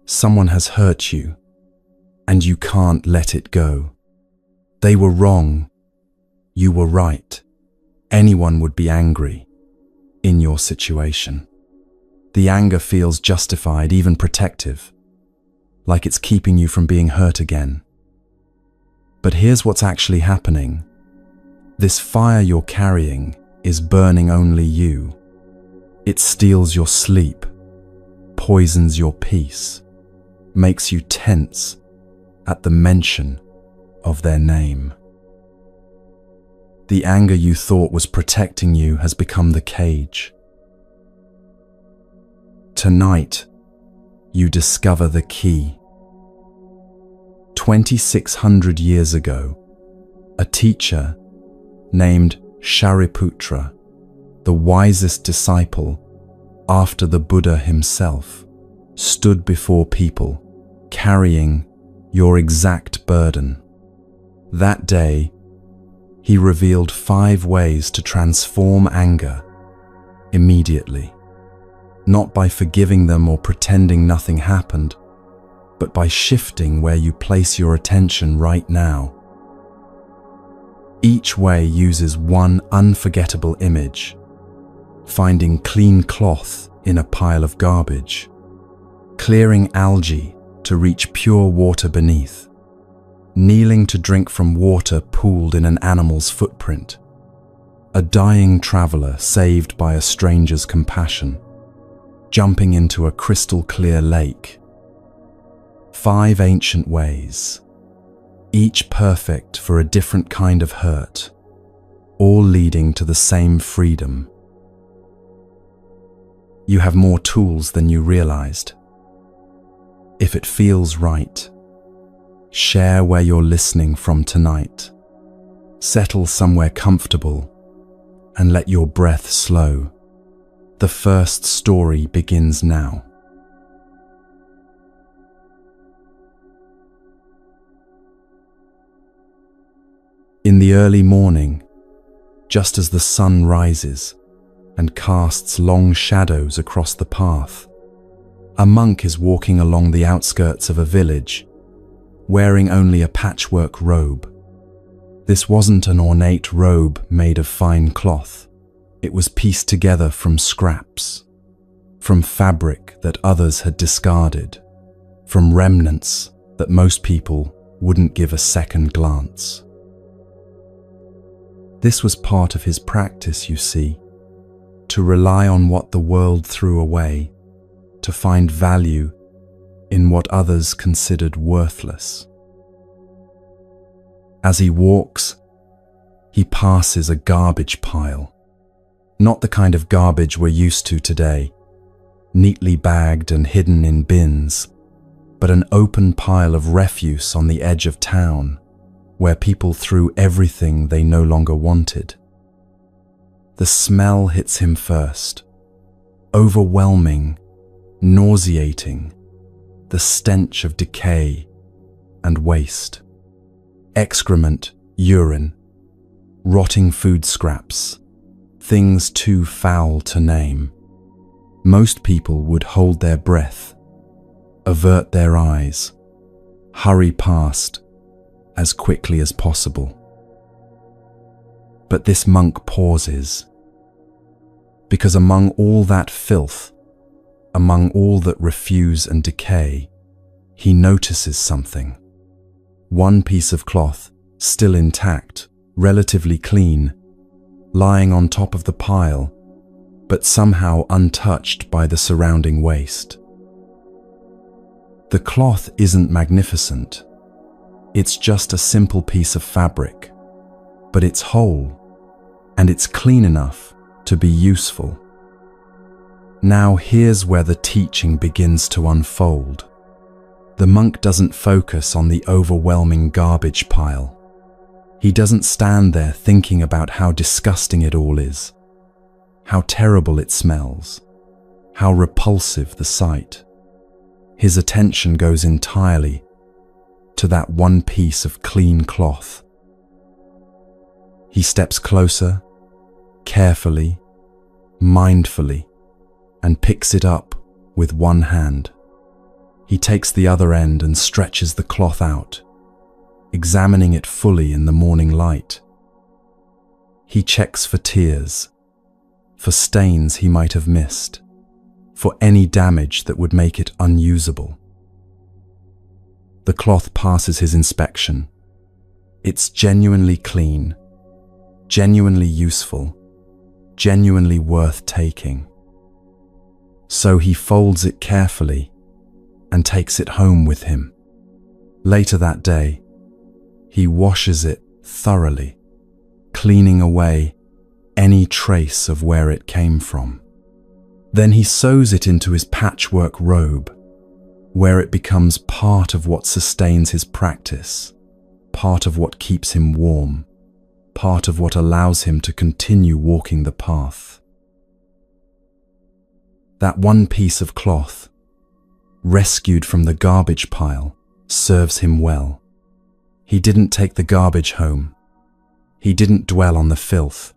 Someone has hurt you, and you can't let it go. They were wrong. You were right. Anyone would be angry in your situation. The anger feels justified, even protective, like it's keeping you from being hurt again. But here's what's actually happening. This fire you're carrying is burning only you. It steals your sleep, poisons your peace, makes you tense at the mention of their name. The anger you thought was protecting you has become the cage. Tonight, you discover the key. 2,600 years ago, a teacher named Shariputra, the wisest disciple after the Buddha himself, stood before people carrying your exact burden. That day, he revealed 5 ways to transform anger immediately, not by forgiving them or pretending nothing happened, but by shifting where you place your attention right now. Each way uses one unforgettable image: finding clean cloth in a pile of garbage, clearing algae to reach pure water beneath, kneeling to drink from water pooled in an animal's footprint, a dying traveler saved by a stranger's compassion, jumping into a crystal-clear lake. 5 ancient ways, each perfect for a different kind of hurt, all leading to the same freedom. You have more tools than you realized. If it feels right, share where you're listening from tonight. Settle somewhere comfortable and let your breath slow. The first story begins now. In the early morning, just as the sun rises and casts long shadows across the path, a monk is walking along the outskirts of a village, wearing only a patchwork robe. This wasn't an ornate robe made of fine cloth. It was pieced together from scraps, from fabric that others had discarded, from remnants that most people wouldn't give a second glance. This was part of his practice, you see, to rely on what the world threw away, to find value in what others considered worthless. As he walks, he passes a garbage pile, not the kind of garbage we're used to today, neatly bagged and hidden in bins, but an open pile of refuse on the edge of town, where people threw everything they no longer wanted. The smell hits him first, overwhelming, nauseating, the stench of decay and waste. Excrement, urine, rotting food scraps, things too foul to name. Most people would hold their breath, avert their eyes, hurry past as quickly as possible. But this monk pauses, because among all that filth, among all that refuse and decay, he notices something. One piece of cloth, still intact, relatively clean, lying on top of the pile, but somehow untouched by the surrounding waste. The cloth isn't magnificent. It's just a simple piece of fabric, but it's whole, and it's clean enough to be useful. Now here's where the teaching begins to unfold. The monk doesn't focus on the overwhelming garbage pile. He doesn't stand there thinking about how disgusting it all is, how terrible it smells, how repulsive the sight. His attention goes entirely to that one piece of clean cloth. He steps closer, carefully, mindfully, and picks it up with one hand. He takes the other end and stretches the cloth out, examining it fully in the morning light. He checks for tears, for stains he might have missed, for any damage that would make it unusable. The cloth passes his inspection. It's genuinely clean, genuinely useful, genuinely worth taking. So he folds it carefully and takes it home with him. Later that day, he washes it thoroughly, cleaning away any trace of where it came from. Then he sews it into his patchwork robe, where it becomes part of what sustains his practice, part of what keeps him warm, part of what allows him to continue walking the path. That one piece of cloth, rescued from the garbage pile, serves him well. He didn't take the garbage home. He didn't dwell on the filth.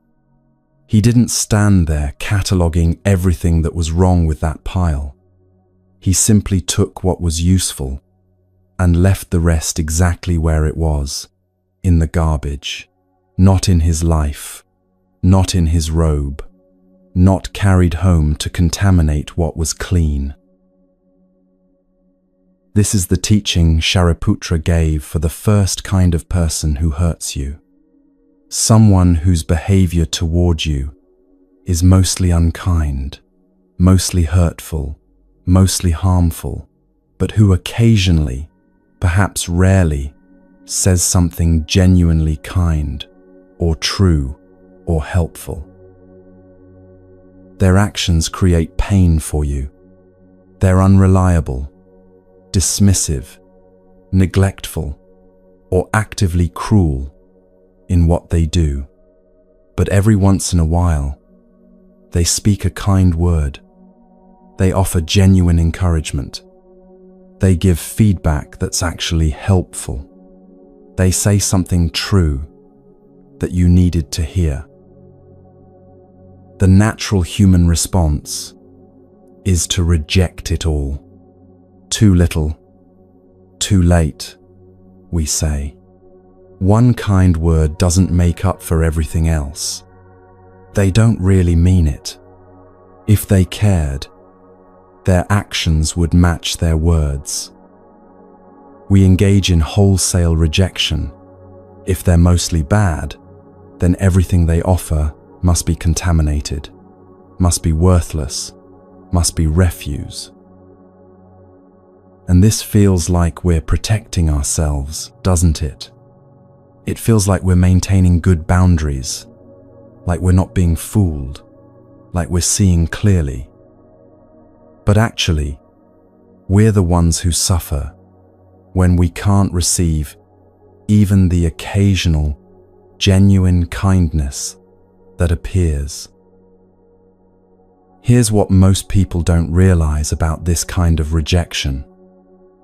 He didn't stand there cataloguing everything that was wrong with that pile. He simply took what was useful and left the rest exactly where it was, in the garbage, not in his life, not in his robe, not carried home to contaminate what was clean. This is the teaching Shariputra gave for the first kind of person who hurts you. Someone whose behavior toward you is mostly unkind, mostly hurtful, mostly harmful, but who occasionally, perhaps rarely, says something genuinely kind or true or helpful. Their actions create pain for you. They're unreliable, dismissive, neglectful, or actively cruel in what they do. But every once in a while, they speak a kind word. They offer genuine encouragement. They give feedback that's actually helpful. They say something true that you needed to hear. The natural human response is to reject it all. Too little, too late, we say. One kind word doesn't make up for everything else. They don't really mean it. If they cared, their actions would match their words. We engage in wholesale rejection. If they're mostly bad, then everything they offer must be contaminated, must be worthless, must be refuse. And this feels like we're protecting ourselves, doesn't it? It feels like we're maintaining good boundaries, like we're not being fooled, like we're seeing clearly. But actually, we're the ones who suffer when we can't receive even the occasional, genuine kindness that appears. Here's what most people don't realize about this kind of rejection.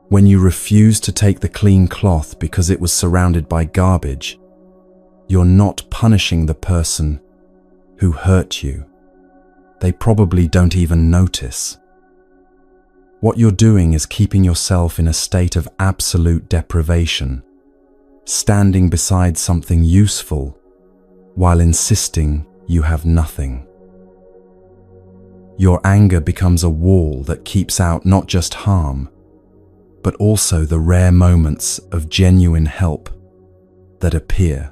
When you refuse to take the clean cloth because it was surrounded by garbage, you're not punishing the person who hurt you. They probably don't even notice. What you're doing is keeping yourself in a state of absolute deprivation, standing beside something useful while insisting you have nothing. Your anger becomes a wall that keeps out not just harm, but also the rare moments of genuine help that appear.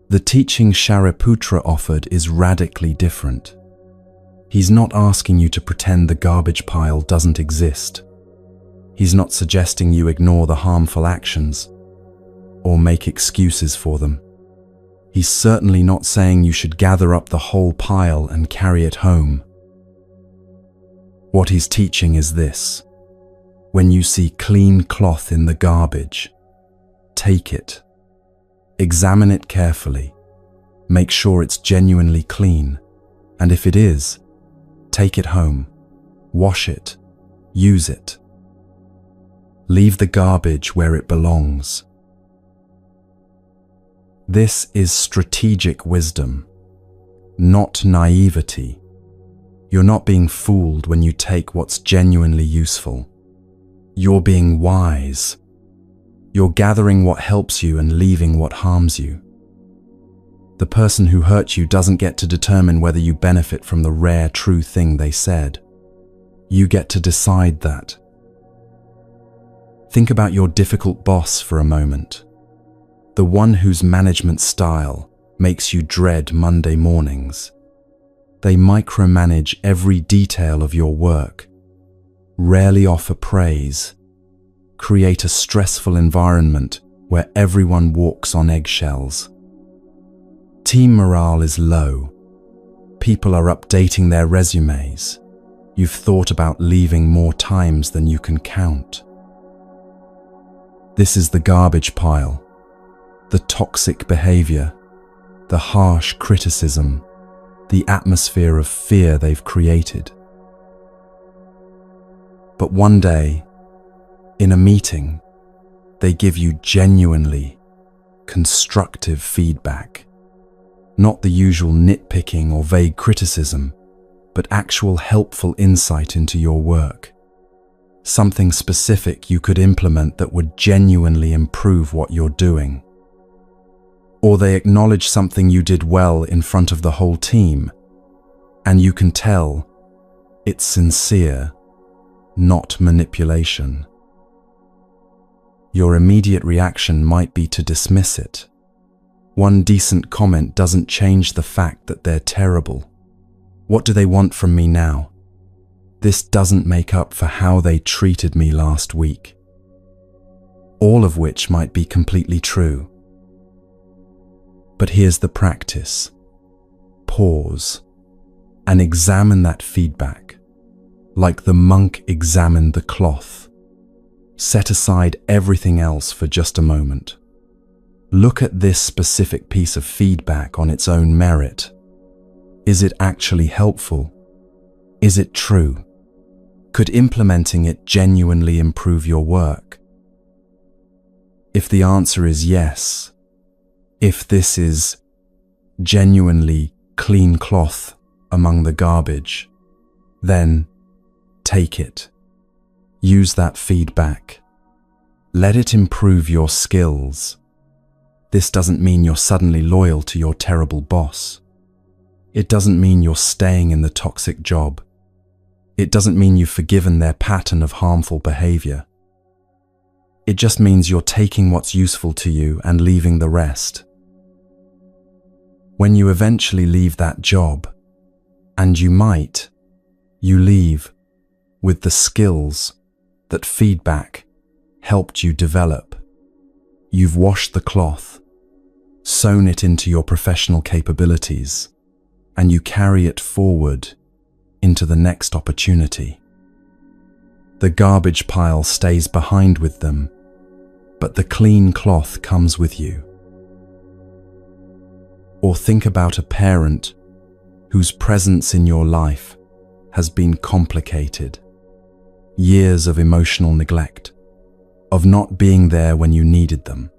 The teaching Shariputra offered is radically different. He's not asking you to pretend the garbage pile doesn't exist. He's not suggesting you ignore the harmful actions or make excuses for them. He's certainly not saying you should gather up the whole pile and carry it home. What he's teaching is this: when you see clean cloth in the garbage, take it. Examine it carefully. Make sure it's genuinely clean. And if it is, take it home. Wash it. Use it. Leave the garbage where it belongs. This is strategic wisdom, not naivety. You're not being fooled when you take what's genuinely useful. You're being wise. You're gathering what helps you and leaving what harms you. The person who hurt you doesn't get to determine whether you benefit from the rare true thing they said. You get to decide that. Think about your difficult boss for a moment. The one whose management style makes you dread Monday mornings. They micromanage every detail of your work, rarely offer praise, create a stressful environment where everyone walks on eggshells. Team morale is low. People are updating their resumes. You've thought about leaving more times than you can count. This is the garbage pile, the toxic behavior, the harsh criticism, the atmosphere of fear they've created. But one day, in a meeting, they give you genuinely constructive feedback. Not the usual nitpicking or vague criticism, but actual helpful insight into your work. Something specific you could implement that would genuinely improve what you're doing. Or they acknowledge something you did well in front of the whole team, and you can tell it's sincere, not manipulation. Your immediate reaction might be to dismiss it. One decent comment doesn't change the fact that they're terrible. What do they want from me now? This doesn't make up for how they treated me last week. All of which might be completely true. But here's the practice. Pause and examine that feedback, like the monk examined the cloth. Set aside everything else for just a moment. Look at this specific piece of feedback on its own merit. Is it actually helpful? Is it true? Could implementing it genuinely improve your work? If the answer is yes, if this is genuinely clean cloth among the garbage, then take it. Use that feedback. Let it improve your skills. This doesn't mean you're suddenly loyal to your terrible boss. It doesn't mean you're staying in the toxic job. It doesn't mean you've forgiven their pattern of harmful behavior. It just means you're taking what's useful to you and leaving the rest. When you eventually leave that job, and you might, you leave with the skills that feedback helped you develop. You've washed the cloth, sewn it into your professional capabilities, and you carry it forward into the next opportunity. The garbage pile stays behind with them, but the clean cloth comes with you. Or think about a parent whose presence in your life has been complicated. Years of emotional neglect, of not being there when you needed them,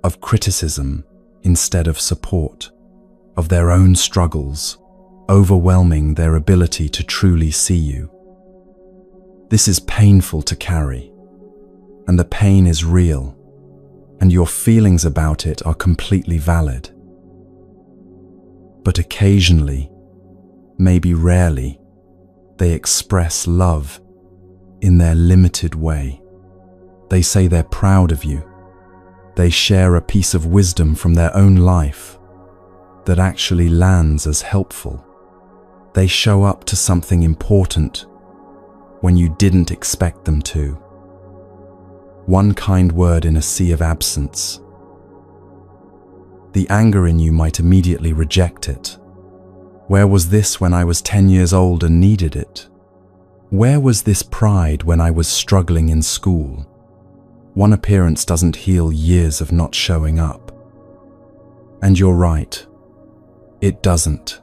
of criticism instead of support, of their own struggles, overwhelming their ability to truly see you. This is painful to carry, and the pain is real, and your feelings about it are completely valid. But occasionally, maybe rarely, they express love in their limited way. They say they're proud of you. They share a piece of wisdom from their own life that actually lands as helpful. They show up to something important when you didn't expect them to. One kind word in a sea of absence. The anger in you might immediately reject it. Where was this when I was 10 years old and needed it? Where was this pride when I was struggling in school? One appearance doesn't heal years of not showing up. And you're right, it doesn't.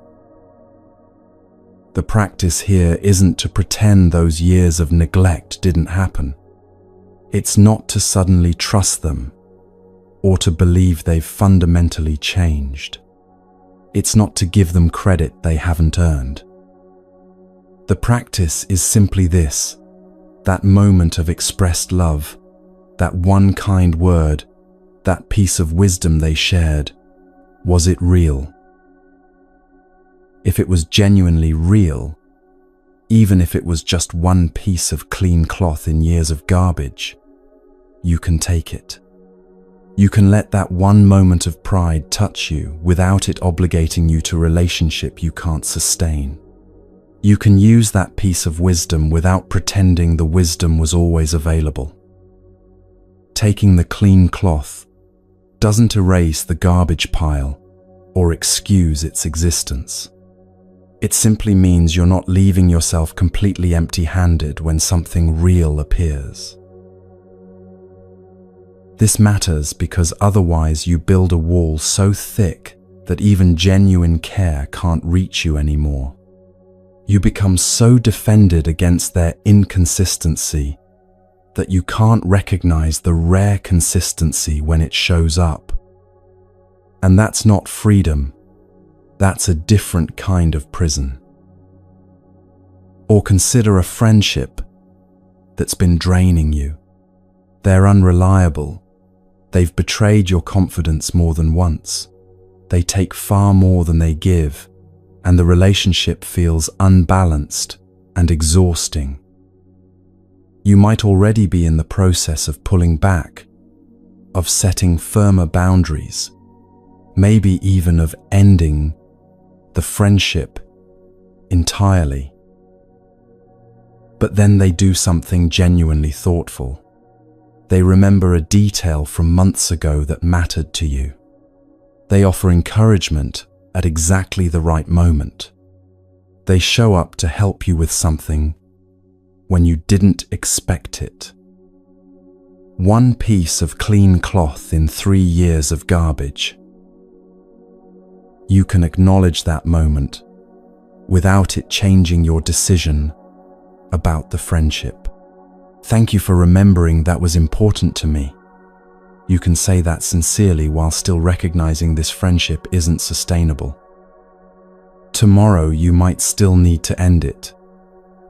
The practice here isn't to pretend those years of neglect didn't happen. It's not to suddenly trust them or to believe they've fundamentally changed. It's not to give them credit they haven't earned. The practice is simply this: that moment of expressed love, that one kind word, that piece of wisdom they shared. Was it real? If it was genuinely real, even if it was just one piece of clean cloth in years of garbage, you can take it. You can let that one moment of pride touch you without it obligating you to a relationship you can't sustain. You can use that piece of wisdom without pretending the wisdom was always available. Taking the clean cloth doesn't erase the garbage pile or excuse its existence. It simply means you're not leaving yourself completely empty-handed when something real appears. This matters because otherwise you build a wall so thick that even genuine care can't reach you anymore. You become so defended against their inconsistency that you can't recognize the rare consistency when it shows up. And that's not freedom. That's a different kind of prison. Or consider a friendship that's been draining you. They're unreliable. They've betrayed your confidence more than once. They take far more than they give, and the relationship feels unbalanced and exhausting. You might already be in the process of pulling back, of setting firmer boundaries, maybe even of ending the friendship entirely. But then they do something genuinely thoughtful. They remember a detail from months ago that mattered to you. They offer encouragement at exactly the right moment. They show up to help you with something when you didn't expect it. One piece of clean cloth in 3 years of garbage. You can acknowledge that moment without it changing your decision about the friendship. Thank you for remembering that was important to me. You can say that sincerely while still recognizing this friendship isn't sustainable. Tomorrow you might still need to end it,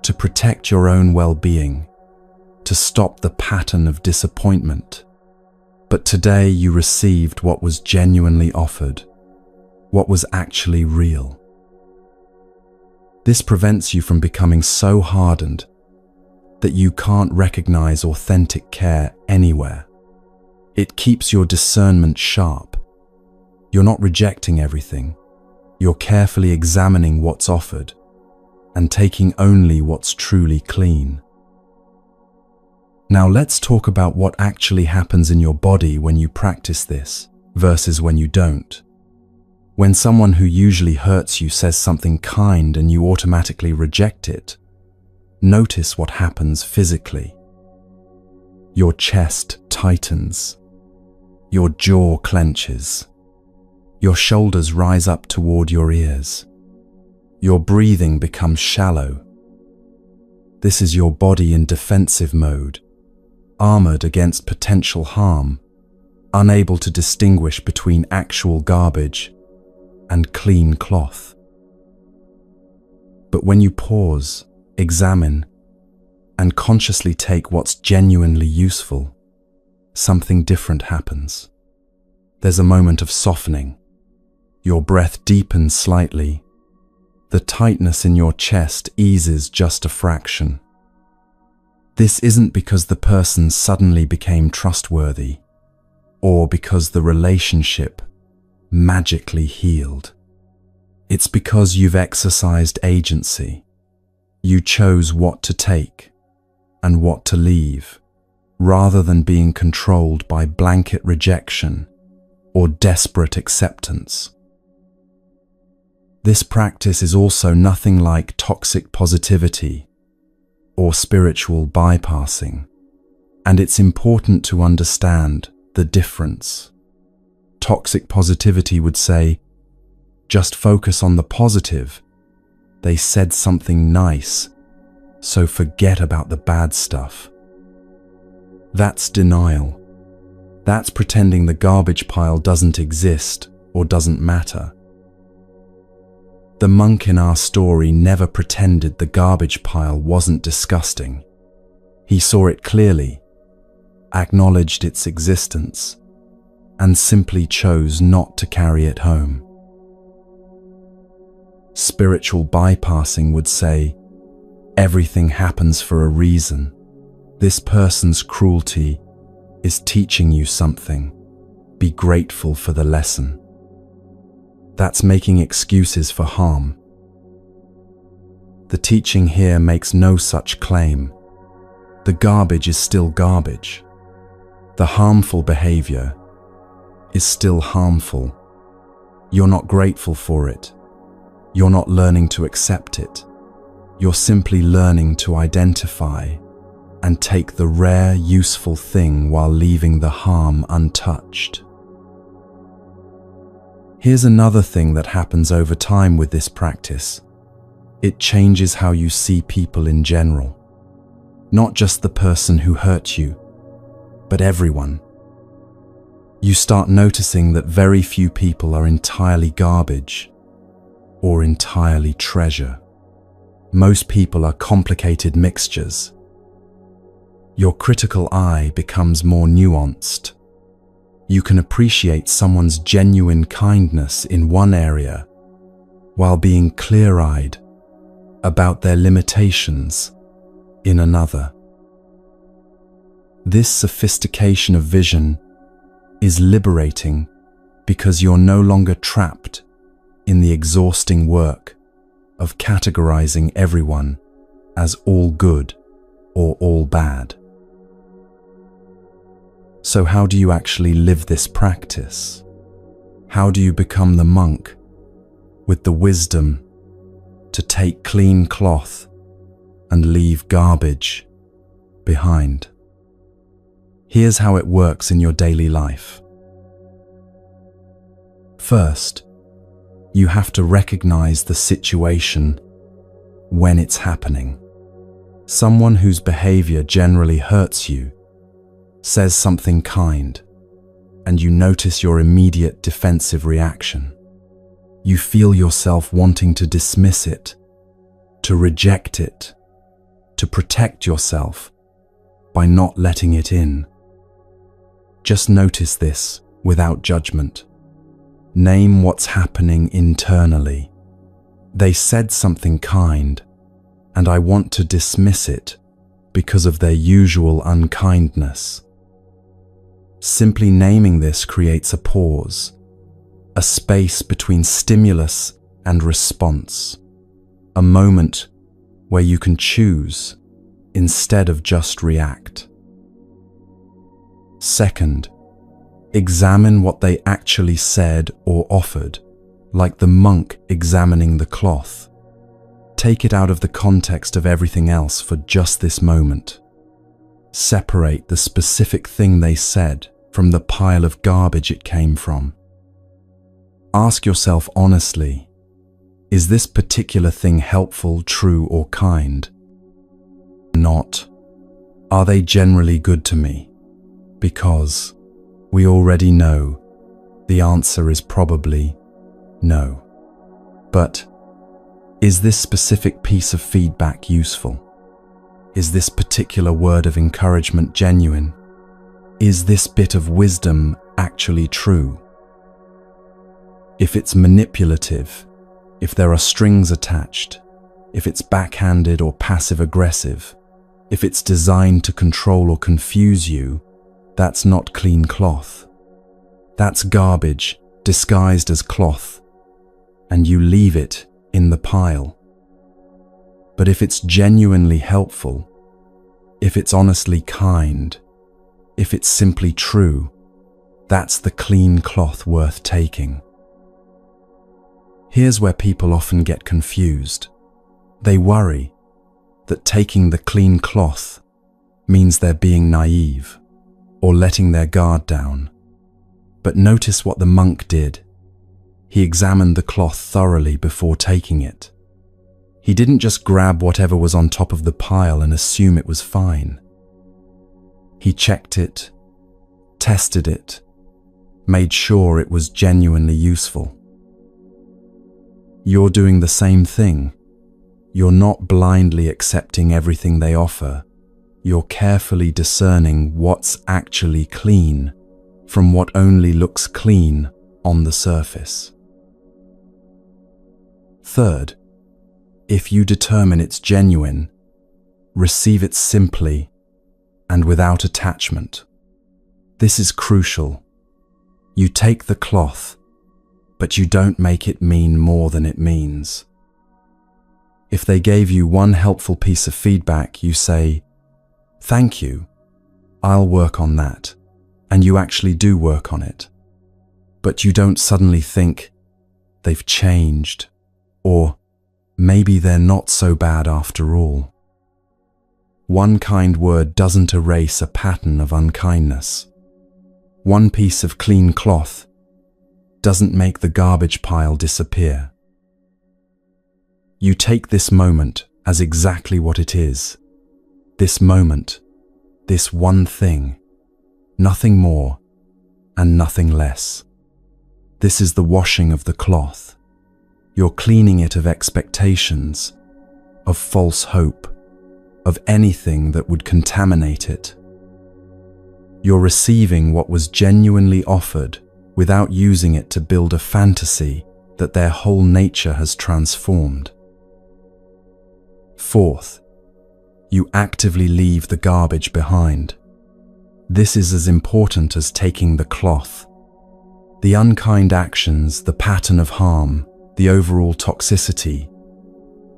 to protect your own well-being, to stop the pattern of disappointment. But today you received what was genuinely offered, what was actually real. This prevents you from becoming so hardened that you can't recognize authentic care anywhere. It keeps your discernment sharp. You're not rejecting everything. You're carefully examining what's offered and taking only what's truly clean. Now let's talk about what actually happens in your body when you practice this versus when you don't. When someone who usually hurts you says something kind and you automatically reject it, notice what happens physically. Your chest tightens. Your jaw clenches. Your shoulders rise up toward your ears. Your breathing becomes shallow. This is your body in defensive mode, armored against potential harm, unable to distinguish between actual garbage and clean cloth. But when you pause, examine, and consciously take what's genuinely useful, something different happens. There's a moment of softening. Your breath deepens slightly. The tightness in your chest eases just a fraction. This isn't because the person suddenly became trustworthy, or because the relationship magically healed. It's because you've exercised agency. You chose what to take and what to leave, rather than being controlled by blanket rejection or desperate acceptance. This practice is also nothing like toxic positivity or spiritual bypassing, and it's important to understand the difference. Toxic positivity would say, just focus on the positive. They said something nice, so forget about the bad stuff. That's denial. That's pretending the garbage pile doesn't exist or doesn't matter. The monk in our story never pretended the garbage pile wasn't disgusting. He saw it clearly, acknowledged its existence, and simply chose not to carry it home. Spiritual bypassing would say, everything happens for a reason. This person's cruelty is teaching you something. Be grateful for the lesson. That's making excuses for harm. The teaching here makes no such claim. The garbage is still garbage. The harmful behavior is still harmful. You're not grateful for it. You're not learning to accept it. You're simply learning to identify and take the rare, useful thing while leaving the harm untouched. Here's another thing that happens over time with this practice. It changes how you see people in general. Not just the person who hurt you, but everyone. You start noticing that very few people are entirely garbage or entirely treasure. Most people are complicated mixtures. Your critical eye becomes more nuanced. You can appreciate someone's genuine kindness in one area while being clear-eyed about their limitations in another. This sophistication of vision is liberating because you're no longer trapped in the exhausting work of categorizing everyone as all good or all bad. So how do you actually live this practice? How do you become the monk with the wisdom to take clean cloth and leave garbage behind? Here's how it works in your daily life. First, you have to recognize the situation when it's happening. Someone whose behavior generally hurts you says something kind, and you notice your immediate defensive reaction. You feel yourself wanting to dismiss it, to reject it, to protect yourself by not letting it in. Just notice this without judgment. Name what's happening internally. They said something kind, and I want to dismiss it because of their usual unkindness. Simply naming this creates a pause, a space between stimulus and response, a moment where you can choose instead of just react. Second, examine what they actually said or offered, like the monk examining the cloth. Take it out of the context of everything else for just this moment. Separate the specific thing they said from the pile of garbage it came from. Ask yourself honestly, is this particular thing helpful, true, or kind? Not, are they generally good to me? Because we already know the answer is probably no. But is this specific piece of feedback useful? Is this particular word of encouragement genuine? Is this bit of wisdom actually true? If it's manipulative, if there are strings attached, if it's backhanded or passive-aggressive, if it's designed to control or confuse you, that's not clean cloth. That's garbage disguised as cloth, and you leave it in the pile. But if it's genuinely helpful, if it's honestly kind, if it's simply true, that's the clean cloth worth taking. Here's where people often get confused. They worry that taking the clean cloth means they're being naive or letting their guard down. But notice what the monk did. He examined the cloth thoroughly before taking it. He didn't just grab whatever was on top of the pile and assume it was fine. He checked it, tested it, made sure it was genuinely useful. you're doing the same thing. You're not blindly accepting everything they offer. You're carefully discerning what's actually clean from what only looks clean on the surface. Third, if you determine it's genuine, receive it simply and without attachment. This is crucial. You take the cloth, but you don't make it mean more than it means. If they gave you one helpful piece of feedback, you say, "Thank you, I'll work on that," and you actually do work on it. But you don't suddenly think, "They've changed," or "Maybe they're not so bad after all." One kind word doesn't erase a pattern of unkindness. One piece of clean cloth doesn't make the garbage pile disappear. You take this moment as exactly what it is. This moment, this one thing, nothing more and nothing less. This is the washing of the cloth. You're cleaning it of expectations, of false hope, of anything that would contaminate it. You're receiving what was genuinely offered without using it to build a fantasy that their whole nature has transformed. Fourth, you actively leave the garbage behind. This is as important as taking the cloth. The unkind actions, the pattern of harm, the overall toxicity,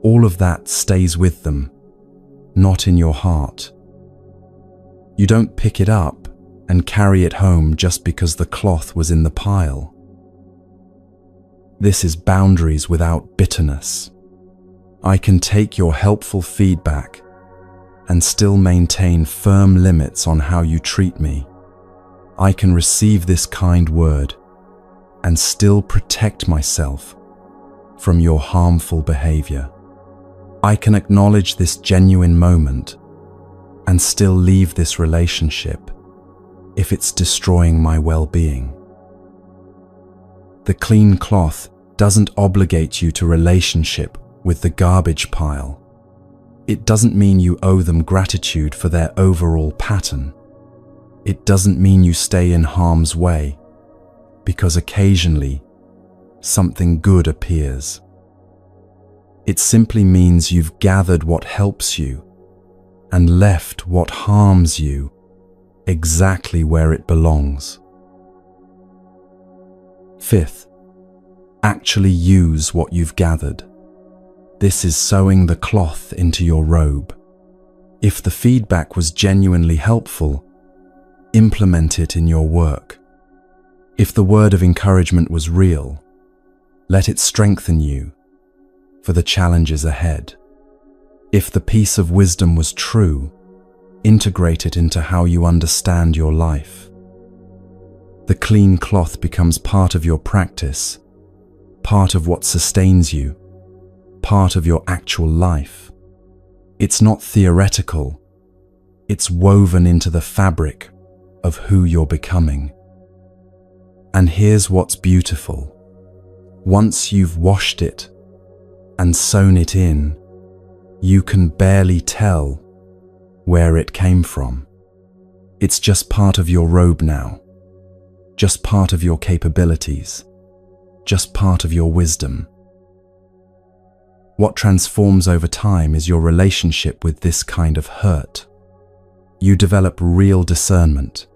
all of that stays with them, not in your heart. You don't pick it up and carry it home just because the cloth was in the pile. This is boundaries without bitterness. I can take your helpful feedback and still maintain firm limits on how you treat me. I can receive this kind word and still protect myself from your harmful behavior. I can acknowledge this genuine moment and still leave this relationship if it's destroying my well-being. The clean cloth doesn't obligate you to relationship with the garbage pile. It doesn't mean you owe them gratitude for their overall pattern. It doesn't mean you stay in harm's way because occasionally something good appears. It simply means you've gathered what helps you and left what harms you exactly where it belongs. Fifth, actually use what you've gathered. This is sewing the cloth into your robe. If the feedback was genuinely helpful, implement it in your work. If the word of encouragement was real, let it strengthen you for the challenges ahead. If the piece of wisdom was true, integrate it into how you understand your life. The clean cloth becomes part of your practice, part of what sustains you, part of your actual life. It's not theoretical, it's woven into the fabric of who you're becoming. And here's what's beautiful. Once you've washed it and sewn it in, you can barely tell where it came from. It's just part of your robe now, just part of your capabilities, just part of your wisdom. What transforms over time is your relationship with this kind of hurt. You develop real discernment,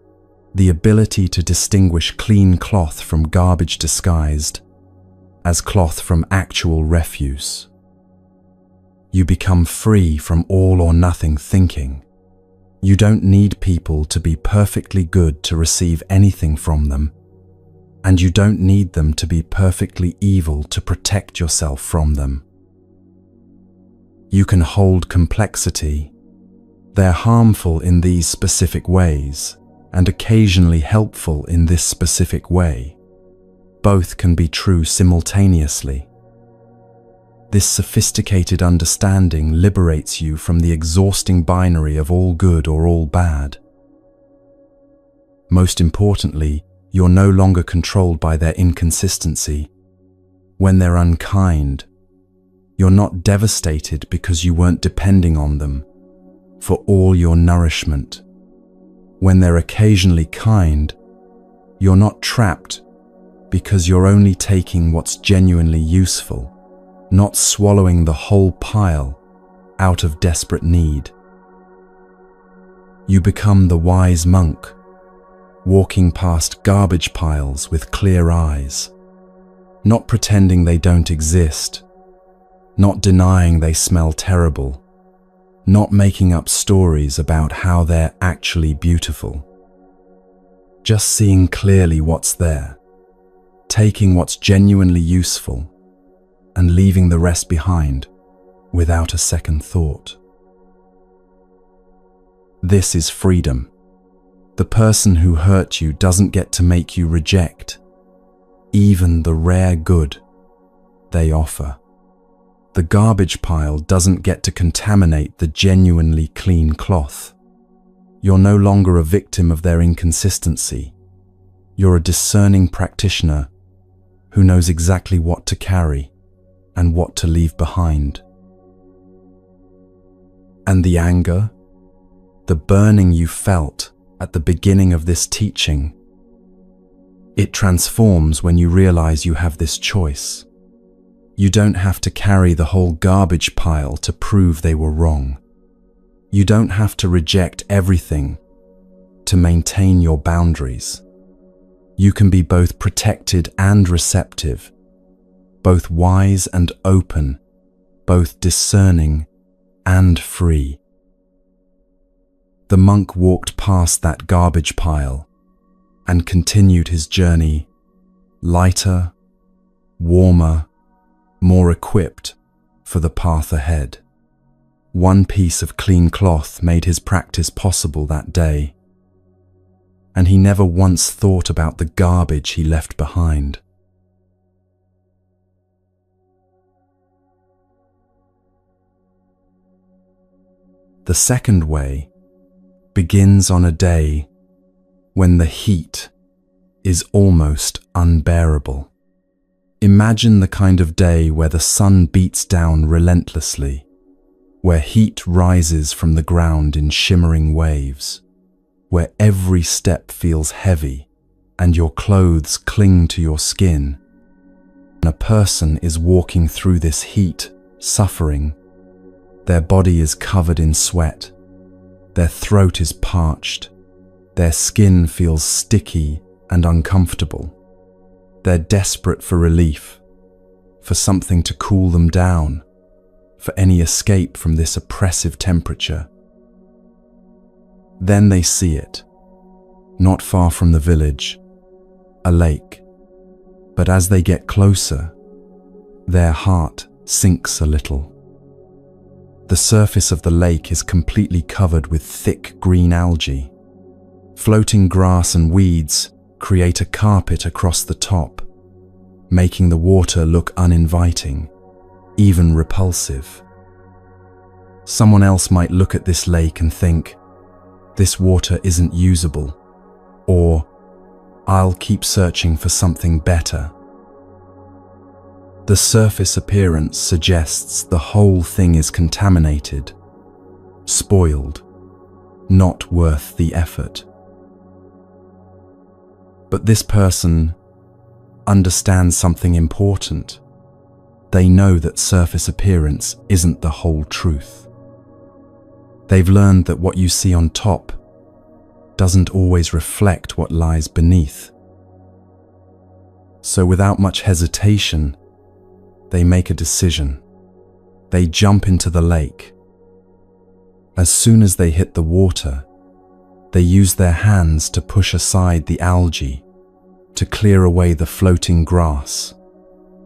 the ability to distinguish clean cloth from garbage disguised as cloth from actual refuse. You become free from all or nothing thinking. You don't need people to be perfectly good to receive anything from them, and you don't need them to be perfectly evil to protect yourself from them. You can hold complexity. They're harmful in these specific ways, and occasionally helpful in this specific way. Both can be true simultaneously. This sophisticated understanding liberates you from the exhausting binary of all good or all bad. Most importantly, you're no longer controlled by their inconsistency. When they're unkind, you're not devastated because you weren't depending on them for all your nourishment. When they're occasionally kind, you're not trapped because you're only taking what's genuinely useful, not swallowing the whole pile out of desperate need. You become the wise monk, walking past garbage piles with clear eyes, not pretending they don't exist, not denying they smell terrible, not making up stories about how they're actually beautiful. Just seeing clearly what's there, taking what's genuinely useful, and leaving the rest behind without a second thought. This is freedom. The person who hurt you doesn't get to make you reject even the rare good they offer. The garbage pile doesn't get to contaminate the genuinely clean cloth. You're no longer a victim of their inconsistency. You're a discerning practitioner who knows exactly what to carry and what to leave behind. And the anger, the burning you felt at the beginning of this teaching, it transforms when you realize you have this choice. You don't have to carry the whole garbage pile to prove they were wrong. You don't have to reject everything to maintain your boundaries. You can be both protected and receptive, both wise and open, both discerning and free. The monk walked past that garbage pile and continued his journey, lighter, warmer, more equipped for the path ahead. One piece of clean cloth made his practice possible that day, and he never once thought about the garbage he left behind. The second way begins on a day when the heat is almost unbearable. Imagine the kind of day where the sun beats down relentlessly, where heat rises from the ground in shimmering waves, where every step feels heavy and your clothes cling to your skin. And a person is walking through this heat, suffering. Their body is covered in sweat. Their throat is parched. Their skin feels sticky and uncomfortable. They're desperate for relief, for something to cool them down, for any escape from this oppressive temperature. Then they see it, not far from the village, a lake. But as they get closer, their heart sinks a little. The surface of the lake is completely covered with thick green algae. Floating grass and weeds create a carpet across the top, making the water look uninviting, even repulsive. Someone else might look at this lake and think, "This water isn't usable," or "I'll keep searching for something better." The surface appearance suggests the whole thing is contaminated, spoiled, not worth the effort. But this person understands something important. They know that surface appearance isn't the whole truth. They've learned that what you see on top doesn't always reflect what lies beneath. So without much hesitation, they make a decision. They jump into the lake. As soon as they hit the water, they use their hands to push aside the algae, to clear away the floating grass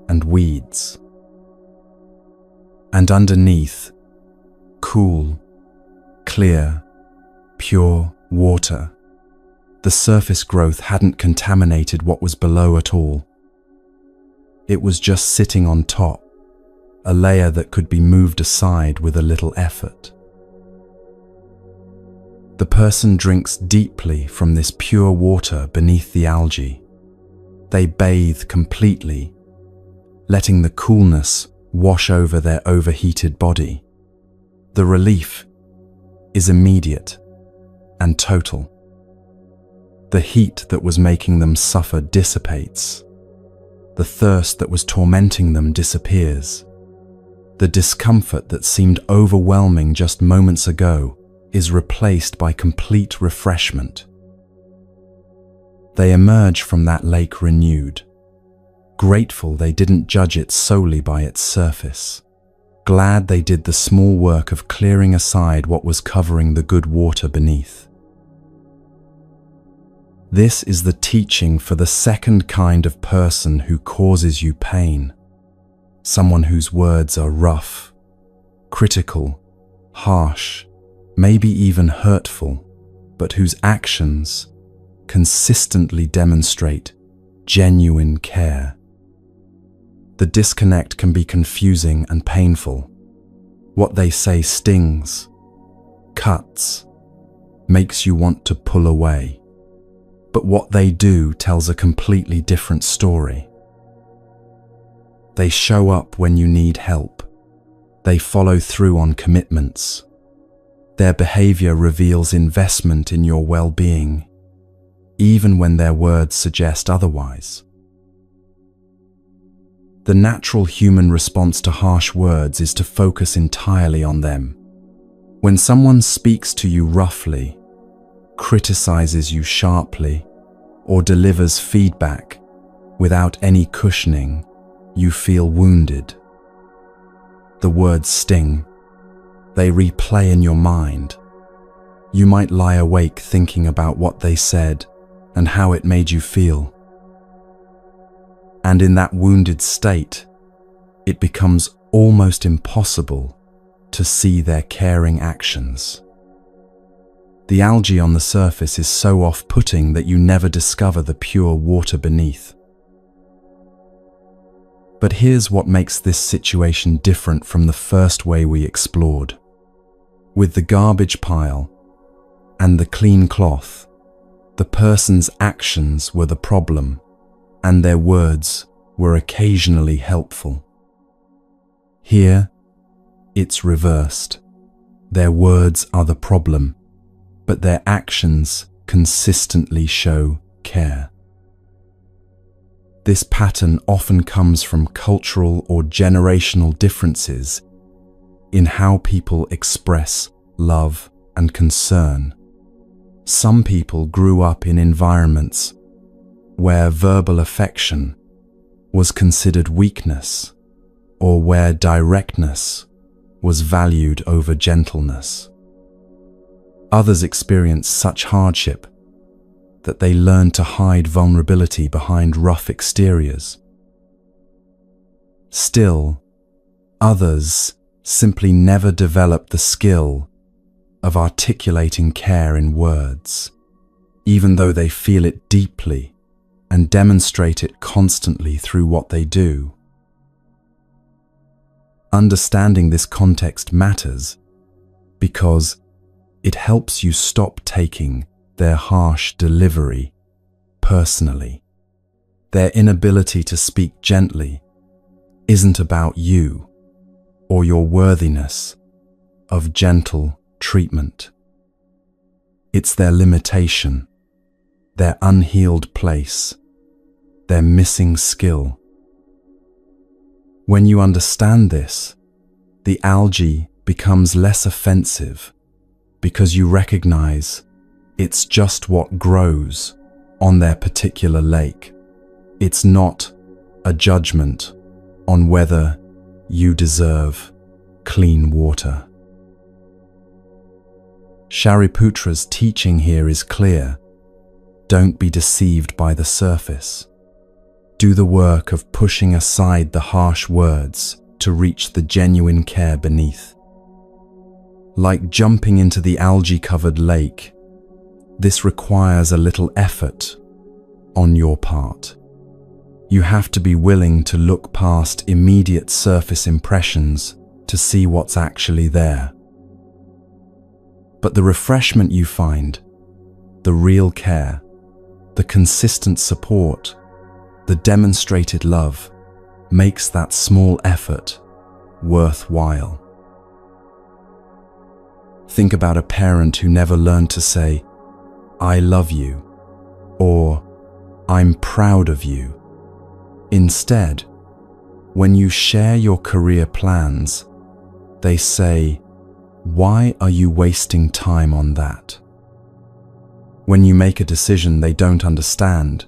and weeds. And underneath, cool, clear, pure water. The surface growth hadn't contaminated what was below at all. It was just sitting on top, a layer that could be moved aside with a little effort. The person drinks deeply from this pure water beneath the algae. They bathe completely, letting the coolness wash over their overheated body. The relief is immediate and total. The heat that was making them suffer dissipates. The thirst that was tormenting them disappears. The discomfort that seemed overwhelming just moments ago is replaced by complete refreshment. They emerge from that lake renewed, grateful they didn't judge it solely by its surface, glad they did the small work of clearing aside what was covering the good water beneath. This is the teaching for the second kind of person who causes you pain, someone whose words are rough, critical, harsh, maybe even hurtful, but whose actions consistently demonstrate genuine care. The disconnect can be confusing and painful. What they say stings, cuts, makes you want to pull away. But what they do tells a completely different story. They show up when you need help. They follow through on commitments. Their behavior reveals investment in your well-being, even when their words suggest otherwise. The natural human response to harsh words is to focus entirely on them. When someone speaks to you roughly, criticizes you sharply, or delivers feedback without any cushioning, you feel wounded. The words sting. They replay in your mind. You might lie awake thinking about what they said and how it made you feel. And in that wounded state, it becomes almost impossible to see their caring actions. The algae on the surface is so off-putting that you never discover the pure water beneath. But here's what makes this situation different from the first way we explored. With the garbage pile and the clean cloth, the person's actions were the problem, and their words were occasionally helpful. Here, it's reversed. Their words are the problem, but their actions consistently show care. This pattern often comes from cultural or generational differences in how people express love and concern. Some people grew up in environments where verbal affection was considered weakness, or where directness was valued over gentleness. Others experienced such hardship that they learned to hide vulnerability behind rough exteriors. Still, others simply never developed the skill of articulating care in words, even though they feel it deeply and demonstrate it constantly through what they do. Understanding this context matters because it helps you stop taking their harsh delivery personally. Their inability to speak gently isn't about you or your worthiness of gentle treatment. It's their limitation, their unhealed place, their missing skill. When you understand this, the algae becomes less offensive because you recognize it's just what grows on their particular lake. It's not a judgment on whether you deserve clean water. Shariputra's teaching here is clear. Don't be deceived by the surface. Do the work of pushing aside the harsh words to reach the genuine care beneath. Like jumping into the algae-covered lake, this requires a little effort on your part. You have to be willing to look past immediate surface impressions to see what's actually there. But the refreshment you find, the real care, the consistent support, the demonstrated love, makes that small effort worthwhile. Think about a parent who never learned to say, "I love you," or "I'm proud of you." Instead, when you share your career plans, they say, "Why are you wasting time on that?" When you make a decision they don't understand,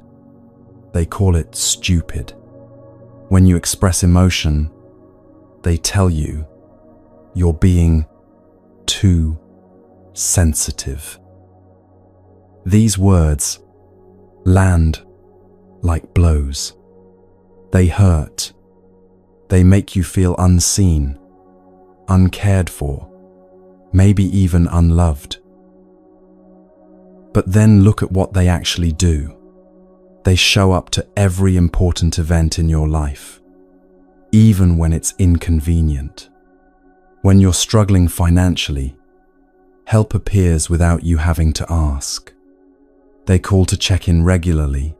they call it stupid. When you express emotion, they tell you you're being too sensitive. These words land like blows. They hurt. They make you feel unseen, uncared for, maybe even unloved. But then look at what they actually do. They show up to every important event in your life, even when it's inconvenient. When you're struggling financially, help appears without you having to ask. They call to check in regularly,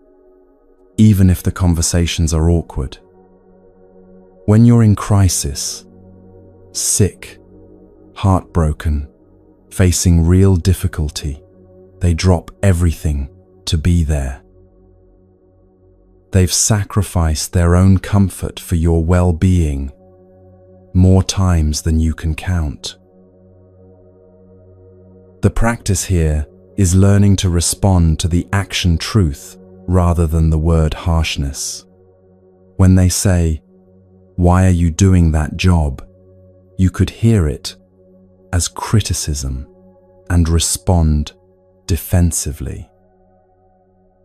even if the conversations are awkward. When you're in crisis, sick, heartbroken, facing real difficulty, they drop everything to be there. They've sacrificed their own comfort for your well-being more times than you can count. The practice here is learning to respond to the action truth rather than the word harshness. When they say, "Why are you doing that job?" you could hear it as criticism and respond defensively.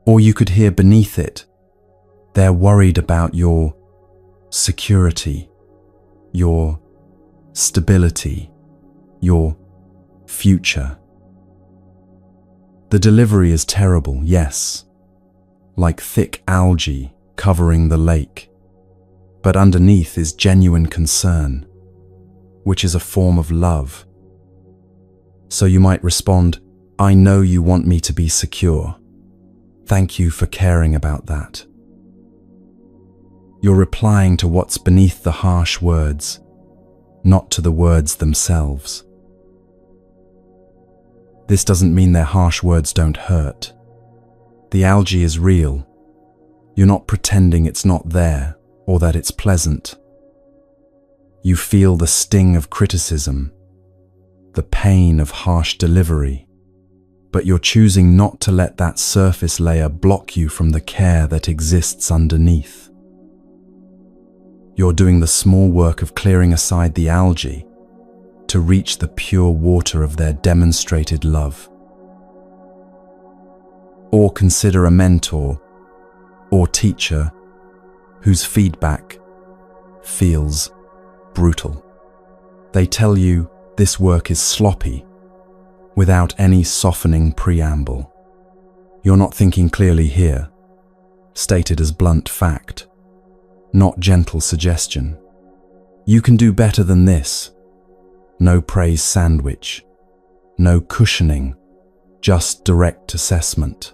Or you could hear beneath it, they're worried about your security, your stability, your future. The delivery is terrible, yes, like thick algae covering the lake, but underneath is genuine concern, which is a form of love. So you might respond, "I know you want me to be secure. Thank you for caring about that." You're replying to what's beneath the harsh words, not to the words themselves. This doesn't mean their harsh words don't hurt. The algae is real. You're not pretending it's not there or that it's pleasant. You feel the sting of criticism, the pain of harsh delivery, but you're choosing not to let that surface layer block you from the care that exists underneath. You're doing the small work of clearing aside the algae to reach the pure water of their demonstrated love. Or consider a mentor or teacher whose feedback feels brutal. They tell you this work is sloppy without any softening preamble. You're not thinking clearly here, stated as blunt fact, not gentle suggestion. You can do better than this. No praise sandwich, no cushioning, just direct assessment.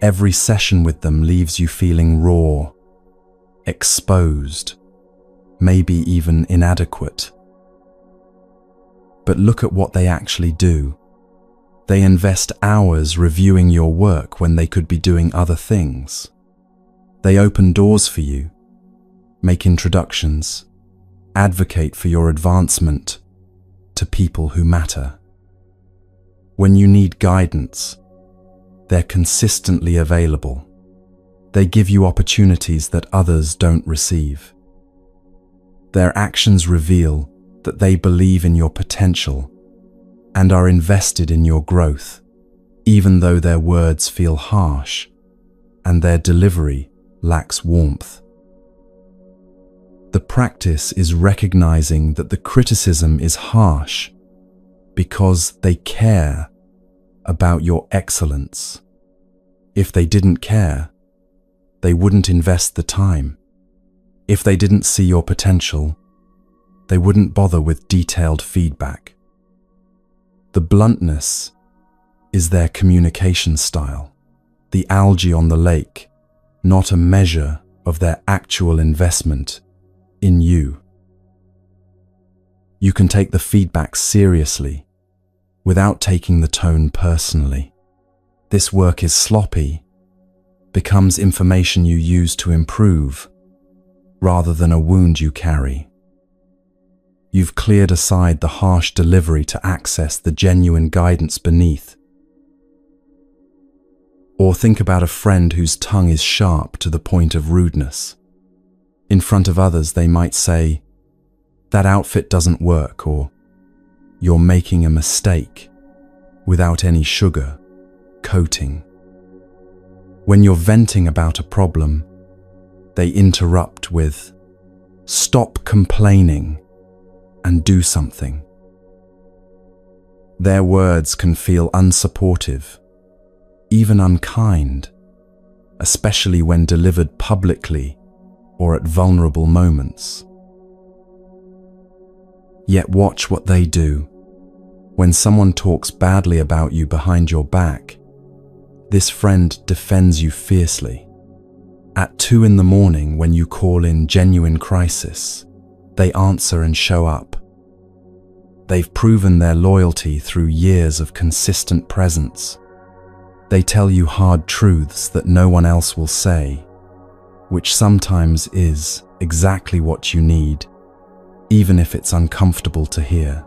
Every session with them leaves you feeling raw, exposed, maybe even inadequate. But look at what they actually do. They invest hours reviewing your work when they could be doing other things. They open doors for you, make introductions, advocate for your advancement to people who matter. When you need guidance, they're consistently available. They give you opportunities that others don't receive. Their actions reveal that they believe in your potential and are invested in your growth, even though their words feel harsh and their delivery lacks warmth. The practice is recognizing that the criticism is harsh because they care about your excellence. If they didn't care, they wouldn't invest the time. If they didn't see your potential, they wouldn't bother with detailed feedback. The bluntness is their communication style, the algae on the lake, not a measure of their actual investment in you. You can take the feedback seriously without taking the tone personally. This work is sloppy, becomes information you use to improve, rather than a wound you carry. You've cleared aside the harsh delivery to access the genuine guidance beneath. Or think about a friend whose tongue is sharp to the point of rudeness. In front of others, they might say, "That outfit doesn't work," or "You're making a mistake," without any sugar coating. When you're venting about a problem, they interrupt with, "Stop complaining and do something." Their words can feel unsupportive, even unkind, especially when delivered publicly or at vulnerable moments. Yet watch what they do. When someone talks badly about you behind your back, this friend defends you fiercely. At 2 a.m, when you call in genuine crisis, they answer and show up. They've proven their loyalty through years of consistent presence. They tell you hard truths that no one else will say, which sometimes is exactly what you need, even if it's uncomfortable to hear.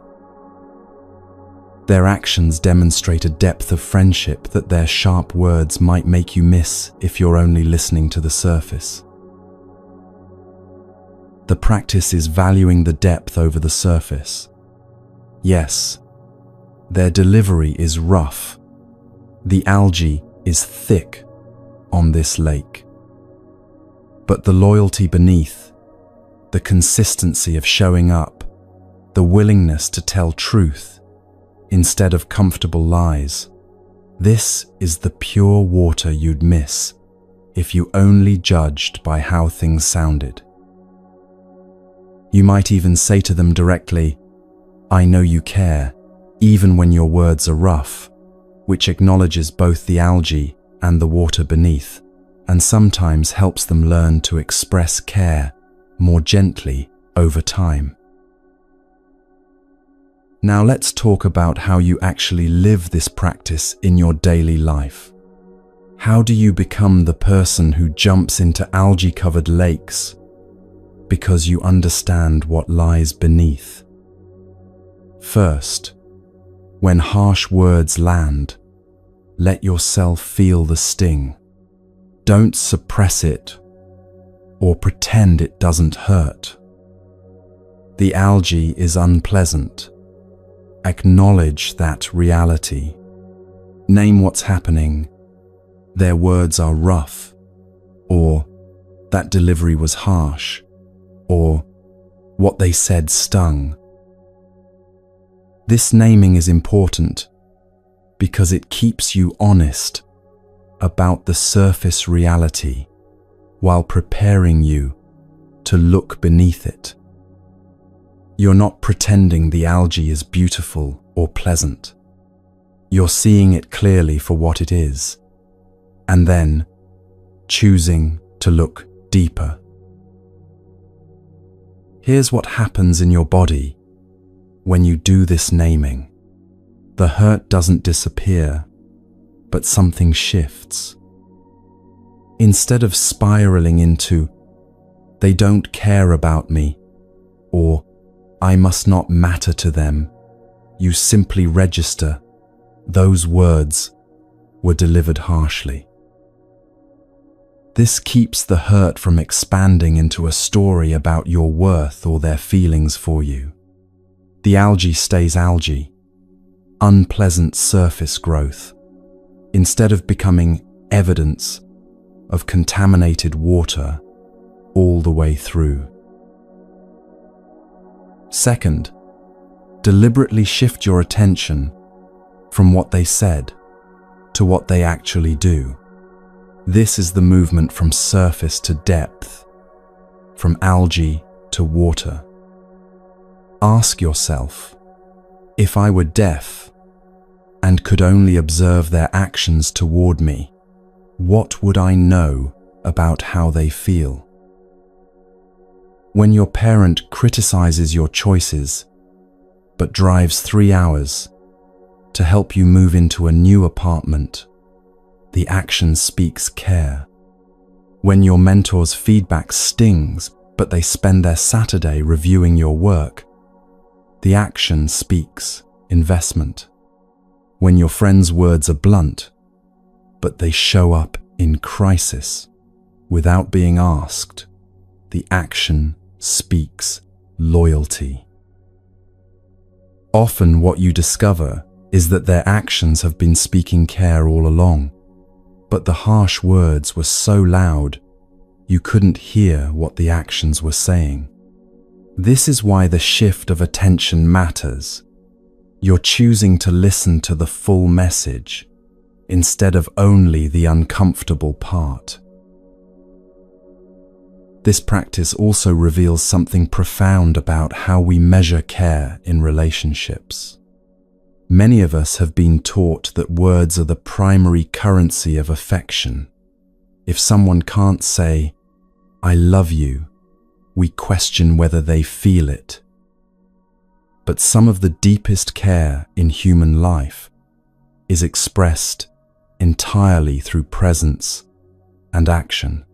Their actions demonstrate a depth of friendship that their sharp words might make you miss if you're only listening to the surface. The practice is valuing the depth over the surface. Yes, their delivery is rough. The algae is thick on this lake. But the loyalty beneath, the consistency of showing up, the willingness to tell truth instead of comfortable lies, this is the pure water you'd miss if you only judged by how things sounded. You might even say to them directly, "I know you care," even when your words are rough, which acknowledges both the algae and the water beneath, and sometimes helps them learn to express care more gently over time. Now let's talk about how you actually live this practice in your daily life. How do you become the person who jumps into algae-covered lakes because you understand what lies beneath? First, when harsh words land, let yourself feel the sting. Don't suppress it or pretend it doesn't hurt. The algae is unpleasant. Acknowledge that reality. Name what's happening. Their words are rough, or that delivery was harsh, or what they said stung. This naming is important because it keeps you honest about the surface reality while preparing you to look beneath it. You're not pretending the algae is beautiful or pleasant. You're seeing it clearly for what it is, and then choosing to look deeper. Here's what happens in your body when you do this naming. The hurt doesn't disappear, but something shifts. Instead of spiraling into, "They don't care about me," or "I must not matter to them," you simply register, "Those words were delivered harshly." This keeps the hurt from expanding into a story about your worth or their feelings for you. The algae stays algae, unpleasant surface growth, instead of becoming evidence of contaminated water all the way through. Second, deliberately shift your attention from what they said to what they actually do. This is the movement from surface to depth, from algae to water. Ask yourself, if I were deaf and could only observe their actions toward me, what would I know about how they feel? When your parent criticizes your choices, but drives 3 hours to help you move into a new apartment, the action speaks care. When your mentor's feedback stings, but they spend their Saturday reviewing your work, the action speaks investment. When your friend's words are blunt, but they show up in crisis without being asked, the action speaks loyalty. Often what you discover is that their actions have been speaking care all along, but the harsh words were so loud you couldn't hear what the actions were saying. This is why the shift of attention matters. You're choosing to listen to the full message instead of only the uncomfortable part. This practice also reveals something profound about how we measure care in relationships. Many of us have been taught that words are the primary currency of affection. If someone can't say, "I love you," we question whether they feel it. But some of the deepest care in human life is expressed entirely through presence and action.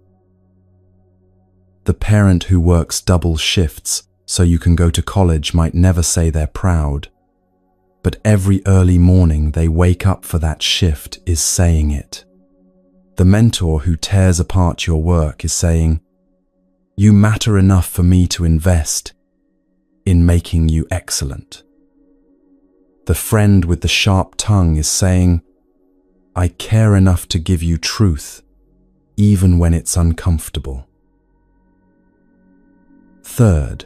The parent who works double shifts so you can go to college might never say they're proud, but every early morning they wake up for that shift is saying it. The mentor who tears apart your work is saying, "You matter enough for me to invest in making you excellent." The friend with the sharp tongue is saying, "I care enough to give you truth, even when it's uncomfortable." Third,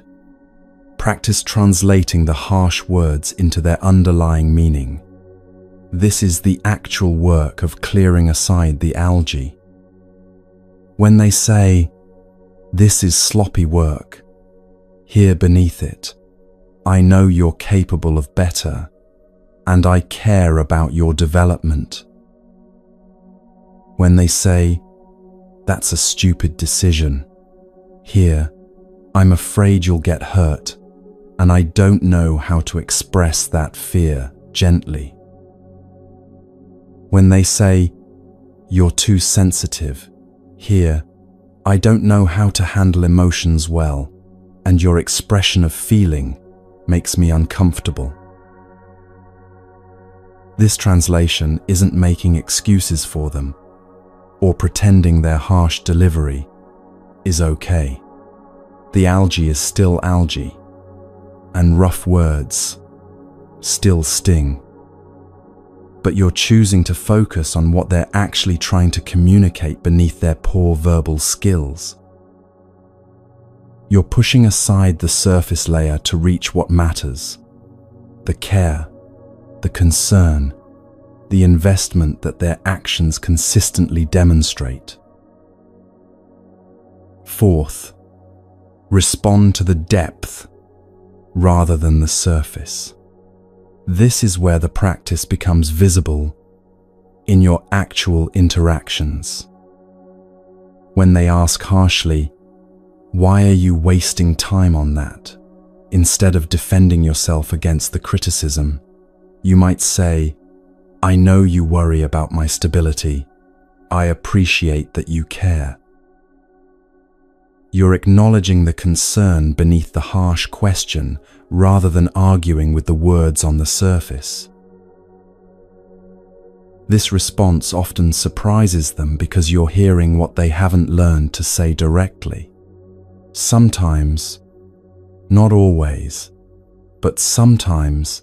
practice translating the harsh words into their underlying meaning. This is the actual work of clearing aside the algae. When they say, "This is sloppy work," hear beneath it, "I know you're capable of better, and I care about your development." When they say, "That's a stupid decision," hear, "I'm afraid you'll get hurt, and I don't know how to express that fear gently." When they say, "You're too sensitive," hear, "I don't know how to handle emotions well, and your expression of feeling makes me uncomfortable." This translation isn't making excuses for them or pretending their harsh delivery is okay. The algae is still algae, and rough words still sting. But you're choosing to focus on what they're actually trying to communicate beneath their poor verbal skills. You're pushing aside the surface layer to reach what matters: the care, the concern, the investment that their actions consistently demonstrate. Fourth, respond to the depth rather than the surface. This is where the practice becomes visible in your actual interactions. When they ask harshly, "Why are you wasting time on that?" instead of defending yourself against the criticism, you might say, "I know you worry about my stability. I appreciate that you care." You're acknowledging the concern beneath the harsh question rather than arguing with the words on the surface. This response often surprises them because you're hearing what they haven't learned to say directly. Sometimes, not always, but sometimes,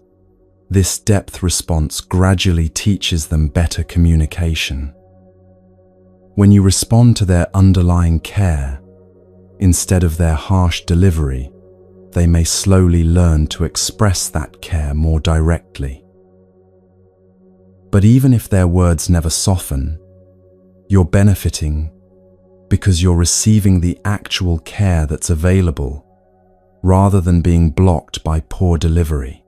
this depth response gradually teaches them better communication. When you respond to their underlying care, instead of their harsh delivery, they may slowly learn to express that care more directly. But even if their words never soften, you're benefiting because you're receiving the actual care that's available rather than being blocked by poor delivery.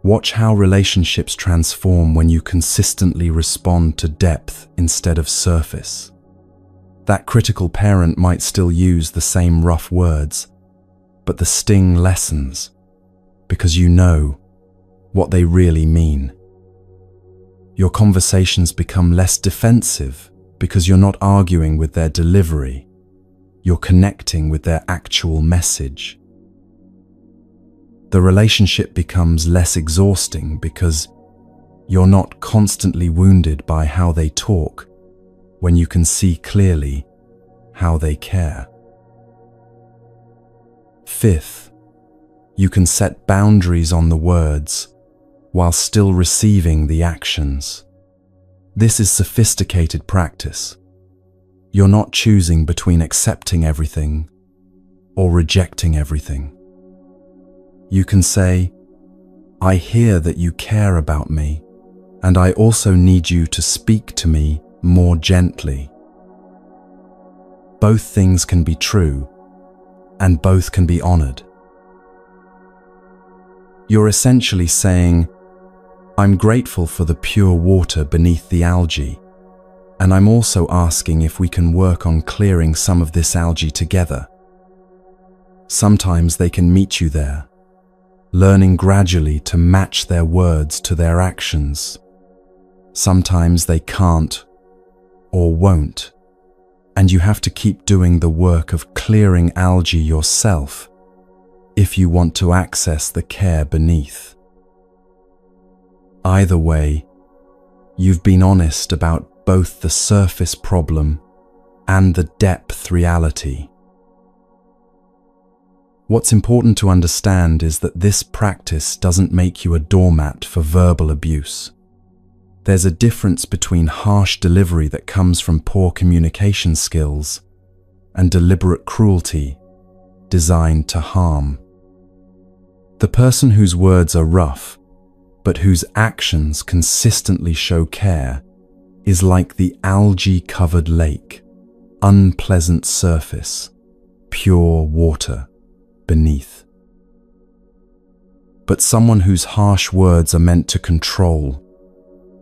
Watch how relationships transform when you consistently respond to depth instead of surface. That critical parent might still use the same rough words, but the sting lessens because you know what they really mean. Your conversations become less defensive because you're not arguing with their delivery. You're connecting with their actual message. The relationship becomes less exhausting because you're not constantly wounded by how they talk when you can see clearly how they care. Fifth, you can set boundaries on the words while still receiving the actions. This is sophisticated practice. You're not choosing between accepting everything or rejecting everything. You can say, "I hear that you care about me, and I also need you to speak to me more gently." Both things can be true, and both can be honored. You're essentially saying, "I'm grateful for the pure water beneath the algae, and I'm also asking if we can work on clearing some of this algae together." Sometimes they can meet you there, learning gradually to match their words to their actions. Sometimes they can't or won't, and you have to keep doing the work of clearing algae yourself if you want to access the care beneath. Either way, you've been honest about both the surface problem and the depth reality. What's important to understand is that this practice doesn't make you a doormat for verbal abuse. There's a difference between harsh delivery that comes from poor communication skills and deliberate cruelty designed to harm. The person whose words are rough, but whose actions consistently show care, is like the algae-covered lake, unpleasant surface, pure water beneath. But someone whose harsh words are meant to control,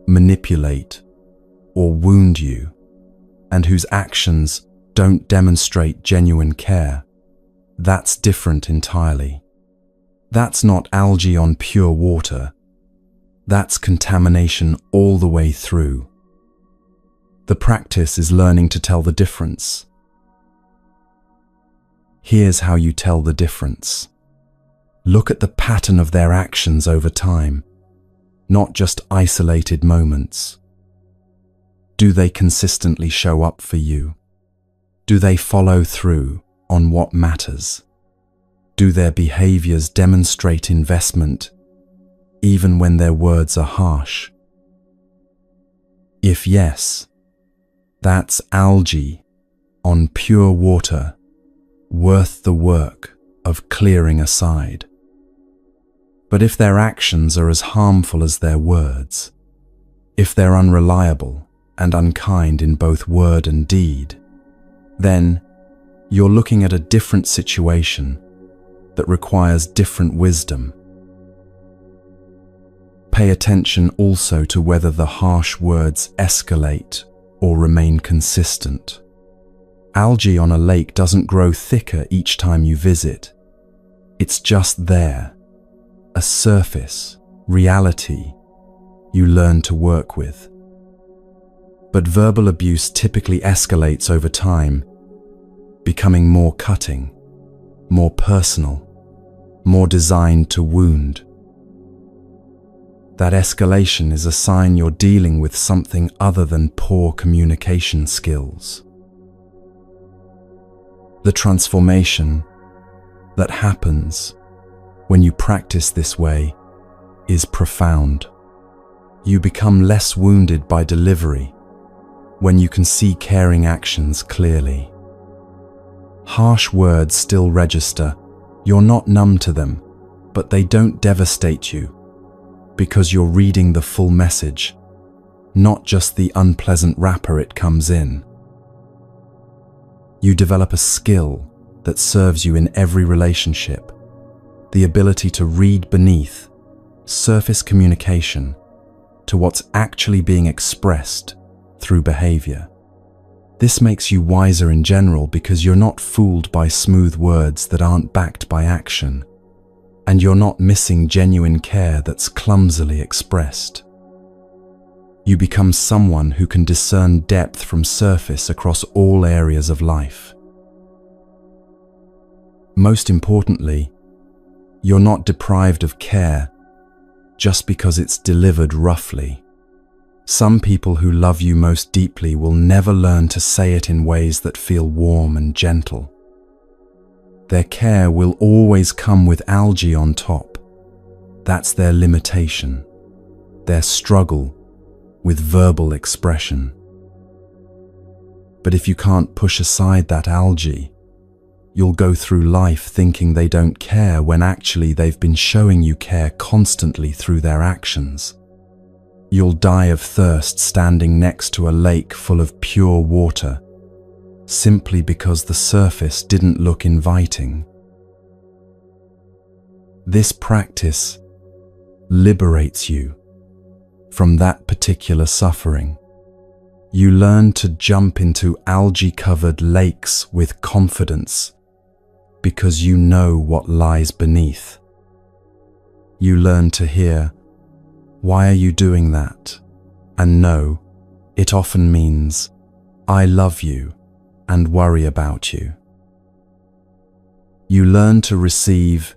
manipulate, or wound you, and whose actions don't demonstrate genuine care, that's different entirely. That's not algae on pure water. That's contamination all the way through. The practice is learning to tell the difference. Here's how you tell the difference. Look at the pattern of their actions over time, not just isolated moments. Do they consistently show up for you? Do they follow through on what matters? Do their behaviors demonstrate investment, even when their words are harsh? If yes, that's algae on pure water, worth the work of clearing aside. But if their actions are as harmful as their words, if they're unreliable and unkind in both word and deed, then you're looking at a different situation that requires different wisdom. Pay attention also to whether the harsh words escalate or remain consistent. Algae on a lake doesn't grow thicker each time you visit. It's just there, a surface, reality you learn to work with. But verbal abuse typically escalates over time, becoming more cutting, more personal, more designed to wound. That escalation is a sign you're dealing with something other than poor communication skills. The transformation that happens when you practice this way is profound. You become less wounded by delivery when you can see caring actions clearly. Harsh words still register. You're not numb to them, but they don't devastate you because you're reading the full message, not just the unpleasant wrapper it comes in. You develop a skill that serves you in every relationship, the ability to read beneath surface communication to what's actually being expressed through behavior. This makes you wiser in general because you're not fooled by smooth words that aren't backed by action, and you're not missing genuine care that's clumsily expressed. You become someone who can discern depth from surface across all areas of life. Most importantly, you're not deprived of care just because it's delivered roughly. Some people who love you most deeply will never learn to say it in ways that feel warm and gentle. Their care will always come with algae on top. That's their limitation, their struggle with verbal expression. But if you can't push aside that algae, you'll go through life thinking they don't care when actually they've been showing you care constantly through their actions. You'll die of thirst standing next to a lake full of pure water, simply because the surface didn't look inviting. This practice liberates you from that particular suffering. You learn to jump into algae-covered lakes with confidence because you know what lies beneath. You learn to hear, "Why are you doing that?" and know it often means, "I love you and worry about you." You learn to receive,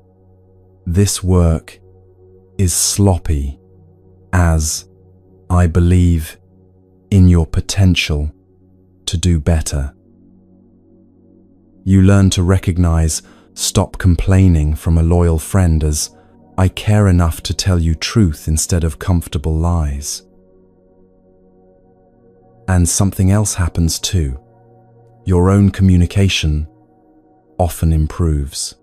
"This work is sloppy," as, "I believe in your potential to do better." You learn to recognize "Stop complaining" from a loyal friend as, "I care enough to tell you truth instead of comfortable lies." And something else happens too. Your own communication often improves.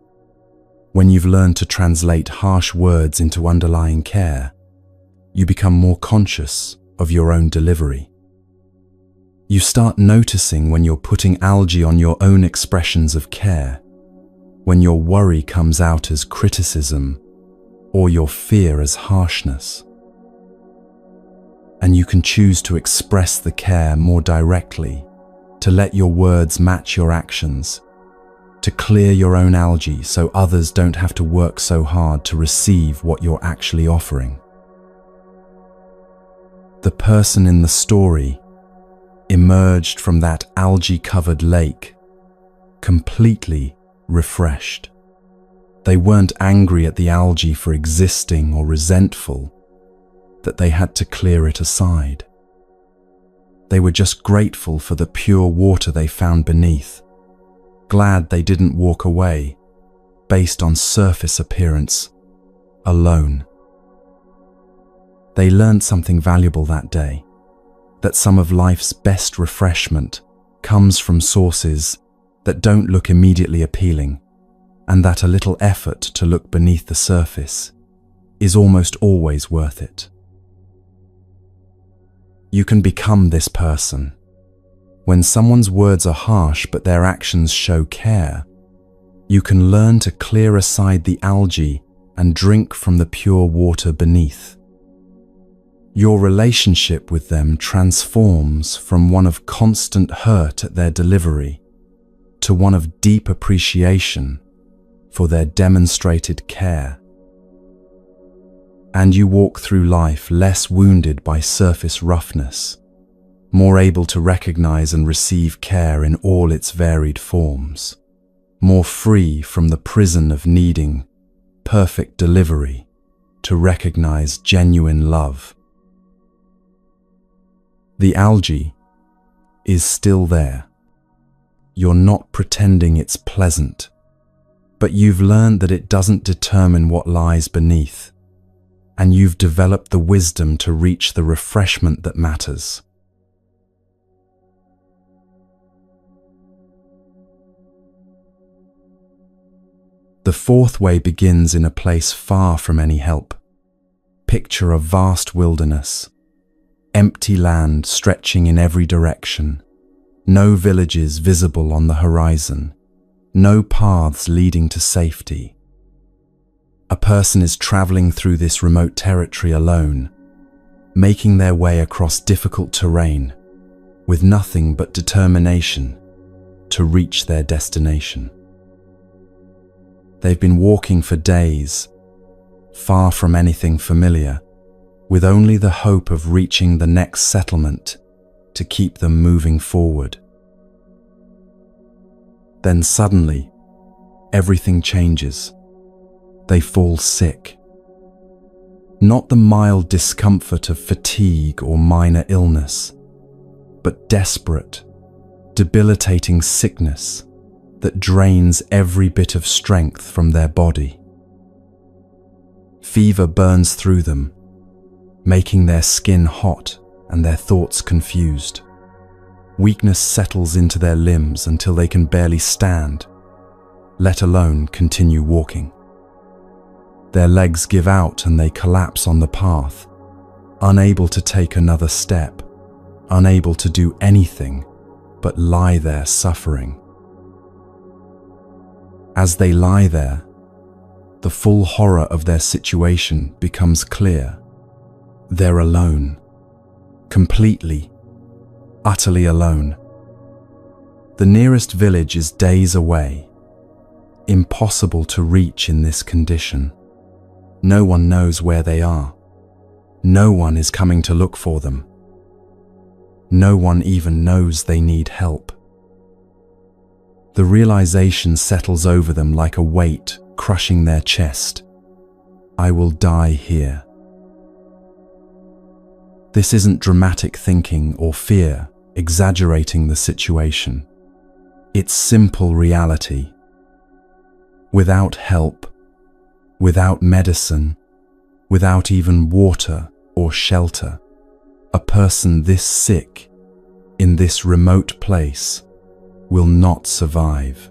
When you've learned to translate harsh words into underlying care, you become more conscious of your own delivery. You start noticing when you're putting algae on your own expressions of care, when your worry comes out as criticism or your fear as harshness. And you can choose to express the care more directly, to let your words match your actions, to clear your own algae so others don't have to work so hard to receive what you're actually offering. The person in the story emerged from that algae-covered lake completely refreshed. They weren't angry at the algae for existing or resentful that they had to clear it aside. They were just grateful for the pure water they found beneath, glad they didn't walk away based on surface appearance alone. They learned something valuable that day, that some of life's best refreshment comes from sources that don't look immediately appealing, and that a little effort to look beneath the surface is almost always worth it. You can become this person. When someone's words are harsh but their actions show care, you can learn to clear aside the algae and drink from the pure water beneath. Your relationship with them transforms from one of constant hurt at their delivery to one of deep appreciation for their demonstrated care. And you walk through life less wounded by surface roughness, more able to recognize and receive care in all its varied forms, more free from the prison of needing perfect delivery to recognize genuine love. The algae is still there. You're not pretending it's pleasant, but you've learned that it doesn't determine what lies beneath, and you've developed the wisdom to reach the refreshment that matters. The fourth way begins in a place far from any help. Picture a vast wilderness, empty land stretching in every direction, no villages visible on the horizon, no paths leading to safety. A person is traveling through this remote territory alone, making their way across difficult terrain, with nothing but determination to reach their destination. They've been walking for days, far from anything familiar, with only the hope of reaching the next settlement to keep them moving forward. Then suddenly, everything changes. They fall sick. Not the mild discomfort of fatigue or minor illness, but desperate, debilitating sickness that drains every bit of strength from their body. Fever burns through them, making their skin hot and their thoughts confused. Weakness settles into their limbs until they can barely stand, let alone continue walking. Their legs give out and they collapse on the path, unable to take another step, unable to do anything but lie there suffering. As they lie there, the full horror of their situation becomes clear. They're alone, completely, utterly alone. The nearest village is days away, impossible to reach in this condition. No one knows where they are. No one is coming to look for them. No one even knows they need help. The realization settles over them like a weight crushing their chest. I will die here. This isn't dramatic thinking or fear exaggerating the situation. It's simple reality. Without help, without medicine, without even water or shelter, a person this sick, in this remote place, will not survive.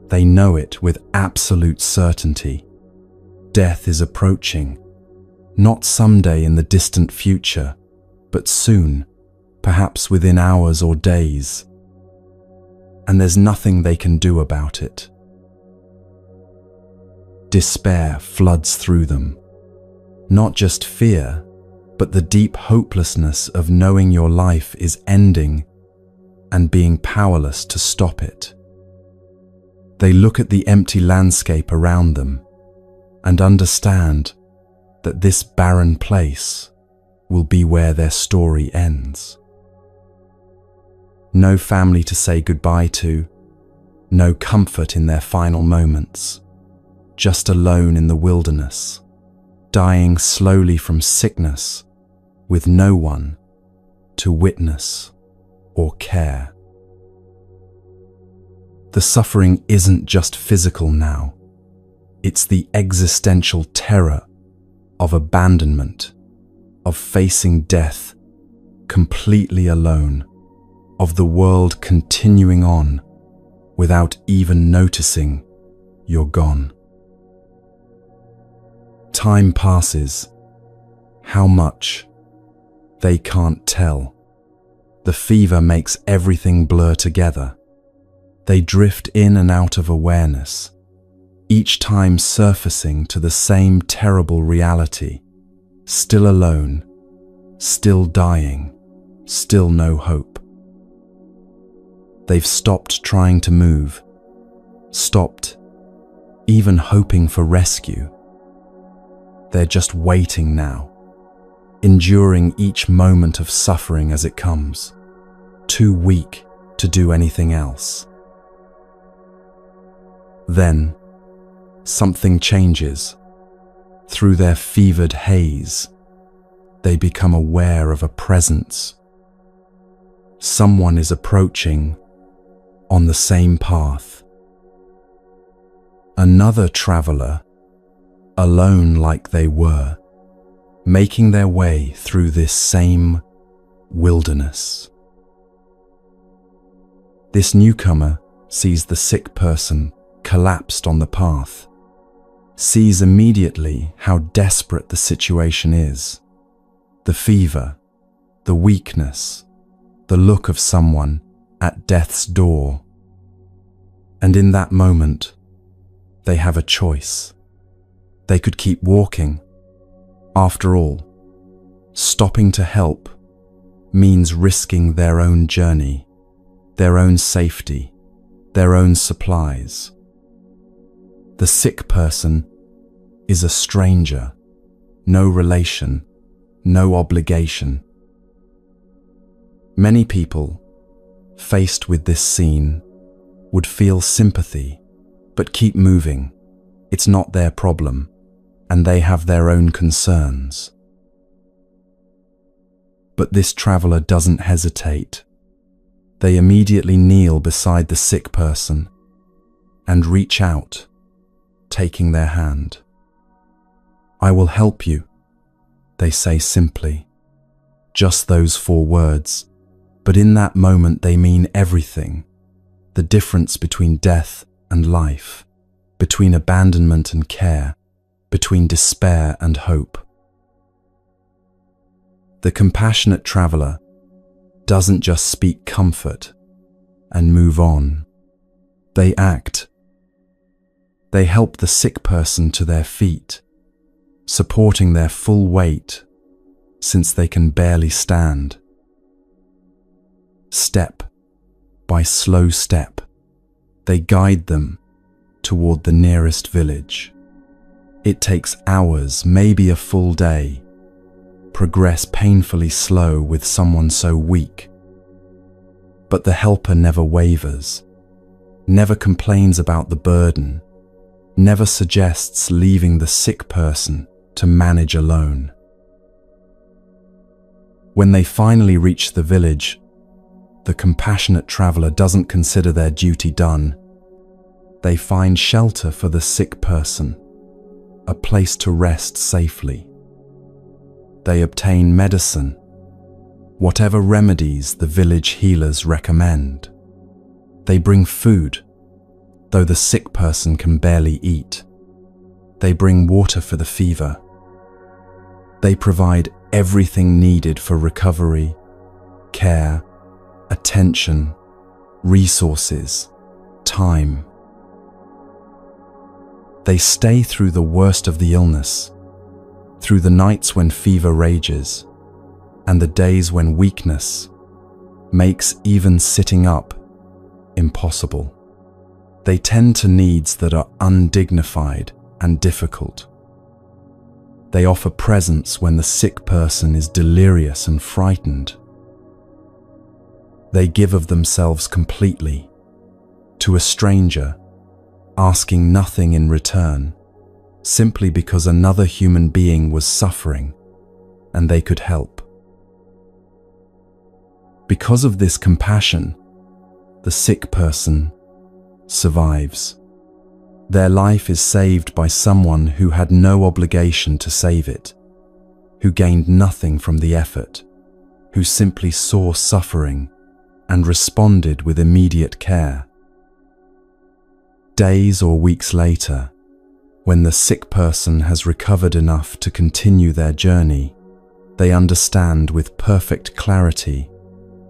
They know it with absolute certainty. Death is approaching, not someday in the distant future, but soon, perhaps within hours or days. And there's nothing they can do about it. Despair floods through them. Not just fear, but the deep hopelessness of knowing your life is ending and being powerless to stop it. They look at the empty landscape around them and understand that this barren place will be where their story ends. No family to say goodbye to, no comfort in their final moments, just alone in the wilderness, dying slowly from sickness with no one to witness or care. The suffering isn't just physical now, it's the existential terror of abandonment, of facing death completely alone, of the world continuing on without even noticing you're gone. Time passes. How much? They can't tell. The fever makes everything blur together. They drift in and out of awareness, each time surfacing to the same terrible reality. Still alone, still dying, still no hope. They've stopped trying to move, stopped even hoping for rescue. They're just waiting now, enduring each moment of suffering as it comes, too weak to do anything else. Then, something changes. Through their fevered haze, they become aware of a presence. Someone is approaching on the same path. Another traveler, alone like they were, making their way through this same wilderness. This newcomer sees the sick person collapsed on the path, sees immediately how desperate the situation is, the fever, the weakness, the look of someone at death's door. And in that moment, they have a choice. They could keep walking. After all, stopping to help means risking their own journey, their own safety, their own supplies. The sick person is a stranger, no relation, no obligation. Many people, faced with this scene, would feel sympathy, but keep moving. It's not their problem, and they have their own concerns. But this traveler doesn't hesitate. They immediately kneel beside the sick person and reach out, taking their hand. "I will help you," they say simply. Just those 4 words, but in that moment they mean everything. The difference between death and life, between abandonment and care, between despair and hope. The compassionate traveler doesn't just speak comfort and move on. They act. They help the sick person to their feet, supporting their full weight since they can barely stand. Step by slow step, they guide them toward the nearest village. It takes hours, maybe a full day. Progress painfully slow with someone so weak. But the helper never wavers, never complains about the burden, never suggests leaving the sick person to manage alone. When they finally reach the village, the compassionate traveler doesn't consider their duty done. They find shelter for the sick person, a place to rest safely. They obtain medicine, whatever remedies the village healers recommend. They bring food, though the sick person can barely eat. They bring water for the fever. They provide everything needed for recovery, care, attention, resources, time. They stay through the worst of the illness, through the nights when fever rages, and the days when weakness makes even sitting up impossible. They tend to needs that are undignified and difficult. They offer presence when the sick person is delirious and frightened. They give of themselves completely to a stranger, asking nothing in return, simply because another human being was suffering and they could help. Because of this compassion, the sick person survives. Their life is saved by someone who had no obligation to save it, who gained nothing from the effort, who simply saw suffering and responded with immediate care. Days or weeks later, when the sick person has recovered enough to continue their journey, they understand with perfect clarity,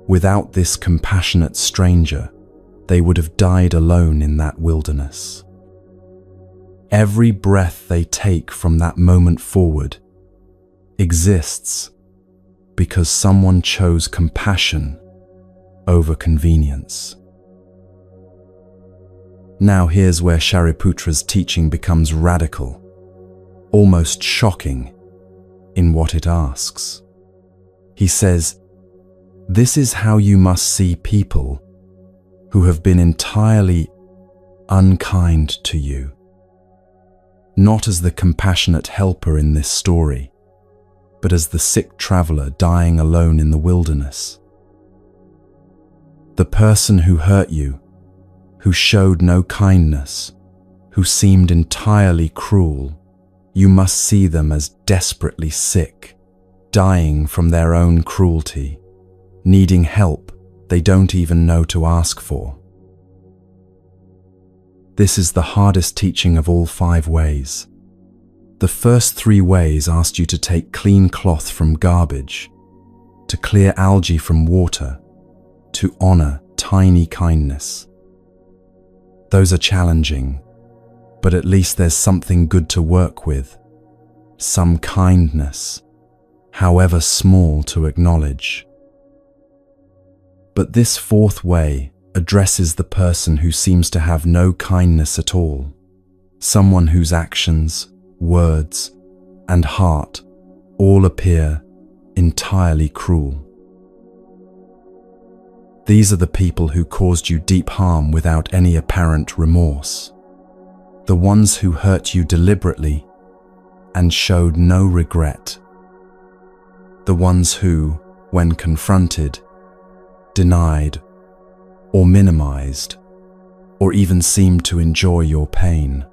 without this compassionate stranger, they would have died alone in that wilderness. Every breath they take from that moment forward exists because someone chose compassion over convenience. Now here's where Shariputra's teaching becomes radical, almost shocking in what it asks. He says, "This is how you must see people who have been entirely unkind to you, not as the compassionate helper in this story, but as the sick traveler dying alone in the wilderness. The person who hurt you, who showed no kindness, who seemed entirely cruel, you must see them as desperately sick, dying from their own cruelty, needing help they don't even know to ask for." This is the hardest teaching of all 5 ways. The first 3 ways asked you to take clean cloth from garbage, to clear algae from water, to honor tiny kindness. Those are challenging, but at least there's something good to work with, some kindness, however small, to acknowledge. But this fourth way addresses the person who seems to have no kindness at all, someone whose actions, words, and heart all appear entirely cruel. These are the people who caused you deep harm without any apparent remorse, the ones who hurt you deliberately and showed no regret, the ones who, when confronted, denied or minimized, or even seemed to enjoy your pain.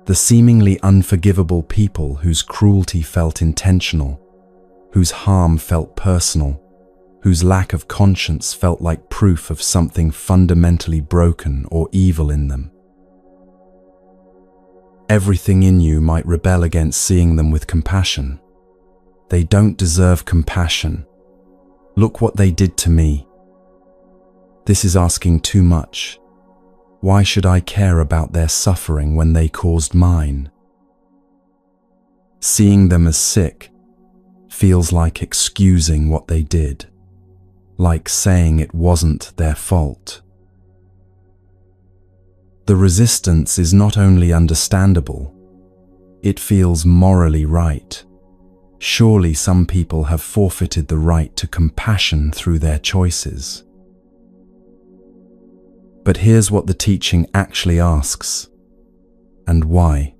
The seemingly unforgivable people whose cruelty felt intentional, whose harm felt personal, whose lack of conscience felt like proof of something fundamentally broken or evil in them. Everything in you might rebel against seeing them with compassion. They don't deserve compassion. Look what they did to me. This is asking too much. Why should I care about their suffering when they caused mine? Seeing them as sick feels like excusing what they did, like saying it wasn't their fault. The resistance is not only understandable, it feels morally right. Surely some people have forfeited the right to compassion through their choices. But here's what the teaching actually asks, and why.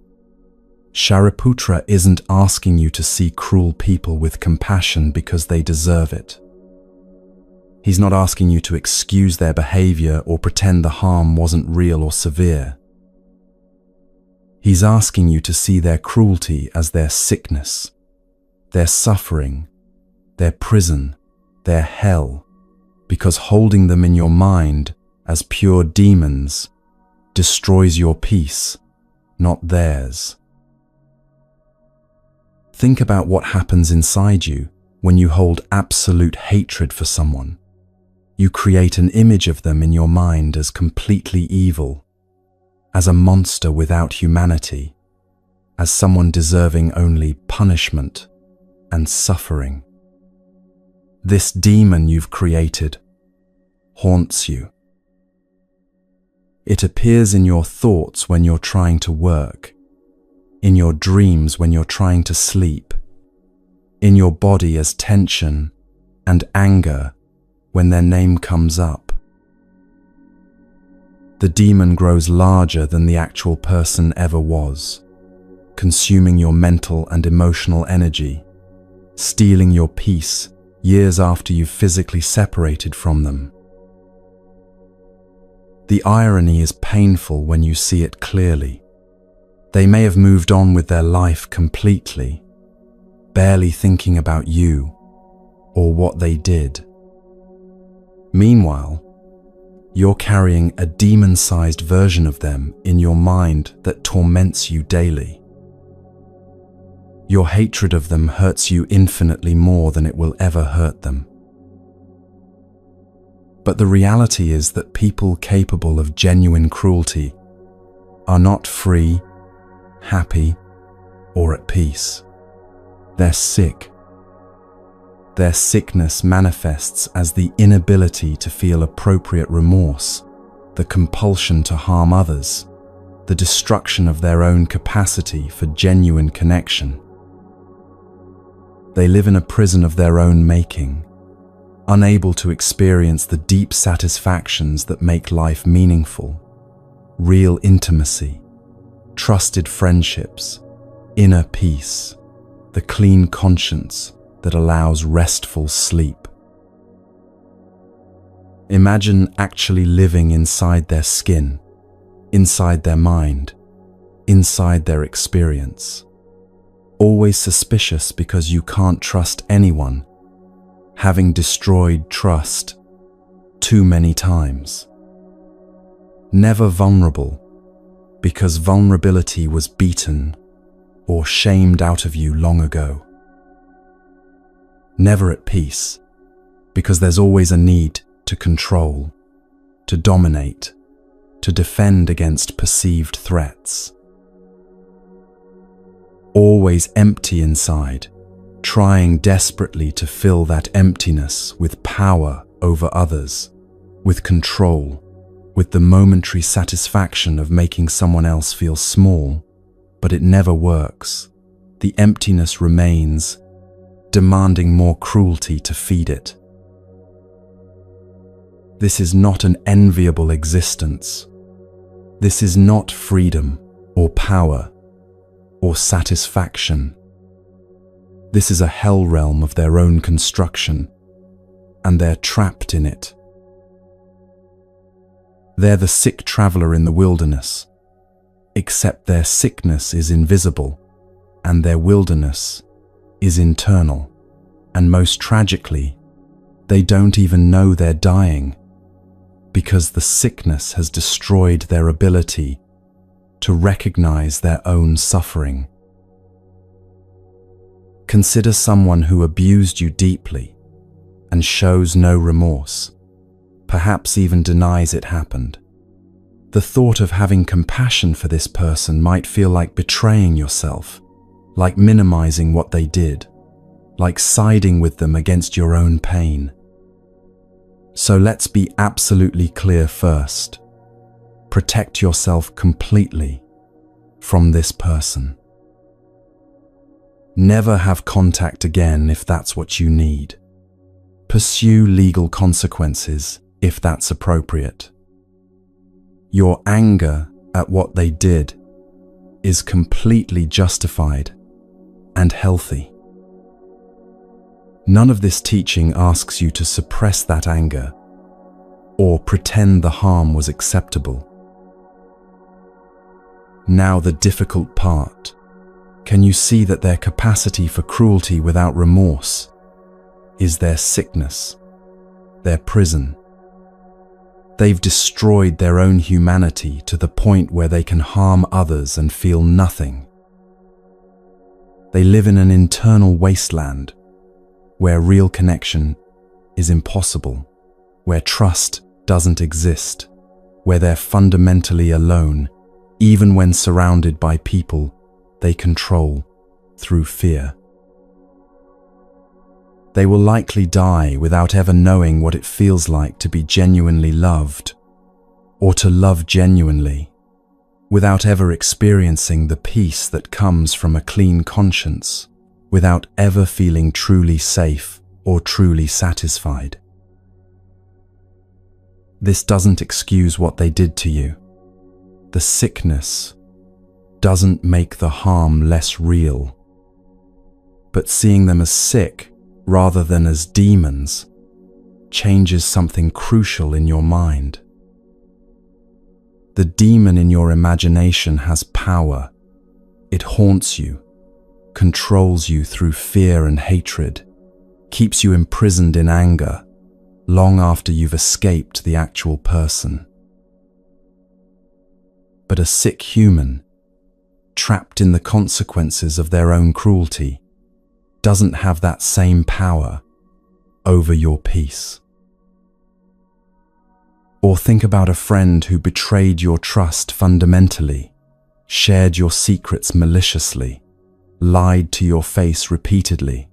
Shariputra isn't asking you to see cruel people with compassion because they deserve it. He's not asking you to excuse their behavior or pretend the harm wasn't real or severe. He's asking you to see their cruelty as their sickness, their suffering, their prison, their hell, because holding them in your mind as pure demons destroys your peace, not theirs. Think about what happens inside you when you hold absolute hatred for someone. You create an image of them in your mind as completely evil, as a monster without humanity, as someone deserving only punishment and suffering. This demon you've created haunts you. It appears in your thoughts when you're trying to work, in your dreams when you're trying to sleep, in your body as tension and anger when their name comes up. The demon grows larger than the actual person ever was, consuming your mental and emotional energy, stealing your peace years after you've physically separated from them. The irony is painful when you see it clearly. They may have moved on with their life completely, barely thinking about you or what they did. Meanwhile, you're carrying a demon-sized version of them in your mind that torments you daily. Your hatred of them hurts you infinitely more than it will ever hurt them. But the reality is that people capable of genuine cruelty are not free, happy, or at peace. They're sick. Their sickness manifests as the inability to feel appropriate remorse, the compulsion to harm others, the destruction of their own capacity for genuine connection. They live in a prison of their own making, unable to experience the deep satisfactions that make life meaningful, real intimacy, trusted friendships, inner peace, the clean conscience that allows restful sleep. Imagine actually living inside their skin, inside their mind, inside their experience. Always suspicious because you can't trust anyone, having destroyed trust too many times. Never vulnerable because vulnerability was beaten or shamed out of you long ago. Never at peace, because there's always a need to control, to dominate, to defend against perceived threats. Always empty inside, trying desperately to fill that emptiness with power over others, with control, with the momentary satisfaction of making someone else feel small, but it never works. The emptiness remains, demanding more cruelty to feed it. This is not an enviable existence. This is not freedom or power or satisfaction. This is a hell realm of their own construction, and they're trapped in it. They're the sick traveler in the wilderness, except their sickness is invisible, and their wilderness is internal. And most tragically, they don't even know they're dying, because the sickness has destroyed their ability to recognize their own suffering. Consider someone who abused you deeply and shows no remorse, perhaps even denies it happened. The thought of having compassion for this person might feel like betraying yourself, like minimizing what they did, like siding with them against your own pain. So let's be absolutely clear first. Protect yourself completely from this person. Never have contact again if that's what you need. Pursue legal consequences if that's appropriate. Your anger at what they did is completely justified and healthy. None of this teaching asks you to suppress that anger or pretend the harm was acceptable. Now the difficult part. Can you see that their capacity for cruelty without remorse is their sickness, their prison? They've destroyed their own humanity to the point where they can harm others and feel nothing. They live in an internal wasteland where real connection is impossible, where trust doesn't exist, where they're fundamentally alone, even when surrounded by people they control through fear. They will likely die without ever knowing what it feels like to be genuinely loved, or to love genuinely, without ever experiencing the peace that comes from a clean conscience, without ever feeling truly safe or truly satisfied. This doesn't excuse what they did to you. The sickness doesn't make the harm less real. But seeing them as sick rather than as demons changes something crucial in your mind. The demon in your imagination has power. It haunts you, controls you through fear and hatred, keeps you imprisoned in anger long after you've escaped the actual person. But a sick human, trapped in the consequences of their own cruelty, doesn't have that same power over your peace. Or think about a friend who betrayed your trust fundamentally, shared your secrets maliciously, lied to your face repeatedly,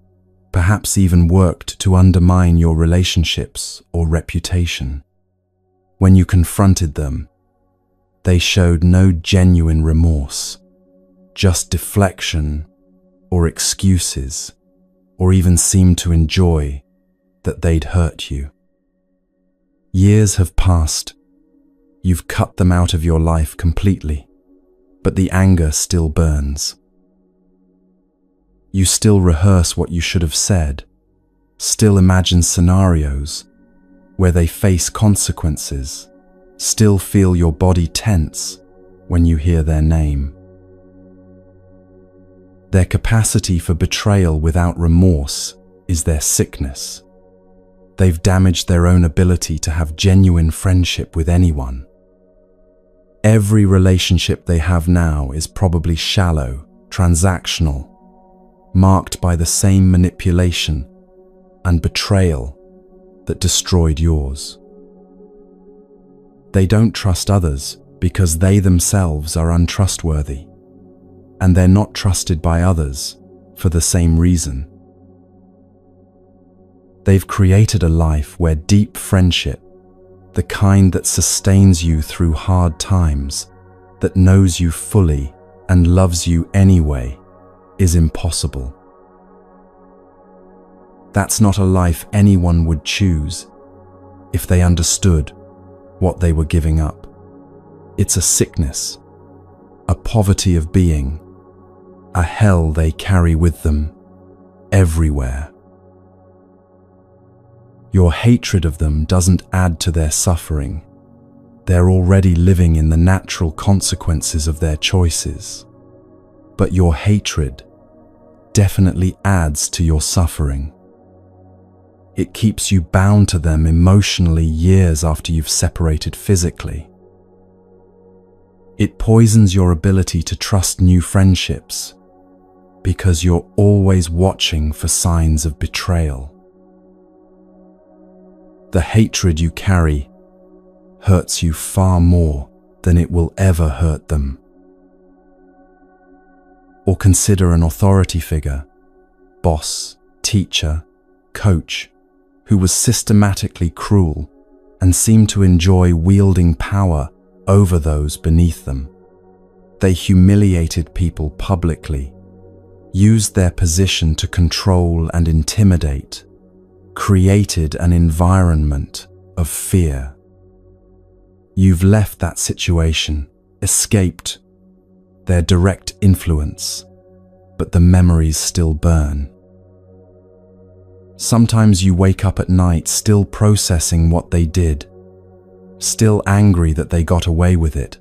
perhaps even worked to undermine your relationships or reputation. When you confronted them, they showed no genuine remorse, just deflection or excuses, or even seemed to enjoy that they'd hurt you. Years have passed. You've cut them out of your life completely, but the anger still burns. You still rehearse what you should have said, still imagine scenarios where they face consequences, still feel your body tense when you hear their name. Their capacity for betrayal without remorse is their sickness. They've damaged their own ability to have genuine friendship with anyone. Every relationship they have now is probably shallow, transactional, marked by the same manipulation and betrayal that destroyed yours. They don't trust others because they themselves are untrustworthy, and they're not trusted by others for the same reason. They've created a life where deep friendship, the kind that sustains you through hard times, that knows you fully and loves you anyway, is impossible. That's not a life anyone would choose if they understood what they were giving up. It's a sickness, a poverty of being, a hell they carry with them everywhere. Your hatred of them doesn't add to their suffering. They're already living in the natural consequences of their choices. But your hatred definitely adds to your suffering. It keeps you bound to them emotionally years after you've separated physically. It poisons your ability to trust new friendships because you're always watching for signs of betrayal. The hatred you carry hurts you far more than it will ever hurt them. Or consider an authority figure, boss, teacher, coach, who was systematically cruel and seemed to enjoy wielding power over those beneath them. They humiliated people publicly, used their position to control and intimidate, created an environment of fear. You've left that situation, escaped their direct influence, but the memories still burn. Sometimes you wake up at night still processing what they did, still angry that they got away with it,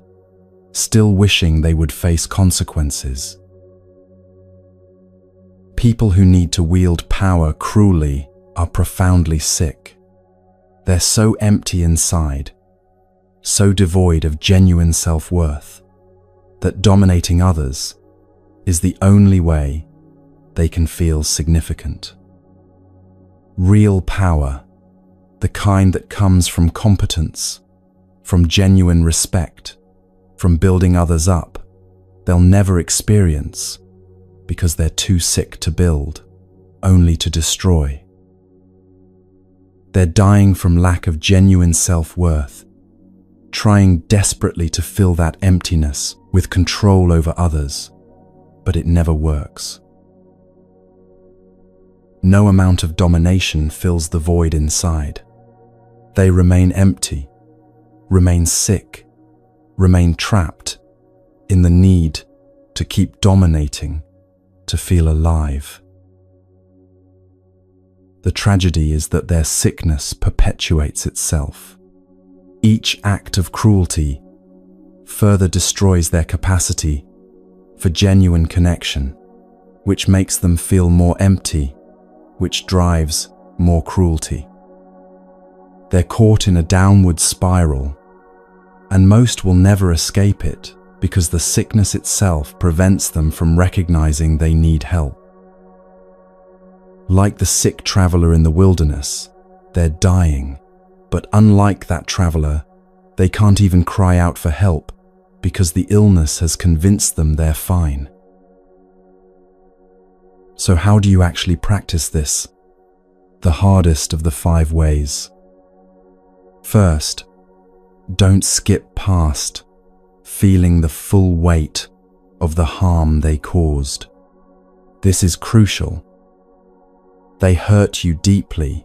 still wishing they would face consequences. People who need to wield power cruelly are profoundly sick. They're so empty inside, so devoid of genuine self-worth, that dominating others is the only way they can feel significant. Real power, the kind that comes from competence, from genuine respect, from building others up, they'll never experience because they're too sick to build, only to destroy. They're dying from lack of genuine self-worth, trying desperately to fill that emptiness with control over others, but it never works. No amount of domination fills the void inside. They remain empty, remain sick, remain trapped in the need to keep dominating, to feel alive. The tragedy is that their sickness perpetuates itself. Each act of cruelty further destroys their capacity for genuine connection, which makes them feel more empty, which drives more cruelty. They're caught in a downward spiral, and most will never escape it because the sickness itself prevents them from recognizing they need help. Like the sick traveler in the wilderness, they're dying, but unlike that traveler, they can't even cry out for help because the illness has convinced them they're fine. So how do you actually practice this? The hardest of the 5 ways. First, don't skip past feeling the full weight of the harm they caused. This is crucial. They hurt you deeply,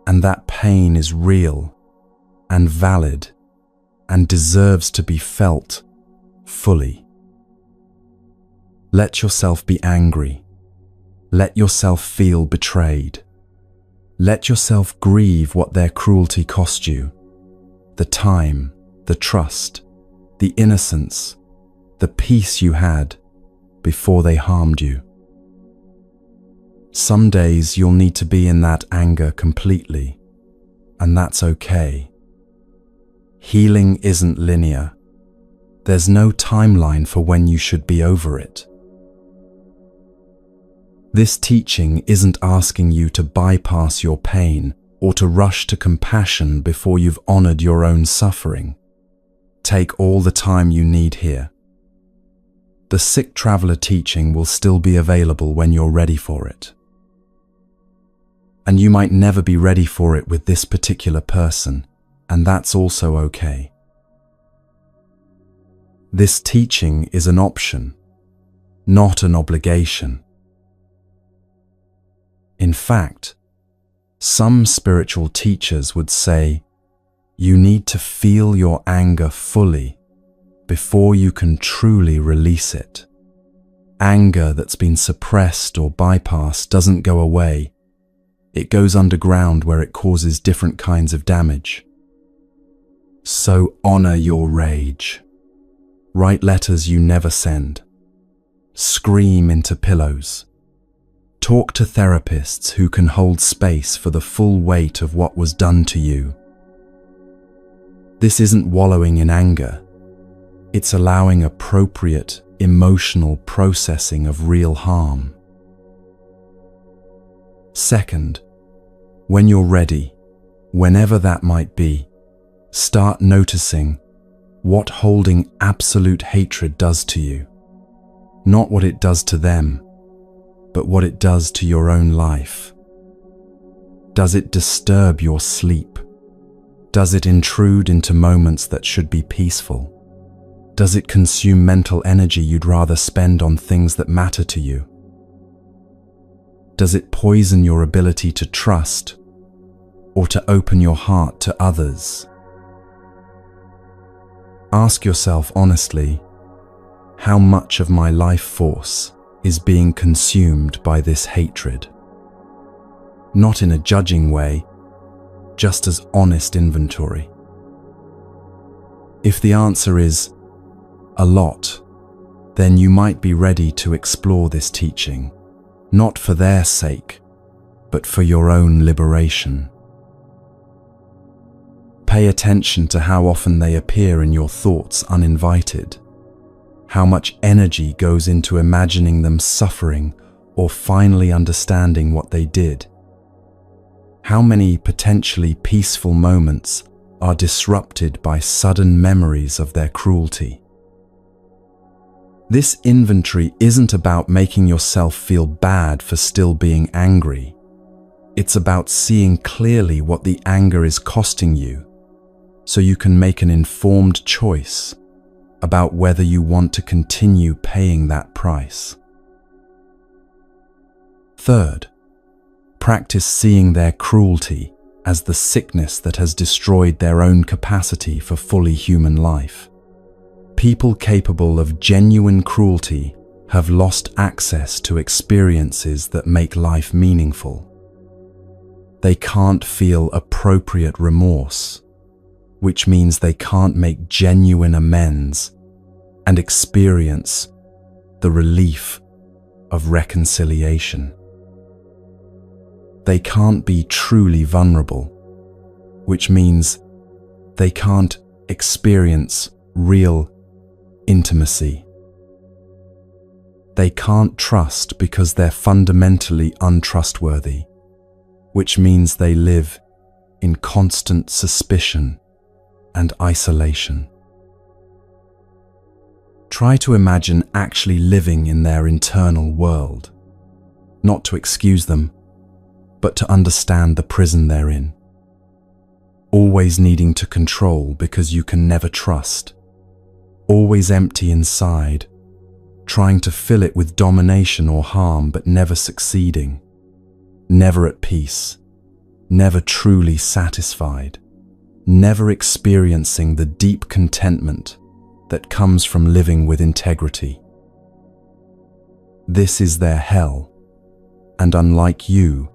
and that pain is real and valid and deserves to be felt fully. Let yourself be angry. Let yourself feel betrayed. Let yourself grieve what their cruelty cost you. The time, the trust, the innocence, the peace you had before they harmed you. Some days you'll need to be in that anger completely, and that's okay. Healing isn't linear. There's no timeline for when you should be over it. This teaching isn't asking you to bypass your pain or to rush to compassion before you've honored your own suffering. Take all the time you need here. The sick traveler teaching will still be available when you're ready for it. And you might never be ready for it with this particular person, and that's also okay. This teaching is an option, not an obligation. In fact, some spiritual teachers would say you need to feel your anger fully before you can truly release it. Anger that's been suppressed or bypassed doesn't go away. It goes underground where it causes different kinds of damage. So honor your rage. Write letters you never send. Scream into pillows. Talk to therapists who can hold space for the full weight of what was done to you. This isn't wallowing in anger. It's allowing appropriate emotional processing of real harm. Second, when you're ready, whenever that might be, start noticing what holding absolute hatred does to you. Not what it does to them, but what it does to your own life. Does it disturb your sleep? Does it intrude into moments that should be peaceful? Does it consume mental energy you'd rather spend on things that matter to you? Does it poison your ability to trust or to open your heart to others? Ask yourself honestly, how much of my life force is being consumed by this hatred? Not in a judging way, just as honest inventory. If the answer is a lot, then you might be ready to explore this teaching, not for their sake, but for your own liberation. Pay attention to how often they appear in your thoughts uninvited, how much energy goes into imagining them suffering or finally understanding what they did. How many potentially peaceful moments are disrupted by sudden memories of their cruelty. This inventory isn't about making yourself feel bad for still being angry. It's about seeing clearly what the anger is costing you, so you can make an informed choice about whether you want to continue paying that price. Third, practice seeing their cruelty as the sickness that has destroyed their own capacity for fully human life. People capable of genuine cruelty have lost access to experiences that make life meaningful. They can't feel appropriate remorse, which means they can't make genuine amends and experience the relief of reconciliation. They can't be truly vulnerable, which means they can't experience real intimacy. They can't trust because they're fundamentally untrustworthy, which means they live in constant suspicion and isolation. Try to imagine actually living in their internal world, not to excuse them, but to understand the prison they're in. Always needing to control because you can never trust. Always empty inside, trying to fill it with domination or harm but never succeeding. Never at peace, never truly satisfied, never experiencing the deep contentment that comes from living with integrity. This is their hell, and unlike you,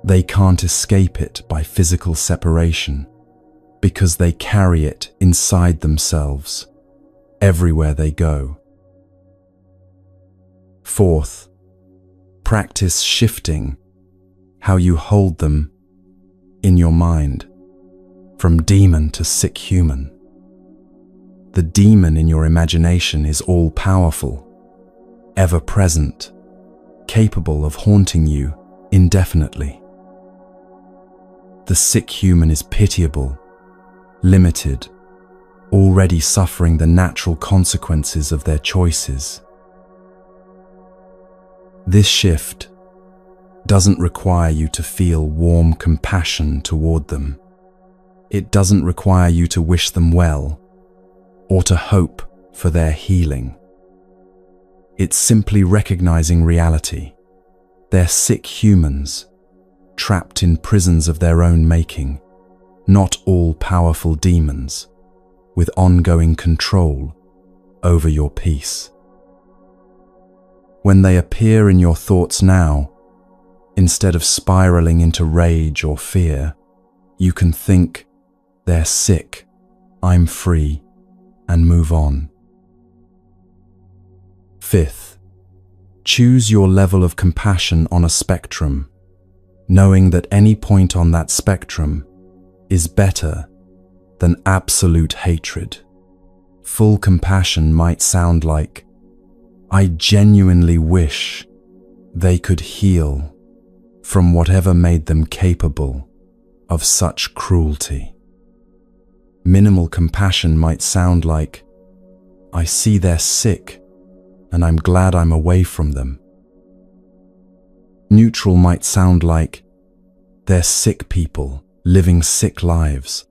they can't escape it by physical separation because they carry it inside themselves everywhere they go. Fourth, practice shifting how you hold them in your mind, from demon to sick human. The demon in your imagination is all-powerful, ever-present, capable of haunting you indefinitely. The sick human is pitiable, limited, already suffering the natural consequences of their choices. This shift doesn't require you to feel warm compassion toward them. It doesn't require you to wish them well or to hope for their healing. It's simply recognizing reality. They're sick humans, trapped in prisons of their own making, not all-powerful demons, with ongoing control over your peace. When they appear in your thoughts now, instead of spiraling into rage or fear, you can think, they're sick, I'm free, and move on. Fifth, choose your level of compassion on a spectrum, knowing that any point on that spectrum is better than absolute hatred. Full compassion might sound like, I genuinely wish they could heal from whatever made them capable of such cruelty. Minimal compassion might sound like, I see they're sick and I'm glad I'm away from them. Neutral might sound like, they're sick people living sick lives.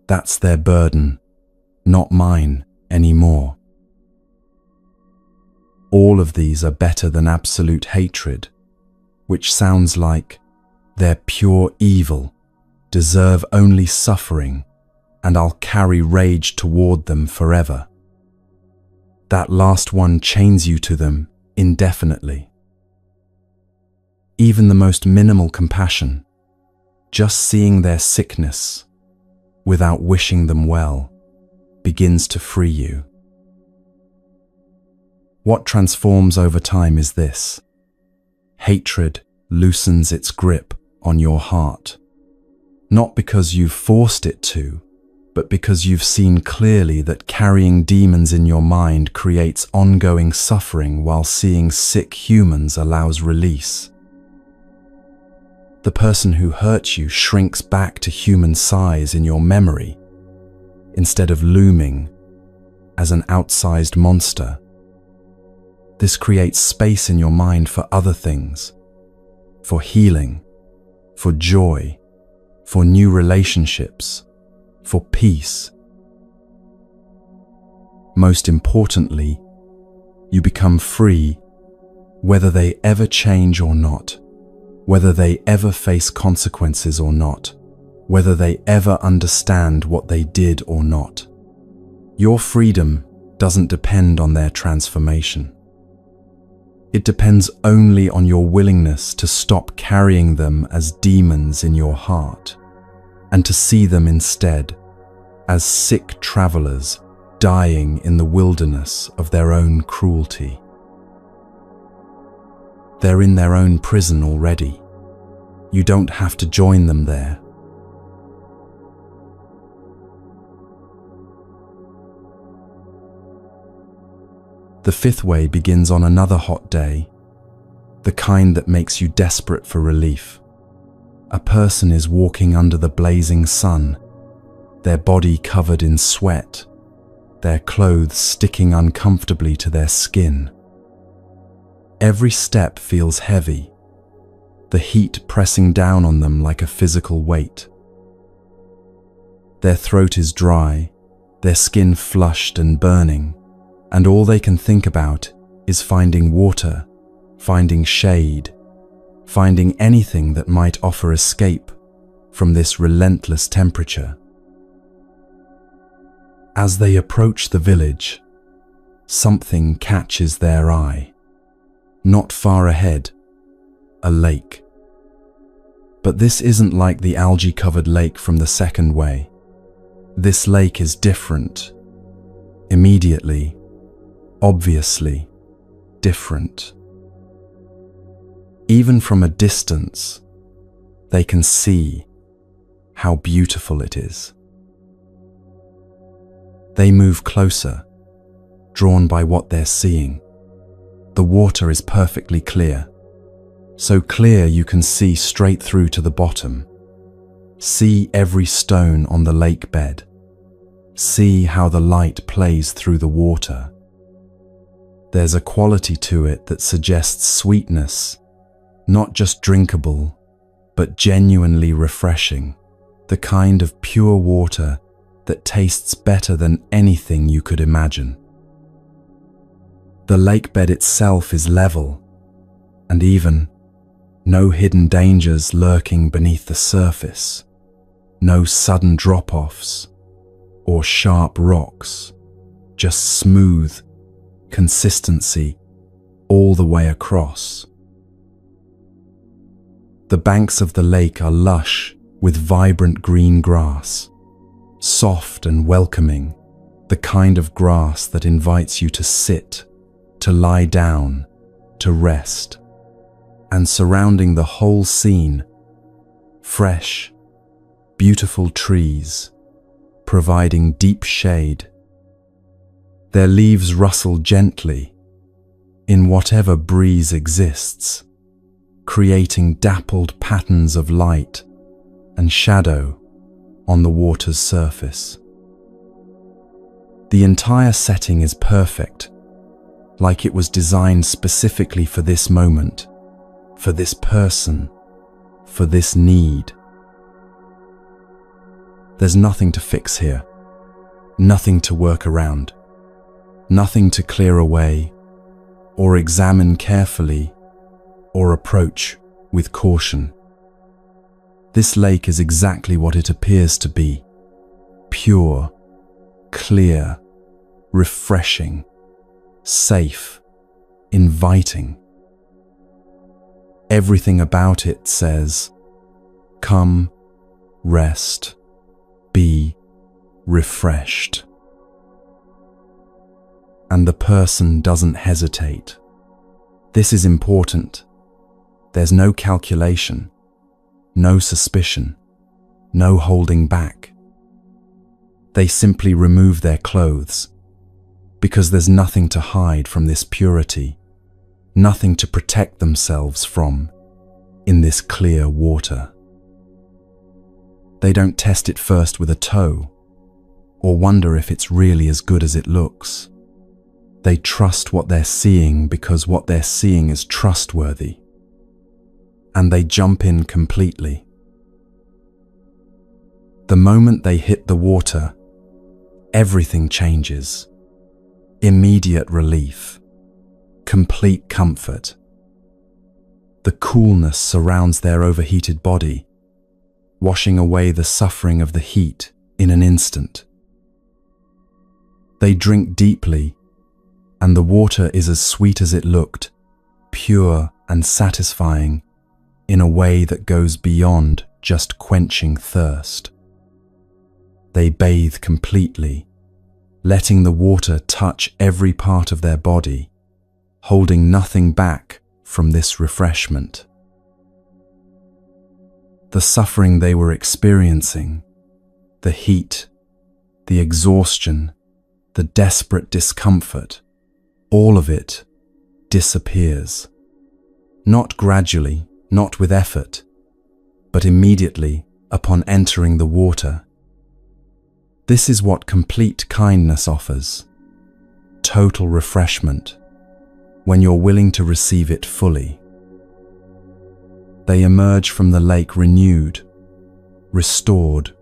That's their burden, not mine anymore. All of these are better than absolute hatred, which sounds like, they're pure evil, deserve only suffering, and I'll carry rage toward them forever. That last one chains you to them indefinitely. Even the most minimal compassion, just seeing their sickness without wishing them well, begins to free you. What transforms over time is this: hatred loosens its grip on your heart, not because you've forced it to, but because you've seen clearly that carrying demons in your mind creates ongoing suffering while seeing sick humans allows release. The person who hurt you shrinks back to human size in your memory, instead of looming as an outsized monster. This creates space in your mind for other things, for healing, for joy, for new relationships, for peace. Most importantly, you become free whether they ever change or not, whether they ever face consequences or not, whether they ever understand what they did or not. Your freedom doesn't depend on their transformation. It depends only on your willingness to stop carrying them as demons in your heart, and to see them instead as sick travelers dying in the wilderness of their own cruelty. They're in their own prison already. You don't have to join them there. The fifth way begins on another hot day, the kind that makes you desperate for relief. A person is walking under the blazing sun, their body covered in sweat, their clothes sticking uncomfortably to their skin. Every step feels heavy, the heat pressing down on them like a physical weight. Their throat is dry, their skin flushed and burning, and all they can think about is finding water, finding shade, finding anything that might offer escape from this relentless temperature. As they approach the village, something catches their eye. Not far ahead, a lake. But this isn't like the algae-covered lake from the second way. This lake is different. Immediately, obviously, different. Even from a distance, they can see how beautiful it is. They move closer, drawn by what they're seeing. The water is perfectly clear, so clear you can see straight through to the bottom. See every stone on the lake bed. See how the light plays through the water. There's a quality to it that suggests sweetness Not just drinkable, but genuinely refreshing. The kind of pure water that tastes better than anything you could imagine. The lake bed itself is level, and even no hidden dangers lurking beneath the surface. No sudden drop-offs or sharp rocks, just smooth consistency all the way across. The banks of the lake are lush with vibrant green grass, soft and welcoming, the kind of grass that invites you to sit, to lie down, to rest. And surrounding the whole scene, fresh, beautiful trees, providing deep shade. Their leaves rustle gently in whatever breeze exists, creating dappled patterns of light and shadow on the water's surface. The entire setting is perfect, like it was designed specifically for this moment, for this person, for this need. There's nothing to fix here, nothing to work around, nothing to clear away or examine carefully or approach with caution. This lake is exactly what it appears to be: pure, clear, refreshing, safe, inviting. Everything about it says, come, rest, be refreshed. And the person doesn't hesitate. This is important. There's no calculation, no suspicion, no holding back. They simply remove their clothes, because there's nothing to hide from this purity, nothing to protect themselves from in this clear water. They don't test it first with a toe, or wonder if it's really as good as it looks. They trust what they're seeing because what they're seeing is trustworthy. And they jump in completely. The moment they hit the water, everything changes. Immediate relief, complete comfort. The coolness surrounds their overheated body, washing away the suffering of the heat in an instant. They drink deeply, and the water is as sweet as it looked, pure and satisfying in a way that goes beyond just quenching thirst. They bathe completely, letting the water touch every part of their body, holding nothing back from this refreshment. The suffering they were experiencing, the heat, the exhaustion, the desperate discomfort, all of it disappears. Not gradually, not with effort, but immediately upon entering the water. This is what complete kindness offers. Total refreshment, when you're willing to receive it fully. They emerge from the lake renewed, restored,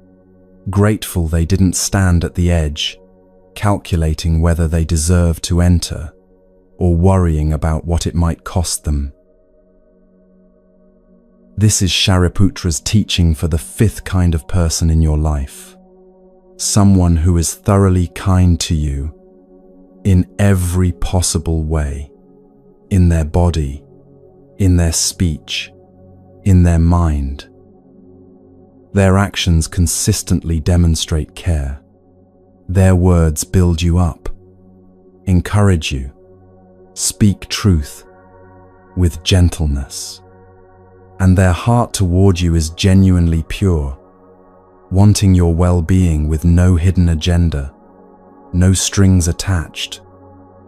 grateful they didn't stand at the edge, calculating whether they deserve to enter, or worrying about what it might cost them. This is Shariputra's teaching for the fifth kind of person in your life. Someone who is thoroughly kind to you in every possible way, in their body, in their speech, in their mind. Their actions consistently demonstrate care. Their words build you up, encourage you, speak truth with gentleness. And their heart toward you is genuinely pure, wanting your well-being with no hidden agenda, no strings attached,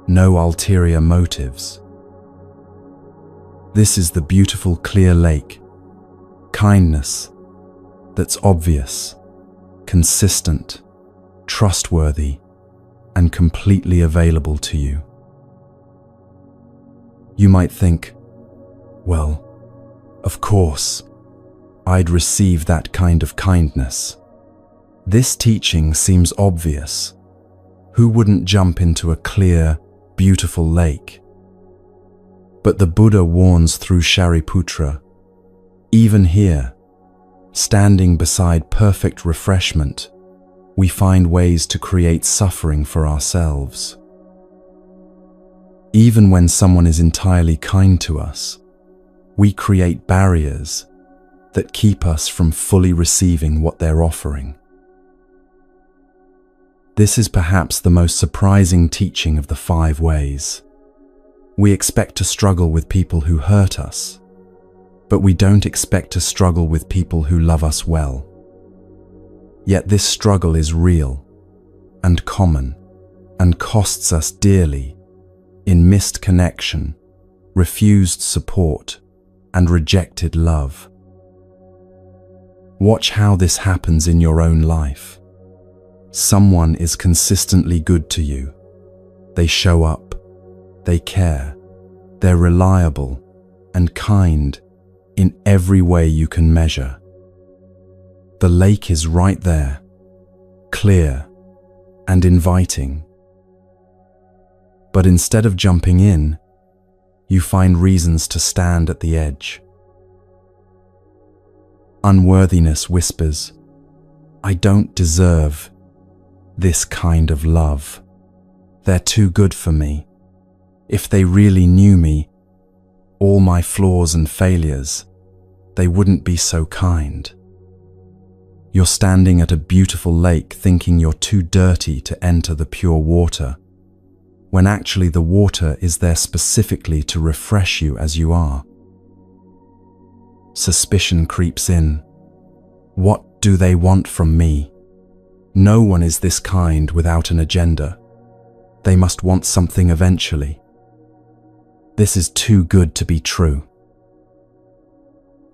no ulterior motives. This is the beautiful clear lake, kindness that's obvious, consistent, trustworthy, and completely available to you. You might think, well, Of course, I'd receive that kind of kindness. This teaching seems obvious. Who wouldn't jump into a clear, beautiful lake? But the Buddha warns through Shariputra, even here, standing beside perfect refreshment, we find ways to create suffering for ourselves. Even when someone is entirely kind to us, we create barriers that keep us from fully receiving what they're offering. This is perhaps the most surprising teaching of the 5 ways. We expect to struggle with people who hurt us, but we don't expect to struggle with people who love us well. Yet this struggle is real and common and costs us dearly in missed connection, refused support, and rejected love. Watch how this happens in your own life. Someone is consistently good to you. They show up, they care, they're reliable and kind in every way you can measure. The lake is right there, clear and inviting. But instead of jumping in, you find reasons to stand at the edge. Unworthiness whispers, I don't deserve this kind of love. They're too good for me. If they really knew me, all my flaws and failures, they wouldn't be so kind. You're standing at a beautiful lake thinking you're too dirty to enter the pure water, when actually the water is there specifically to refresh you as you are. Suspicion creeps in. What do they want from me? No one is this kind without an agenda. They must want something eventually. This is too good to be true.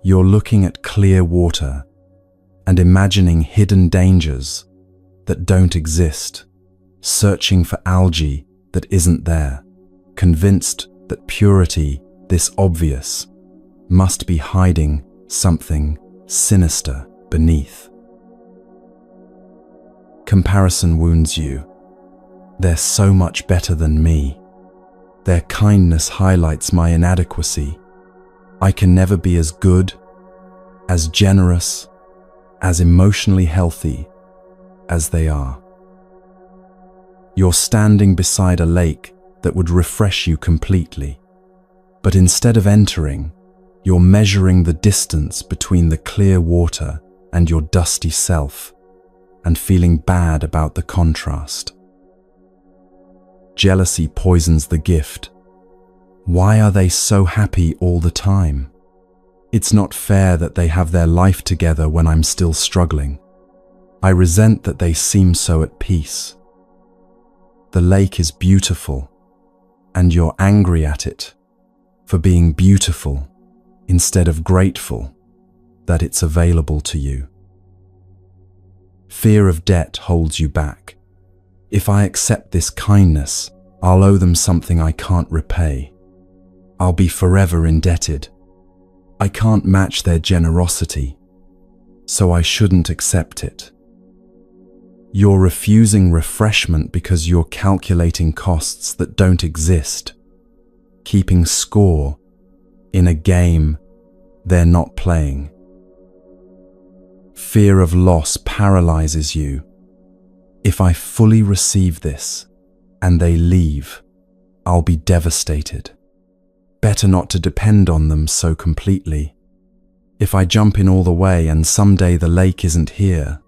You're looking at clear water and imagining hidden dangers that don't exist, searching for algae that isn't there, convinced that purity, this obvious, must be hiding something sinister beneath. Comparison wounds you. They're so much better than me. Their kindness highlights my inadequacy. I can never be as good, as generous, as emotionally healthy as they are. You're standing beside a lake that would refresh you completely, but instead of entering, you're measuring the distance between the clear water and your dusty self, and feeling bad about the contrast. Jealousy poisons the gift. Why are they so happy all the time? It's not fair that they have their life together when I'm still struggling. I resent that they seem so at peace. The lake is beautiful, and you're angry at it for being beautiful instead of grateful that it's available to you. Fear of debt holds you back. If I accept this kindness, I'll owe them something I can't repay. I'll be forever indebted. I can't match their generosity, so I shouldn't accept it. You're refusing refreshment because you're calculating costs that don't exist, keeping score in a game they're not playing. Fear of loss paralyzes you. If I fully receive this and they leave, I'll be devastated. Better not to depend on them so completely. If I jump in all the way and someday the lake isn't here,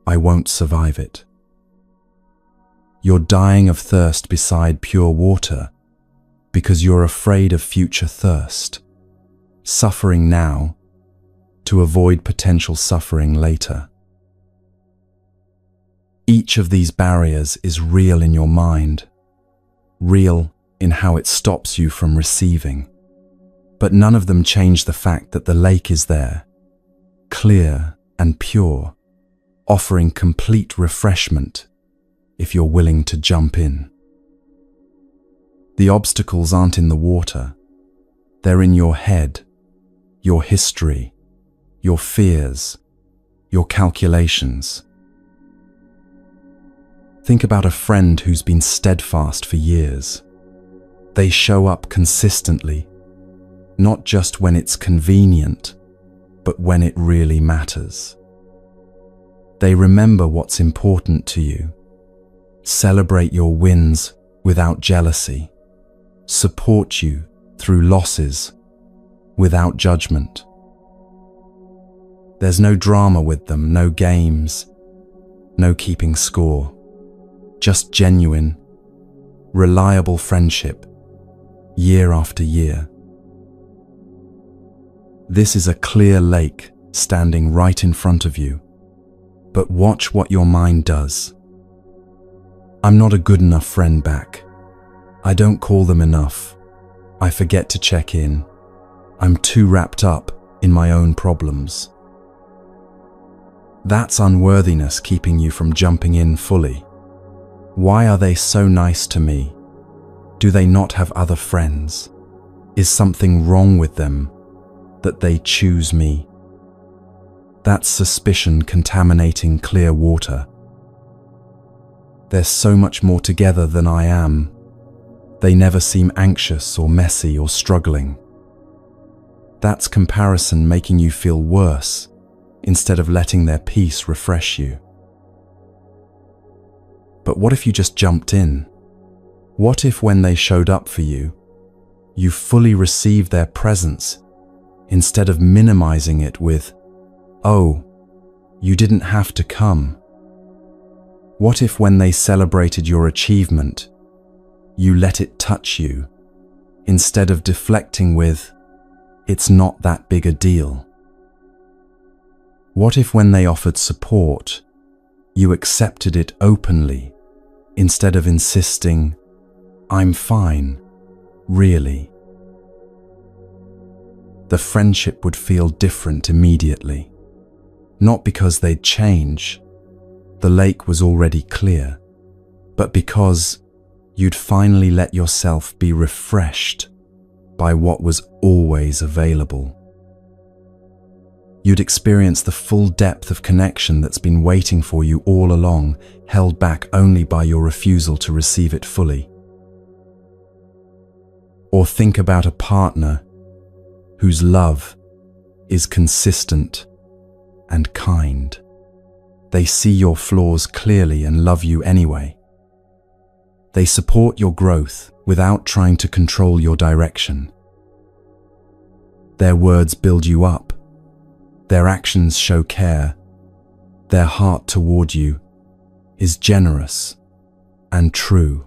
I won't survive it. You're dying of thirst beside pure water because you're afraid of future thirst, suffering now to avoid potential suffering later. Each of these barriers is real in your mind, real in how it stops you from receiving, but none of them change the fact that the lake is there, clear and pure, offering complete refreshment if you're willing to jump in. The obstacles aren't in the water, they're in your head, your history, your fears, your calculations. Think about a friend who's been steadfast for years. They show up consistently, not just when it's convenient, but when it really matters. They remember what's important to you, celebrate your wins without jealousy, support you through losses without judgment. There's no drama with them, no games, no keeping score, just genuine, reliable friendship, year after year. This is a clear lake standing right in front of you, but watch what your mind does. I'm not a good enough friend back. I don't call them enough. I forget to check in. I'm too wrapped up in my own problems. That's unworthiness keeping you from jumping in fully. Why are they so nice to me? Do they not have other friends? Is something wrong with them that they choose me? That's suspicion contaminating clear water. They're so much more together than I am. They never seem anxious or messy or struggling. That's comparison making you feel worse instead of letting their peace refresh you. But what if you just jumped in? What if when they showed up for you, you fully received their presence instead of minimizing it with, "Oh, you didn't have to come"? What if when they celebrated your achievement, you let it touch you instead of deflecting with, "It's not that big a deal"? What if when they offered support, you accepted it openly instead of insisting, "I'm fine, really"? The friendship would feel different immediately. Not because they'd change, the lake was already clear, but because you'd finally let yourself be refreshed by what was always available. You'd experience the full depth of connection that's been waiting for you all along, held back only by your refusal to receive it fully. Or think about a partner whose love is consistent and kind. They see your flaws clearly and love you anyway. They support your growth without trying to control your direction. Their words build you up. Their actions show care. Their heart toward you is generous and true.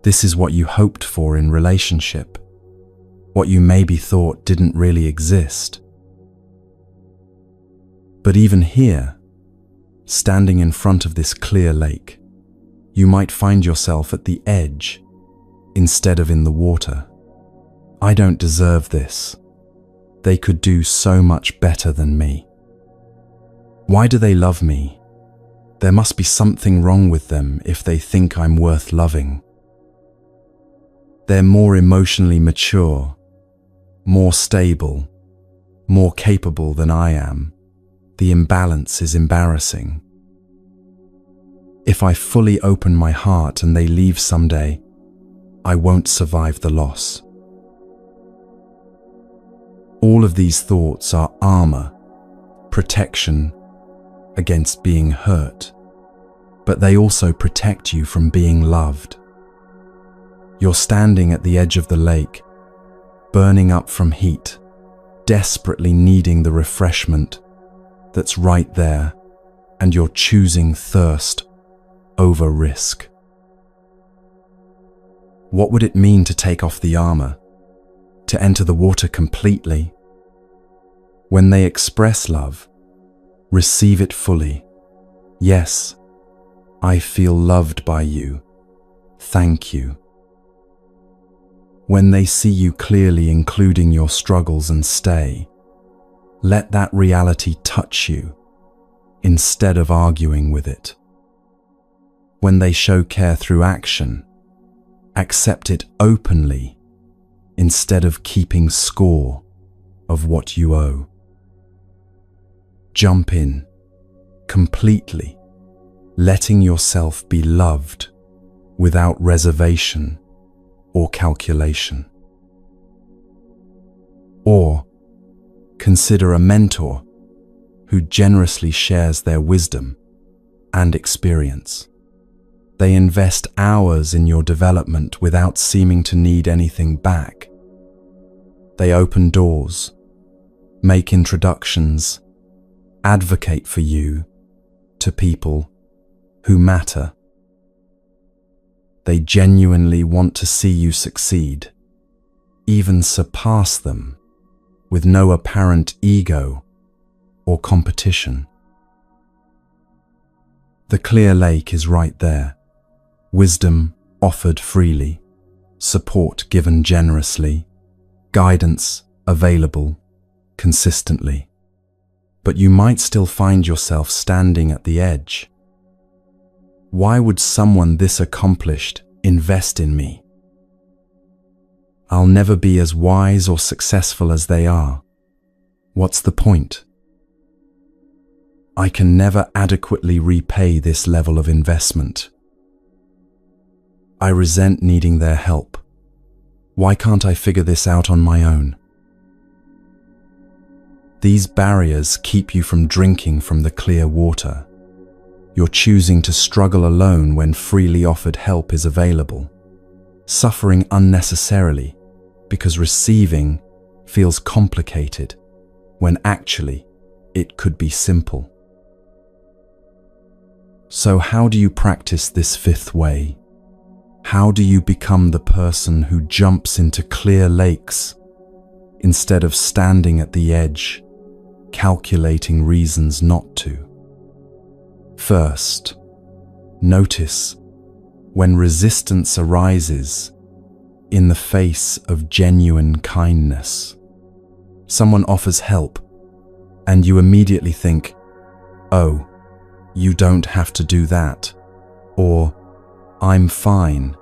This is what you hoped for in relationship, what you maybe thought didn't really exist. But even here, standing in front of this clear lake, you might find yourself at the edge instead of in the water. I don't deserve this. They could do so much better than me. Why do they love me? There must be something wrong with them if they think I'm worth loving. They're more emotionally mature, more stable, more capable than I am. The imbalance is embarrassing. If I fully open my heart and they leave someday, I won't survive the loss. All of these thoughts are armor, protection against being hurt, but they also protect you from being loved. You're standing at the edge of the lake, burning up from heat, desperately needing the refreshment that's right there, and you're choosing thirst over risk. What would it mean to take off the armor, to enter the water completely? When they express love, receive it fully. Yes, I feel loved by you. Thank you. When they see you clearly, including your struggles, and stay, let that reality touch you instead of arguing with it. When they show care through action, accept it openly instead of keeping score of what you owe. Jump in, completely, letting yourself be loved without reservation or calculation. Or consider a mentor who generously shares their wisdom and experience. They invest hours in your development without seeming to need anything back. They open doors, make introductions, advocate for you to people who matter. They genuinely want to see you succeed, even surpass them, with no apparent ego or competition. The clear lake is right there. Wisdom offered freely, support given generously, guidance available consistently. But you might still find yourself standing at the edge. Why would someone this accomplished invest in me? I'll never be as wise or successful as they are. What's the point? I can never adequately repay this level of investment. I resent needing their help. Why can't I figure this out on my own? These barriers keep you from drinking from the clear water. You're choosing to struggle alone when freely offered help is available, suffering unnecessarily because receiving feels complicated when actually it could be simple. So how do you practice this fifth way? How do you become the person who jumps into clear lakes instead of standing at the edge, calculating reasons not to? First, notice when resistance arises in the face of genuine kindness. Someone offers help, and you immediately think, "Oh, you don't have to do that," or "I'm fine,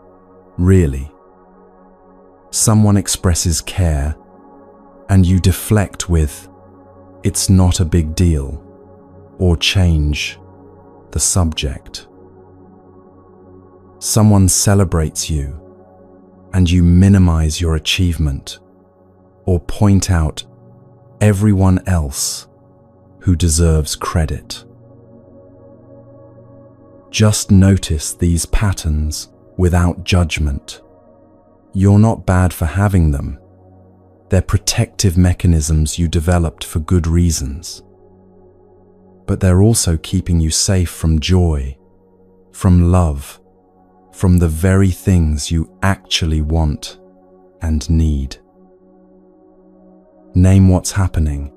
really." Someone expresses care, and you deflect with, "It's not a big deal," or change the subject. Someone celebrates you, and you minimize your achievement, or point out everyone else who deserves credit. Just notice these patterns without judgment. You're not bad for having them. They're protective mechanisms you developed for good reasons. But they're also keeping you safe from joy, from love, from the very things you actually want and need. Name what's happening.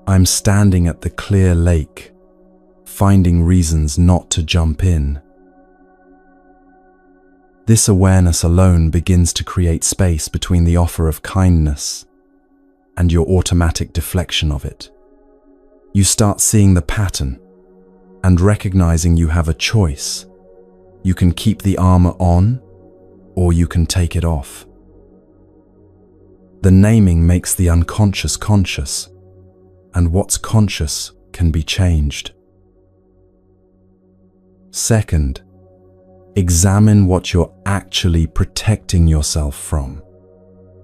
I'm standing at the clear lake, finding reasons not to jump in. This awareness alone begins to create space between the offer of kindness and your automatic deflection of it. You start seeing the pattern and recognizing you have a choice. You can keep the armor on, or you can take it off. The naming makes the unconscious conscious, and what's conscious can be changed. Second, examine what you're actually protecting yourself from.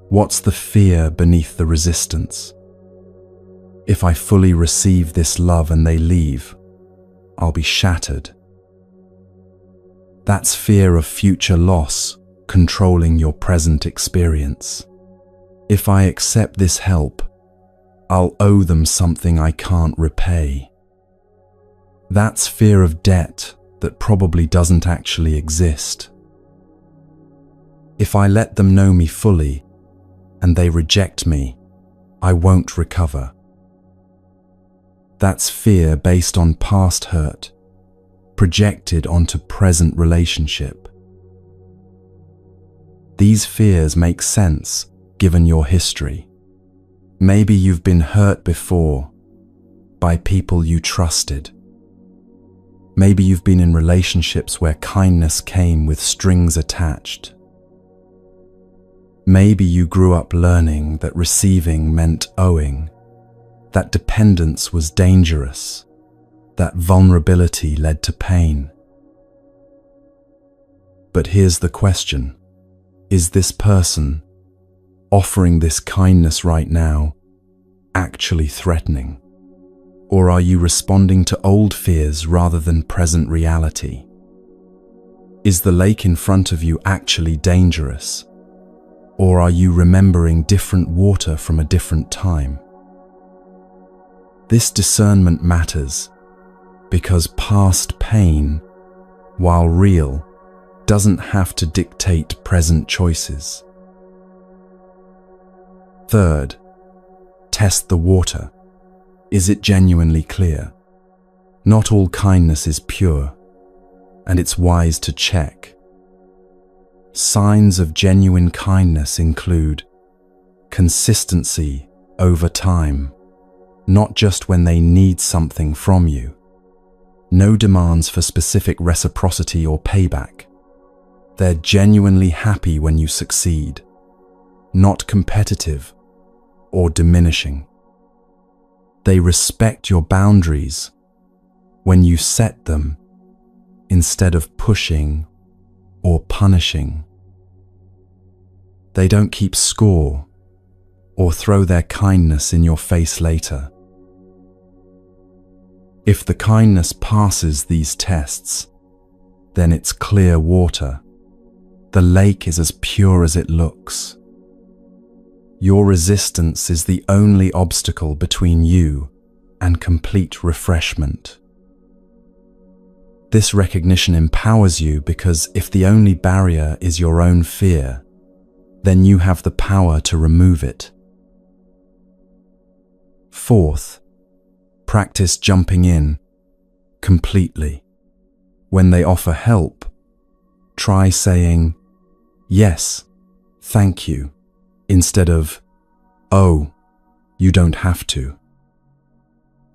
What's the fear beneath the resistance? If I fully receive this love and they leave, I'll be shattered. That's fear of future loss controlling your present experience. If I accept this help, I'll owe them something I can't repay. That's fear of debt that probably doesn't actually exist. If I let them know me fully and they reject me, I won't recover. That's fear based on past hurt, projected onto present relationship. These fears make sense given your history. Maybe you've been hurt before by people you trusted. Maybe you've been in relationships where kindness came with strings attached. Maybe you grew up learning that receiving meant owing, that dependence was dangerous, that vulnerability led to pain. But here's the question: is this person offering this kindness right now actually threatening? Or are you responding to old fears rather than present reality? Is the lake in front of you actually dangerous? Or are you remembering different water from a different time? This discernment matters because past pain, while real, doesn't have to dictate present choices. Third, test the water. Is it genuinely clear? Not all kindness is pure, and it's wise to check. Signs of genuine kindness include consistency over time, not just when they need something from you. No demands for specific reciprocity or payback. They're genuinely happy when you succeed, not competitive or diminishing. They respect your boundaries when you set them instead of pushing or punishing. They don't keep score or throw their kindness in your face later. If the kindness passes these tests, then it's clear water. The lake is as pure as it looks. Your resistance is the only obstacle between you and complete refreshment. This recognition empowers you because if the only barrier is your own fear, then you have the power to remove it. Fourth, practice jumping in completely. When they offer help, try saying, "Yes, thank you," instead of, "Oh, you don't have to."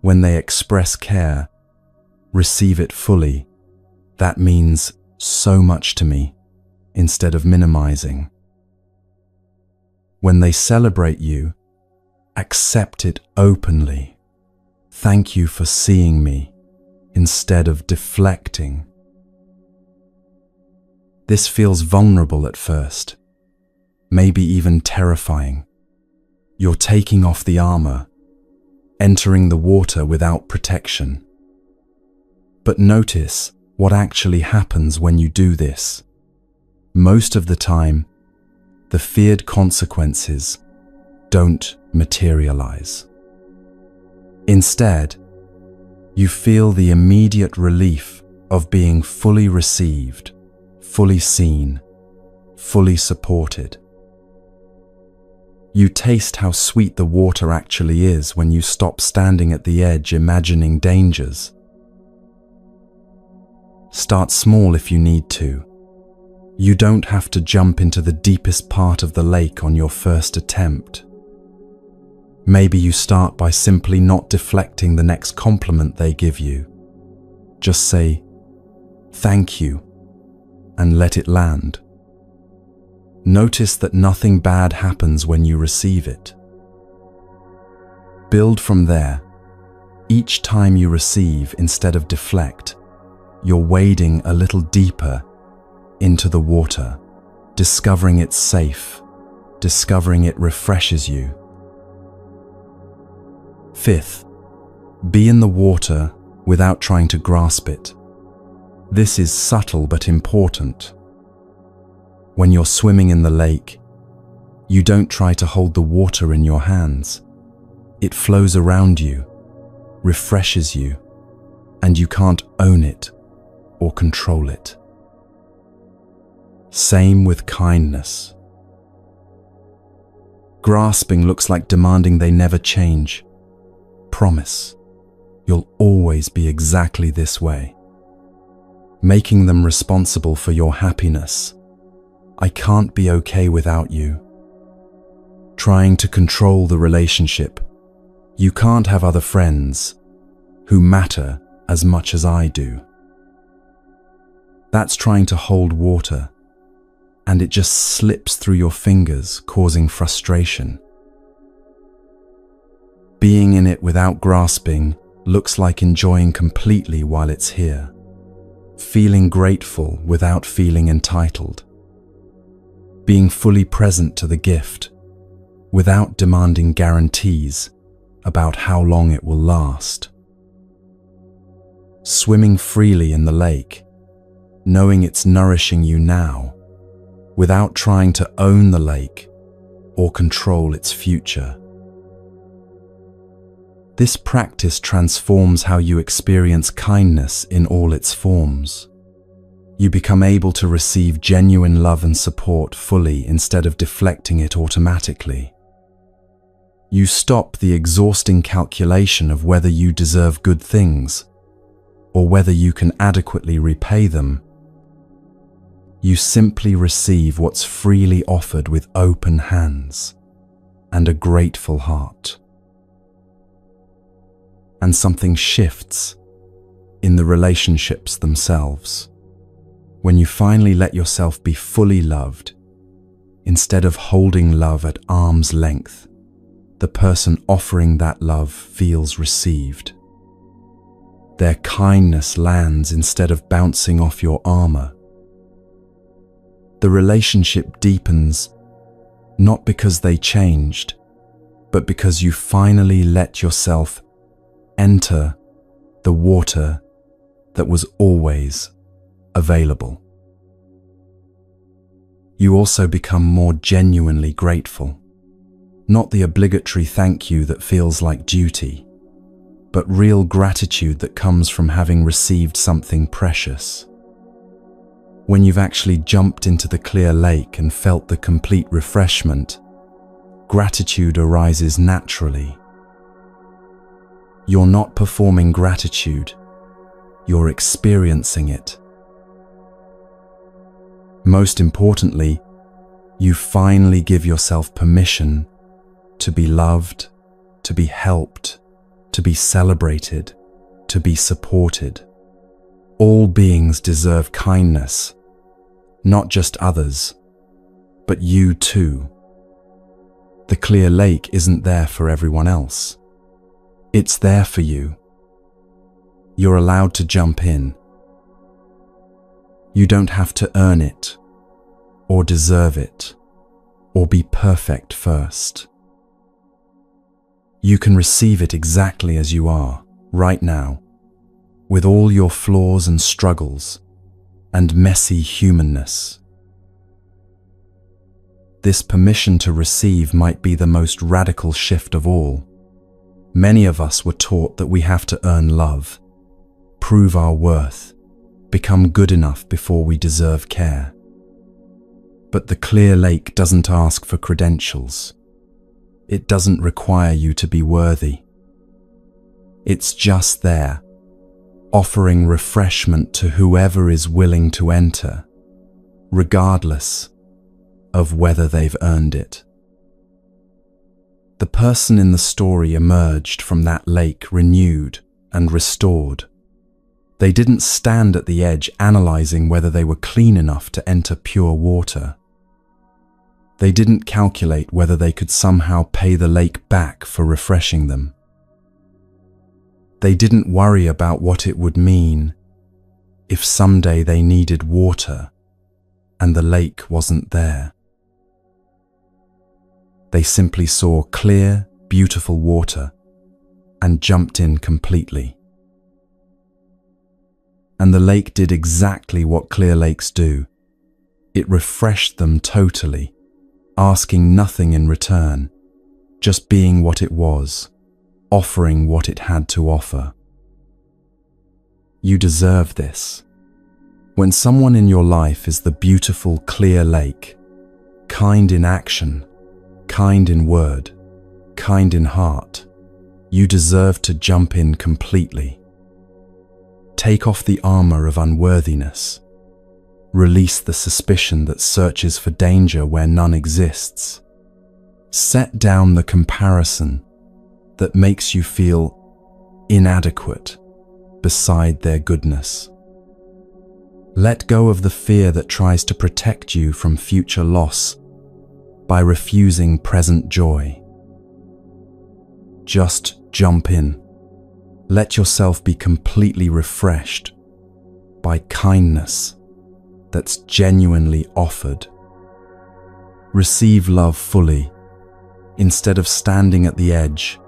When they express care, receive it fully. That means so much to me, instead of minimizing. When they celebrate you, accept it openly. "Thank you for seeing me," instead of deflecting. This feels vulnerable at first, maybe even terrifying. You're taking off the armor, entering the water without protection. But notice what actually happens when you do this. Most of the time, the feared consequences don't materialize. Instead, you feel the immediate relief of being fully received, fully seen, fully supported. You taste how sweet the water actually is when you stop standing at the edge imagining dangers. Start small if you need to. You don't have to jump into the deepest part of the lake on your first attempt. Maybe you start by simply not deflecting the next compliment they give you. Just say, "Thank you," and let it land. Notice that nothing bad happens when you receive it. Build from there. Each time you receive instead of deflect, you're wading a little deeper into the water, discovering it's safe, discovering it refreshes you. Fifth, be in the water without trying to grasp it. This is subtle but important. When you're swimming in the lake, you don't try to hold the water in your hands. It flows around you, refreshes you, and you can't own it or control it. Same with kindness. Grasping looks like demanding they never change. Promise, you'll always be exactly this way. Making them responsible for your happiness. "I can't be okay without you." Trying to control the relationship. "You can't have other friends who matter as much as I do." That's trying to hold water, and it just slips through your fingers, causing frustration. Being in it without grasping looks like enjoying completely while it's here, feeling grateful without feeling entitled, being fully present to the gift without demanding guarantees about how long it will last. Swimming freely in the lake, knowing it's nourishing you now, without trying to own the lake or control its future. This practice transforms how you experience kindness in all its forms. You become able to receive genuine love and support fully instead of deflecting it automatically. You stop the exhausting calculation of whether you deserve good things or whether you can adequately repay them. You simply receive what's freely offered with open hands and a grateful heart. And something shifts in the relationships themselves. When you finally let yourself be fully loved, instead of holding love at arm's length, the person offering that love feels received. Their kindness lands instead of bouncing off your armor. The relationship deepens, not because they changed, but because you finally let yourself enter the water that was always available. You also become more genuinely grateful, not the obligatory thank you that feels like duty, but real gratitude that comes from having received something precious. When you've actually jumped into the clear lake and felt the complete refreshment, gratitude arises naturally. You're not performing gratitude, you're experiencing it. Most importantly, you finally give yourself permission to be loved, to be helped, to be celebrated, to be supported. All beings deserve kindness, not just others, but you too. The clear lake isn't there for everyone else. It's there for you. You're allowed to jump in. You don't have to earn it, or deserve it, or be perfect first. You can receive it exactly as you are, right now, with all your flaws and struggles, and messy humanness. This permission to receive might be the most radical shift of all. Many of us were taught that we have to earn love, prove our worth, become good enough before we deserve care. But the clear lake doesn't ask for credentials. It doesn't require you to be worthy. It's just there, offering refreshment to whoever is willing to enter, regardless of whether they've earned it. The person in the story emerged from that lake renewed and restored. They didn't stand at the edge analyzing whether they were clean enough to enter pure water. They didn't calculate whether they could somehow pay the lake back for refreshing them. They didn't worry about what it would mean if someday they needed water and the lake wasn't there. They simply saw clear, beautiful water and jumped in completely. And the lake did exactly what clear lakes do. It refreshed them totally, asking nothing in return, just being what it was, offering what it had to offer. You deserve this. When someone in your life is the beautiful, clear lake, kind in action, kind in word, kind in heart, you deserve to jump in completely. Take off the armor of unworthiness. Release the suspicion that searches for danger where none exists. Set down the comparison that makes you feel inadequate beside their goodness. Let go of the fear that tries to protect you from future loss by refusing present joy. Just jump in. Let yourself be completely refreshed by kindness that's genuinely offered. Receive love fully, instead of standing at the edge,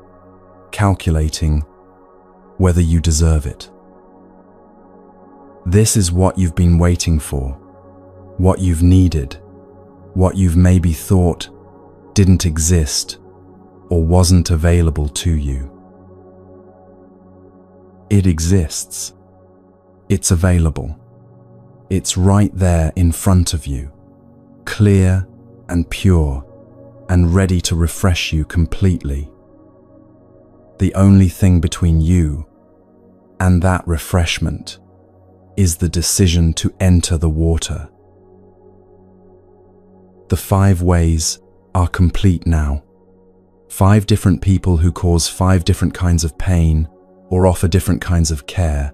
calculating whether you deserve it. This is what you've been waiting for, what you've needed, what you've maybe thought didn't exist or wasn't available to you. It exists. It's available. It's right there in front of you, clear and pure and ready to refresh you completely. The only thing between you and that refreshment is the decision to enter the water. The 5 ways are complete now. 5 different people who cause 5 different kinds of pain or offer different kinds of care.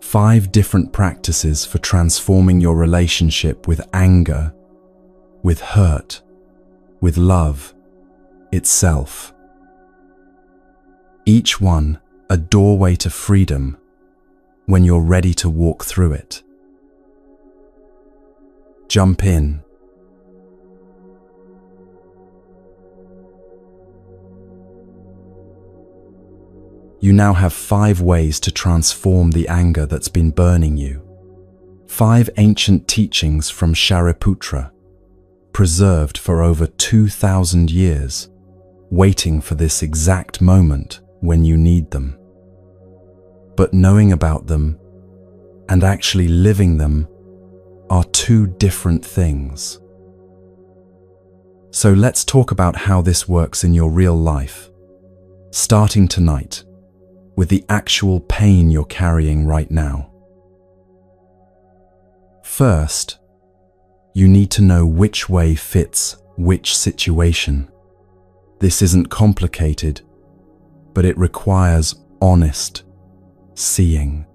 5 different practices for transforming your relationship with anger, with hurt, with love itself. Each one a doorway to freedom when you're ready to walk through it. Jump in. You now have 5 ways to transform the anger that's been burning you. 5 ancient teachings from Shariputra, preserved for over 2,000 years, waiting for this exact moment when you need them. But knowing about them and actually living them are 2 different things. So let's talk about how this works in your real life, starting tonight with the actual pain you're carrying right now. First, you need to know which way fits which situation. This isn't complicated, but it requires honest seeing.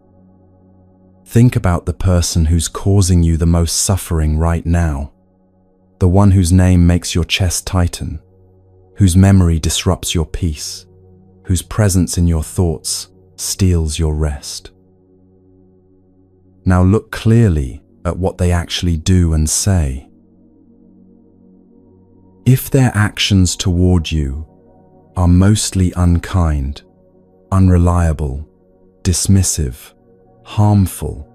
Think about the person who's causing you the most suffering right now, the one whose name makes your chest tighten, whose memory disrupts your peace, whose presence in your thoughts steals your rest. Now look clearly at what they actually do and say. If their actions toward you are mostly unkind, unreliable, dismissive, harmful,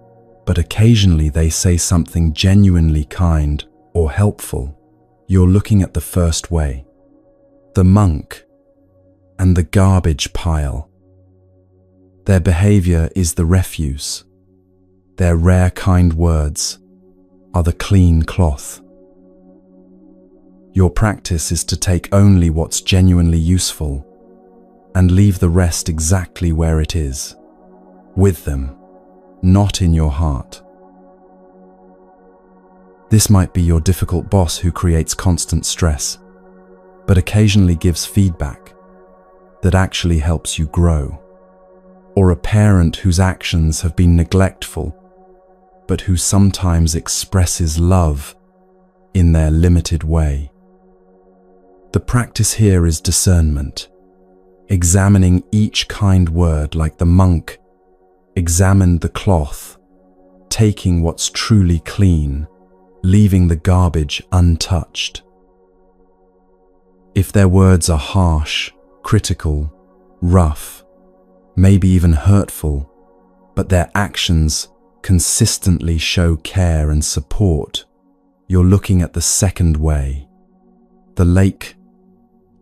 but occasionally they say something genuinely kind or helpful, you're looking at the first way, the monk and the garbage pile. Their behavior is the refuse. Their rare kind words are the clean cloth. Your practice is to take only what's genuinely useful and leave the rest exactly where it is, with them, not in your heart. This might be your difficult boss who creates constant stress, but occasionally gives feedback that actually helps you grow, or a parent whose actions have been neglectful, but who sometimes expresses love in their limited way. The practice here is discernment, examining each kind word like the monk examined the cloth, taking what's truly clean, leaving the garbage untouched. If their words are harsh, critical, rough, maybe even hurtful, but their actions consistently show care and support, you're looking at the second way, the lake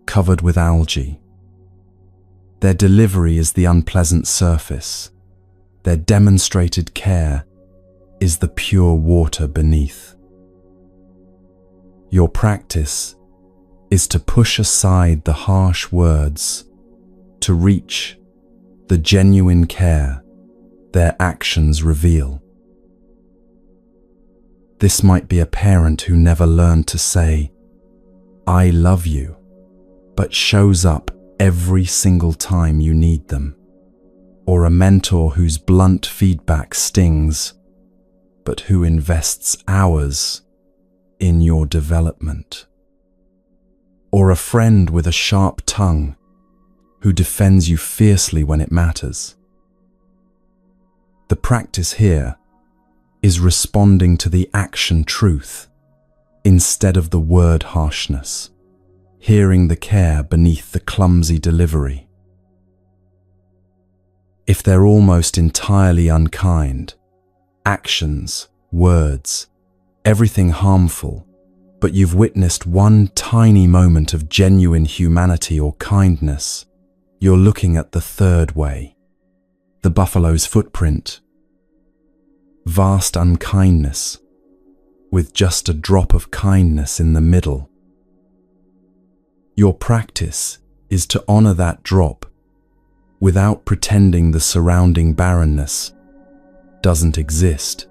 covered with algae. Their delivery is the unpleasant surface. Their demonstrated care is the pure water beneath. Your practice is to push aside the harsh words, to reach the genuine care their actions reveal. This might be a parent who never learned to say, "I love you," but shows up every single time you need them, or a mentor whose blunt feedback stings but who invests hours in your development. Or a friend with a sharp tongue who defends you fiercely when it matters. The practice here is responding to the action truth instead of the word harshness, hearing the care beneath the clumsy delivery. If they're almost entirely unkind, actions, words, everything harmful, but you've witnessed one tiny moment of genuine humanity or kindness, you're looking at the third way, the buffalo's footprint. Vast unkindness, with just a drop of kindness in the middle. Your practice is to honor that drop without pretending the surrounding barrenness doesn't exist.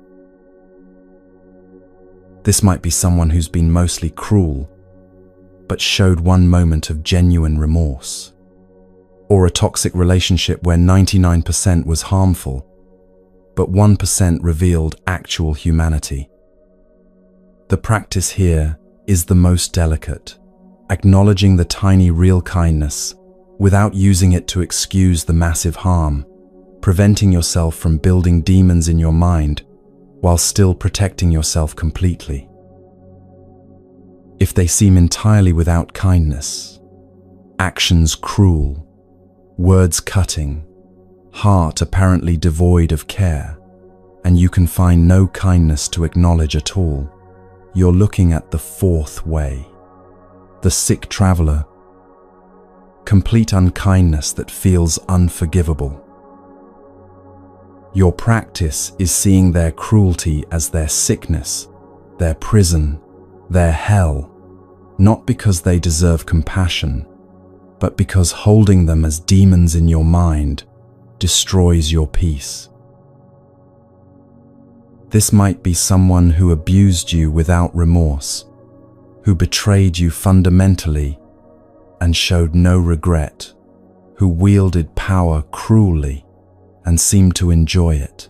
This might be someone who's been mostly cruel, but showed one moment of genuine remorse. Or a toxic relationship where 99% was harmful, but 1% revealed actual humanity. The practice here is the most delicate, acknowledging the tiny real kindness without using it to excuse the massive harm, preventing yourself from building demons in your mind while still protecting yourself completely. If they seem entirely without kindness, actions cruel, words cutting, heart apparently devoid of care, and you can find no kindness to acknowledge at all, you're looking at the fourth way, the sick traveler, complete unkindness that feels unforgivable. Your practice is seeing their cruelty as their sickness, their prison, their hell, not because they deserve compassion, but because holding them as demons in your mind destroys your peace. This might be someone who abused you without remorse, who betrayed you fundamentally and showed no regret, who wielded power cruelly and seemed to enjoy it.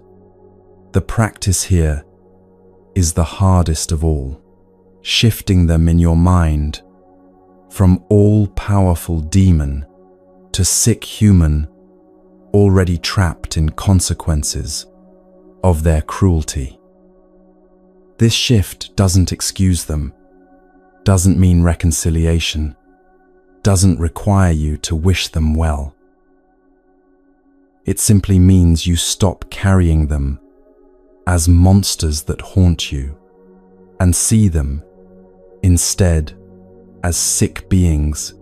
The practice here is the hardest of all, shifting them in your mind from all-powerful demon to sick human already trapped in consequences of their cruelty. This shift doesn't excuse them, doesn't mean reconciliation, doesn't require you to wish them well. It simply means you stop carrying them as monsters that haunt you and see them instead as sick beings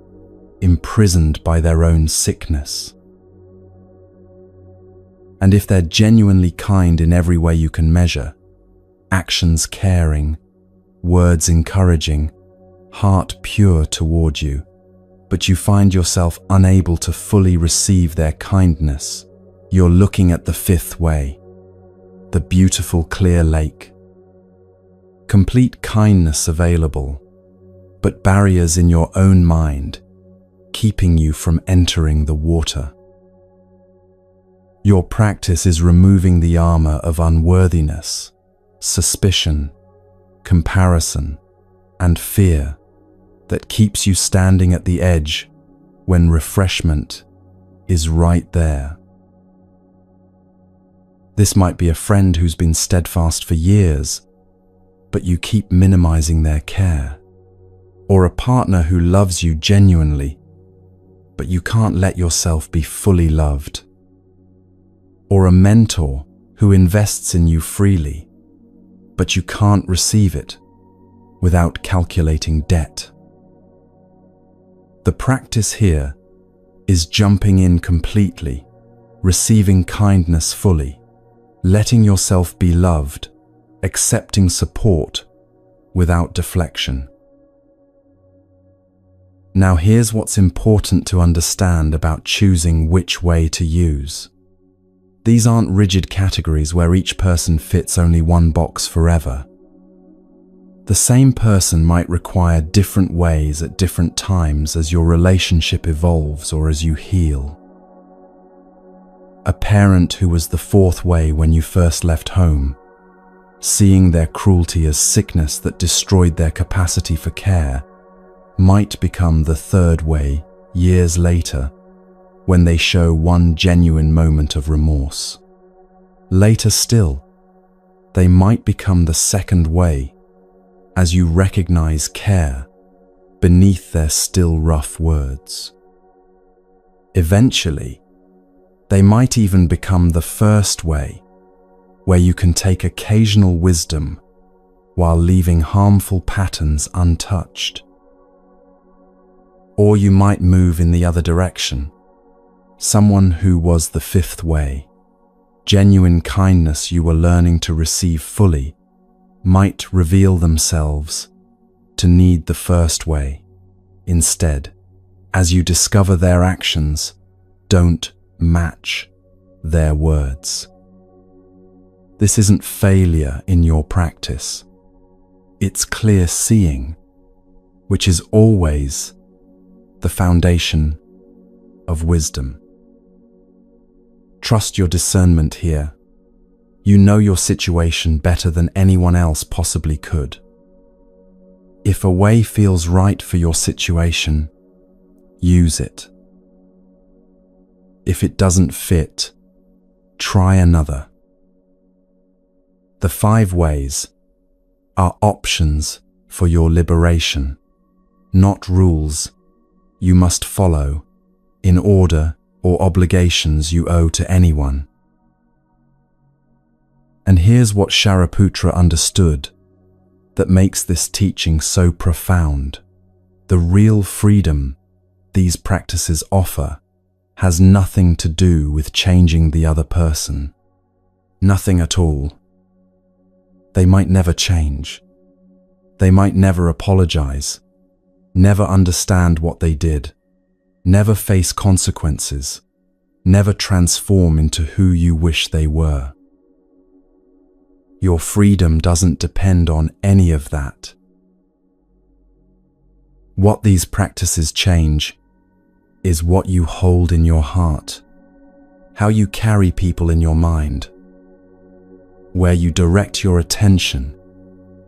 imprisoned by their own sickness. And if they're genuinely kind in every way you can measure, actions caring, words encouraging, heart pure toward you, but you find yourself unable to fully receive their kindness, you're looking at the fifth way, the beautiful clear lake. Complete kindness available, but barriers in your own mind, keeping you from entering the water. Your practice is removing the armor of unworthiness, suspicion, comparison, and fear that keeps you standing at the edge when refreshment is right there. This might be a friend who's been steadfast for years, but you keep minimizing their care. Or a partner who loves you genuinely, but you can't let yourself be fully loved. Or a mentor who invests in you freely, but you can't receive it without calculating debt. The practice here is jumping in completely, receiving kindness fully, letting yourself be loved, accepting support without deflection. Now here's what's important to understand about choosing which way to use. These aren't rigid categories where each person fits only one box forever. The same person might require different ways at different times as your relationship evolves or as you heal. A parent who was the fourth way when you first left home, seeing their cruelty as sickness that destroyed their capacity for care, might become the third way years later when they show one genuine moment of remorse. Later still, they might become the second way as you recognize care beneath their still rough words. Eventually, they might even become the first way, where you can take occasional wisdom while leaving harmful patterns untouched. Or you might move in the other direction. Someone who was the fifth way, genuine kindness you were learning to receive fully, might reveal themselves to need the first way instead, as you discover their actions don't match their words. This isn't failure in your practice. It's clear seeing, which is always the foundation of wisdom. Trust your discernment here. You know your situation better than anyone else possibly could. If a way feels right for your situation, use it. If it doesn't fit, try another. The 5 ways are options for your liberation, not rules you must follow in order or obligations you owe to anyone. And here's what Shariputra understood that makes this teaching so profound. The real freedom these practices offer has nothing to do with changing the other person. Nothing at all. They might never change. They might never apologize, never understand what they did, never face consequences, never transform into who you wish they were. Your freedom doesn't depend on any of that. What these practices change is what you hold in your heart, how you carry people in your mind, where you direct your attention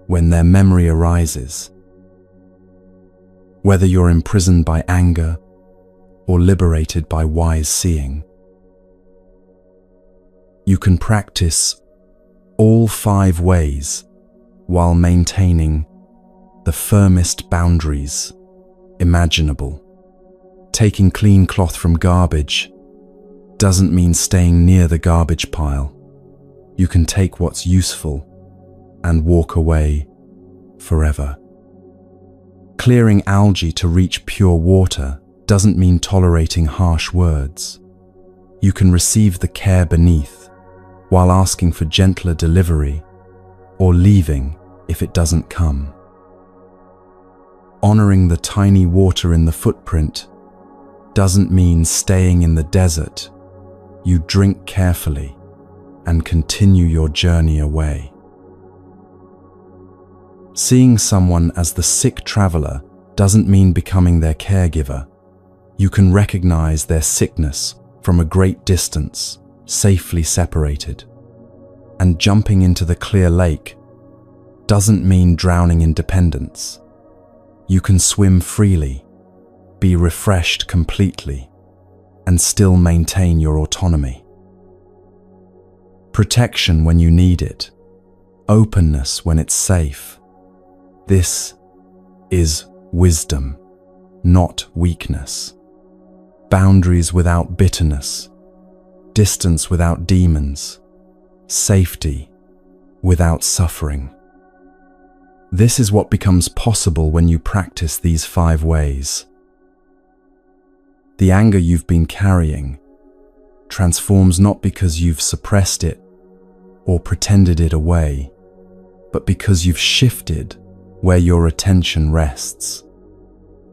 when their memory arises. Whether you're imprisoned by anger or liberated by wise seeing. You can practice all 5 ways while maintaining the firmest boundaries imaginable. Taking clean cloth from garbage doesn't mean staying near the garbage pile. You can take what's useful and walk away forever. Clearing algae to reach pure water doesn't mean tolerating harsh words. You can receive the care beneath while asking for gentler delivery or leaving if it doesn't come. Honoring the tiny water in the footprint doesn't mean staying in the desert. You drink carefully and continue your journey away. Seeing someone as the sick traveler doesn't mean becoming their caregiver. You can recognize their sickness from a great distance, safely separated. And jumping into the clear lake doesn't mean drowning in dependence. You can swim freely, be refreshed completely, and still maintain your autonomy. Protection when you need it, openness when it's safe. This is wisdom, not weakness. Boundaries without bitterness, distance without demons, safety without suffering. This is what becomes possible when you practice these 5 ways. The anger you've been carrying transforms not because you've suppressed it or pretended it away, but because you've shifted where your attention rests.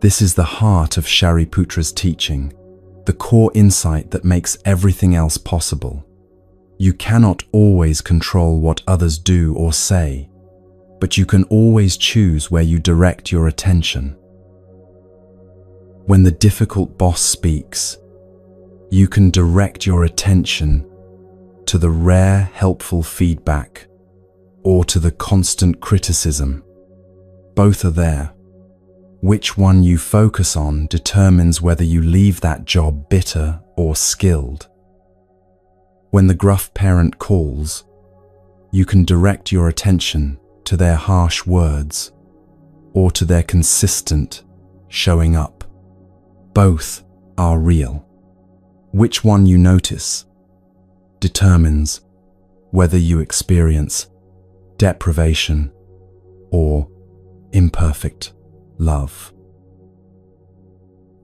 This is the heart of Shariputra's teaching, the core insight that makes everything else possible. You cannot always control what others do or say, but you can always choose where you direct your attention. When the difficult boss speaks, you can direct your attention to the rare, helpful feedback or to the constant criticism. Both are there. Which one you focus on determines whether you leave that job bitter or skilled. When the gruff parent calls, you can direct your attention to their harsh words or to their consistent showing up. Both are real. Which one you notice determines whether you experience deprivation or imperfect love.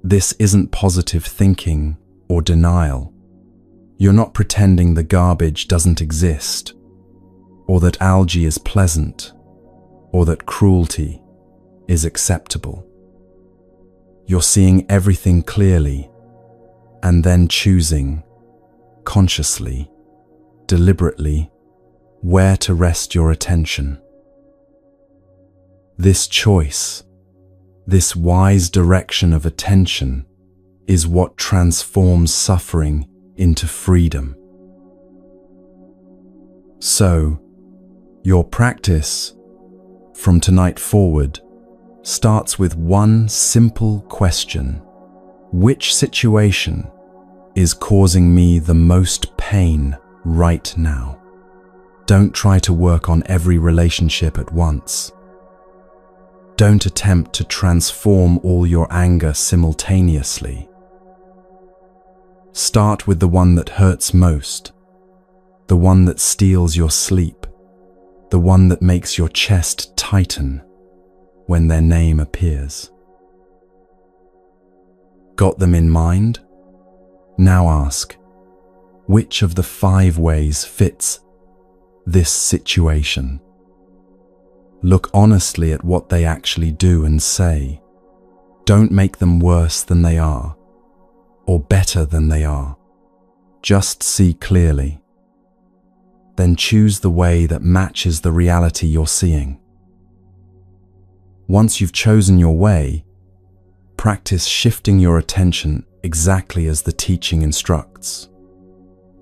This isn't positive thinking or denial. You're not pretending the garbage doesn't exist, or that algae is pleasant, or that cruelty is acceptable. You're seeing everything clearly and then choosing, consciously, deliberately, where to rest your attention. This choice, this wise direction of attention, is what transforms suffering into freedom. So, your practice, from tonight forward, starts with one simple question: which situation is causing me the most pain right now? Don't try to work on every relationship at once. Don't attempt to transform all your anger simultaneously. Start with the one that hurts most, the one that steals your sleep, the one that makes your chest tighten when their name appears. Got them in mind? Now ask, which of the 5 ways fits this situation? Look honestly at what they actually do and say. Don't make them worse than they are, or better than they are. Just see clearly. Then choose the way that matches the reality you're seeing. Once you've chosen your way, practice shifting your attention exactly as the teaching instructs.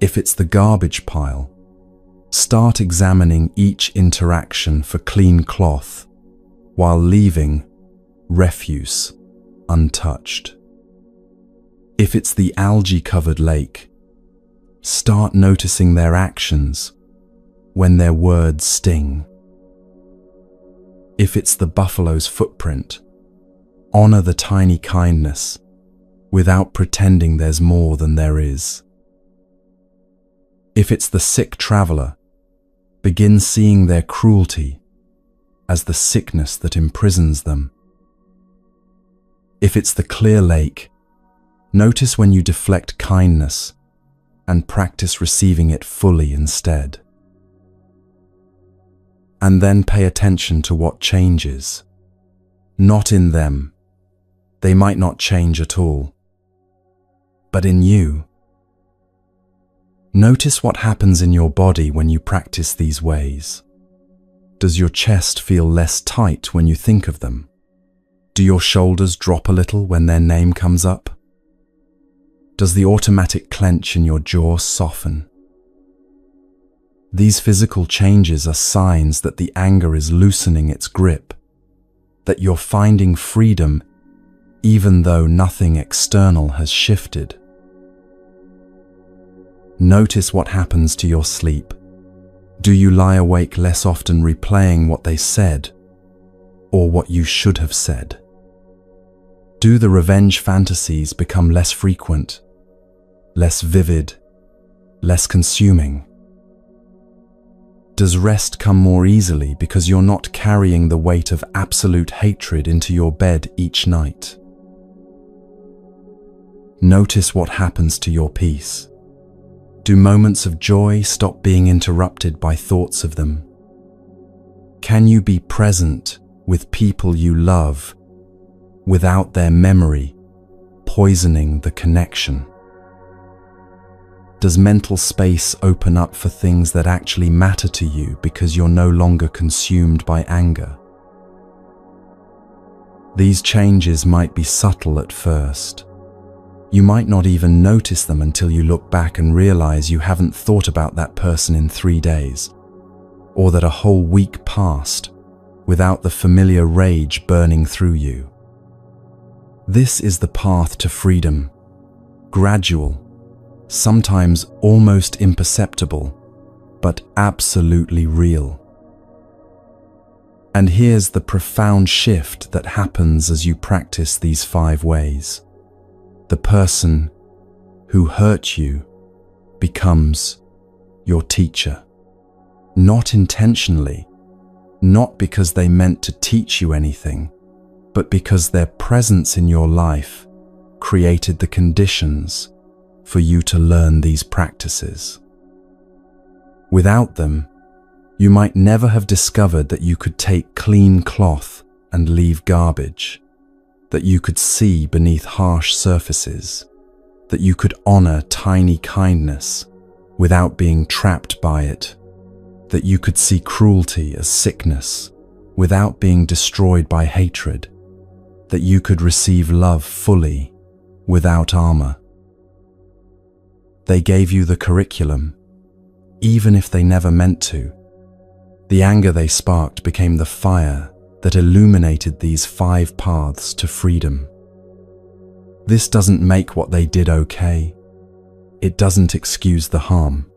If it's the garbage pile, start examining each interaction for clean cloth while leaving refuse untouched. If it's the algae-covered lake, start noticing their actions when their words sting. If it's the buffalo's footprint, honor the tiny kindness without pretending there's more than there is. If it's the sick traveler, begin seeing their cruelty as the sickness that imprisons them. If it's the clear lake, notice when you deflect kindness and practice receiving it fully instead. And then pay attention to what changes. Not in them. They might not change at all. But in you. Notice what happens in your body when you practice these ways. Does your chest feel less tight when you think of them? Do your shoulders drop a little when their name comes up? Does the automatic clench in your jaw soften? These physical changes are signs that the anger is loosening its grip, that you're finding freedom even though nothing external has shifted. Notice what happens to your sleep. Do you lie awake less often replaying what they said or what you should have said? Do the revenge fantasies become less frequent, less vivid, less consuming? Does rest come more easily because you're not carrying the weight of absolute hatred into your bed each night? Notice what happens to your peace. Do moments of joy stop being interrupted by thoughts of them? Can you be present with people you love without their memory poisoning the connection? Does mental space open up for things that actually matter to you because you're no longer consumed by anger? These changes might be subtle at first. You might not even notice them until you look back and realize you haven't thought about that person in 3 days, or that a whole week passed without the familiar rage burning through you. This is the path to freedom, gradual, sometimes almost imperceptible, but absolutely real. And here's the profound shift that happens as you practice these 5 ways. The person who hurt you becomes your teacher. Not intentionally, not because they meant to teach you anything, but because their presence in your life created the conditions for you to learn these practices. Without them, you might never have discovered that you could take clean cloth and leave garbage, that you could see beneath harsh surfaces, that you could honor tiny kindness without being trapped by it, that you could see cruelty as sickness without being destroyed by hatred, that you could receive love fully without armor. They gave you the curriculum, even if they never meant to. The anger they sparked became the fire that illuminated these 5 paths to freedom. This doesn't make what they did okay. It doesn't excuse the harm.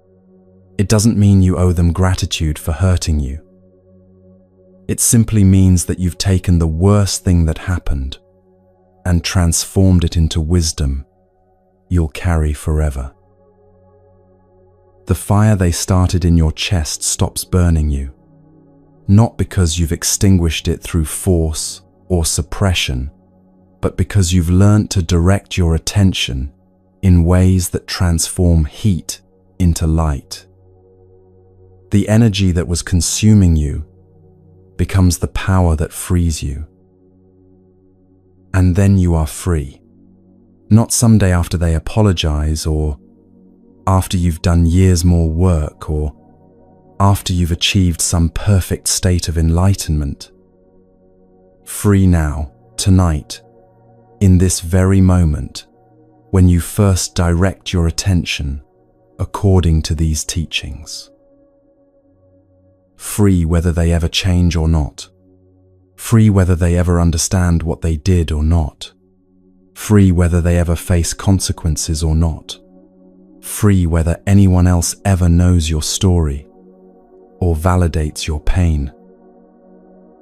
It doesn't mean you owe them gratitude for hurting you. It simply means that you've taken the worst thing that happened and transformed it into wisdom you'll carry forever. The fire they started in your chest stops burning you, not because you've extinguished it through force or suppression, but because you've learned to direct your attention in ways that transform heat into light. The energy that was consuming you becomes the power that frees you. And then you are free. Not someday after they apologize, or after you've done years more work, or after you've achieved some perfect state of enlightenment. Free now, tonight, in this very moment, when you first direct your attention according to these teachings. Free whether they ever change or not. Free whether they ever understand what they did or not. Free whether they ever face consequences or not. Free whether anyone else ever knows your story or validates your pain.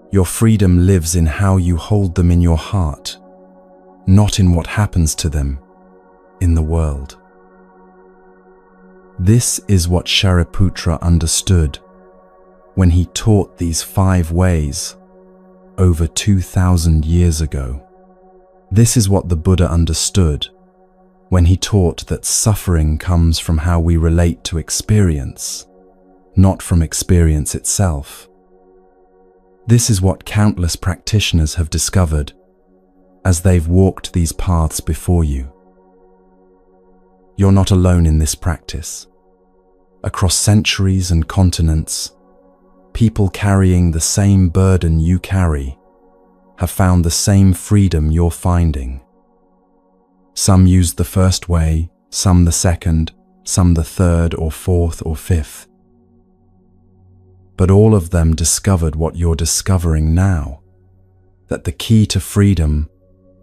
Your freedom lives in how you hold them in your heart, not in what happens to them in the world. This is what Shariputra understood when he taught these 5 ways over 2,000 years ago. This is what the Buddha understood when he taught that suffering comes from how we relate to experience, not from experience itself. This is what countless practitioners have discovered as they've walked these paths before you. You're not alone in this practice. Across centuries and continents, people carrying the same burden you carry have found the same freedom you're finding. Some used the first way, some the second, some the third or fourth or fifth. But all of them discovered what you're discovering now, that the key to freedom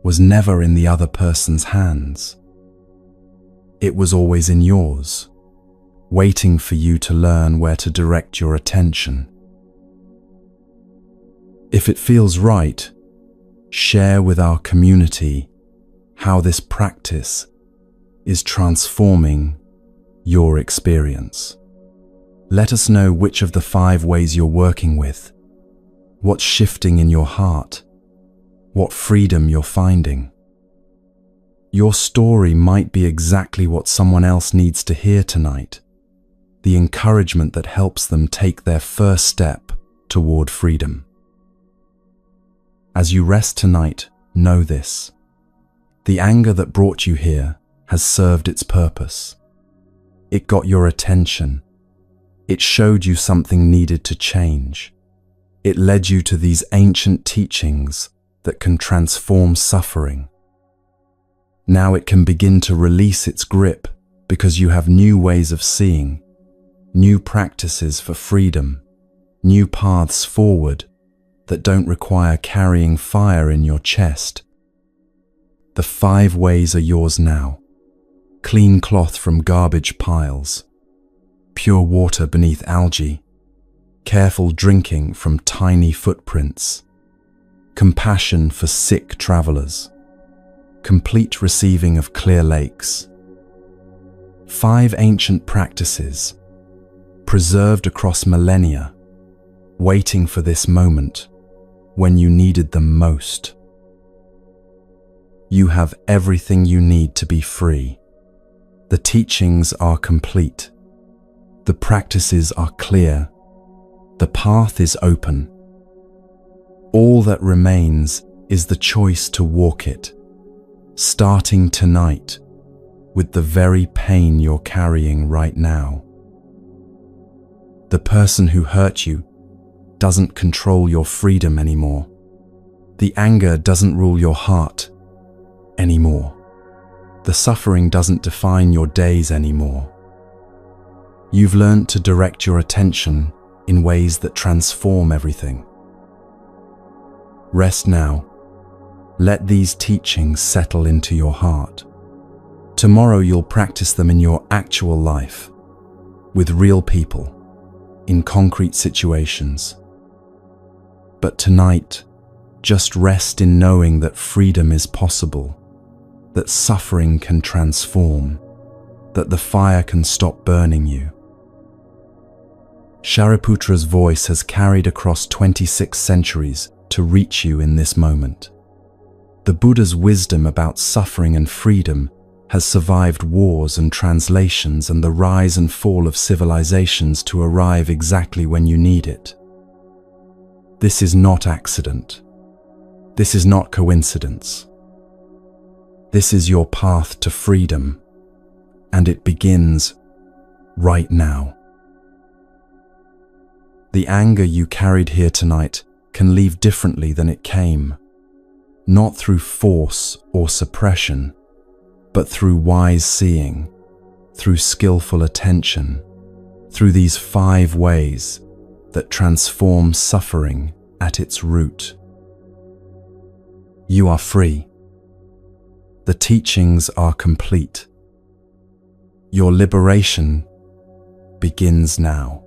was never in the other person's hands. It was always in yours, waiting for you to learn where to direct your attention. If it feels right, share with our community how this practice is transforming your experience. Let us know which of the 5 ways you're working with, what's shifting in your heart, what freedom you're finding. Your story might be exactly what someone else needs to hear tonight, the encouragement that helps them take their first step toward freedom. As you rest tonight, know this: the anger that brought you here has served its purpose. It got your attention. It showed you something needed to change. It led you to these ancient teachings that can transform suffering. Now it can begin to release its grip because you have new ways of seeing, new practices for freedom, new paths forward that don't require carrying fire in your chest. The 5 ways are yours now. Clean cloth from garbage piles, pure water beneath algae, careful drinking from tiny footprints, compassion for sick travelers, complete receiving of clear lakes. 5 ancient practices, preserved across millennia, waiting for this moment when you needed them most. You have everything you need to be free. The teachings are complete. The practices are clear. The path is open. All that remains is the choice to walk it, starting tonight with the very pain you're carrying right now. The person who hurt you doesn't control your freedom anymore. The anger doesn't rule your heart anymore. The suffering doesn't define your days anymore. You've learned to direct your attention in ways that transform everything. Rest now. Let these teachings settle into your heart. Tomorrow you'll practice them in your actual life, with real people, in concrete situations. But tonight, just rest in knowing that freedom is possible, that suffering can transform, that the fire can stop burning you. Shariputra's voice has carried across 26 centuries to reach you in this moment. The Buddha's wisdom about suffering and freedom has survived wars and translations and the rise and fall of civilizations to arrive exactly when you need it. This is not accident. This is not coincidence. This is your path to freedom, and it begins right now. The anger you carried here tonight can leave differently than it came, not through force or suppression, but through wise seeing, through skillful attention, through these 5 ways that transform suffering at its root. You are free. The teachings are complete. Your liberation begins now.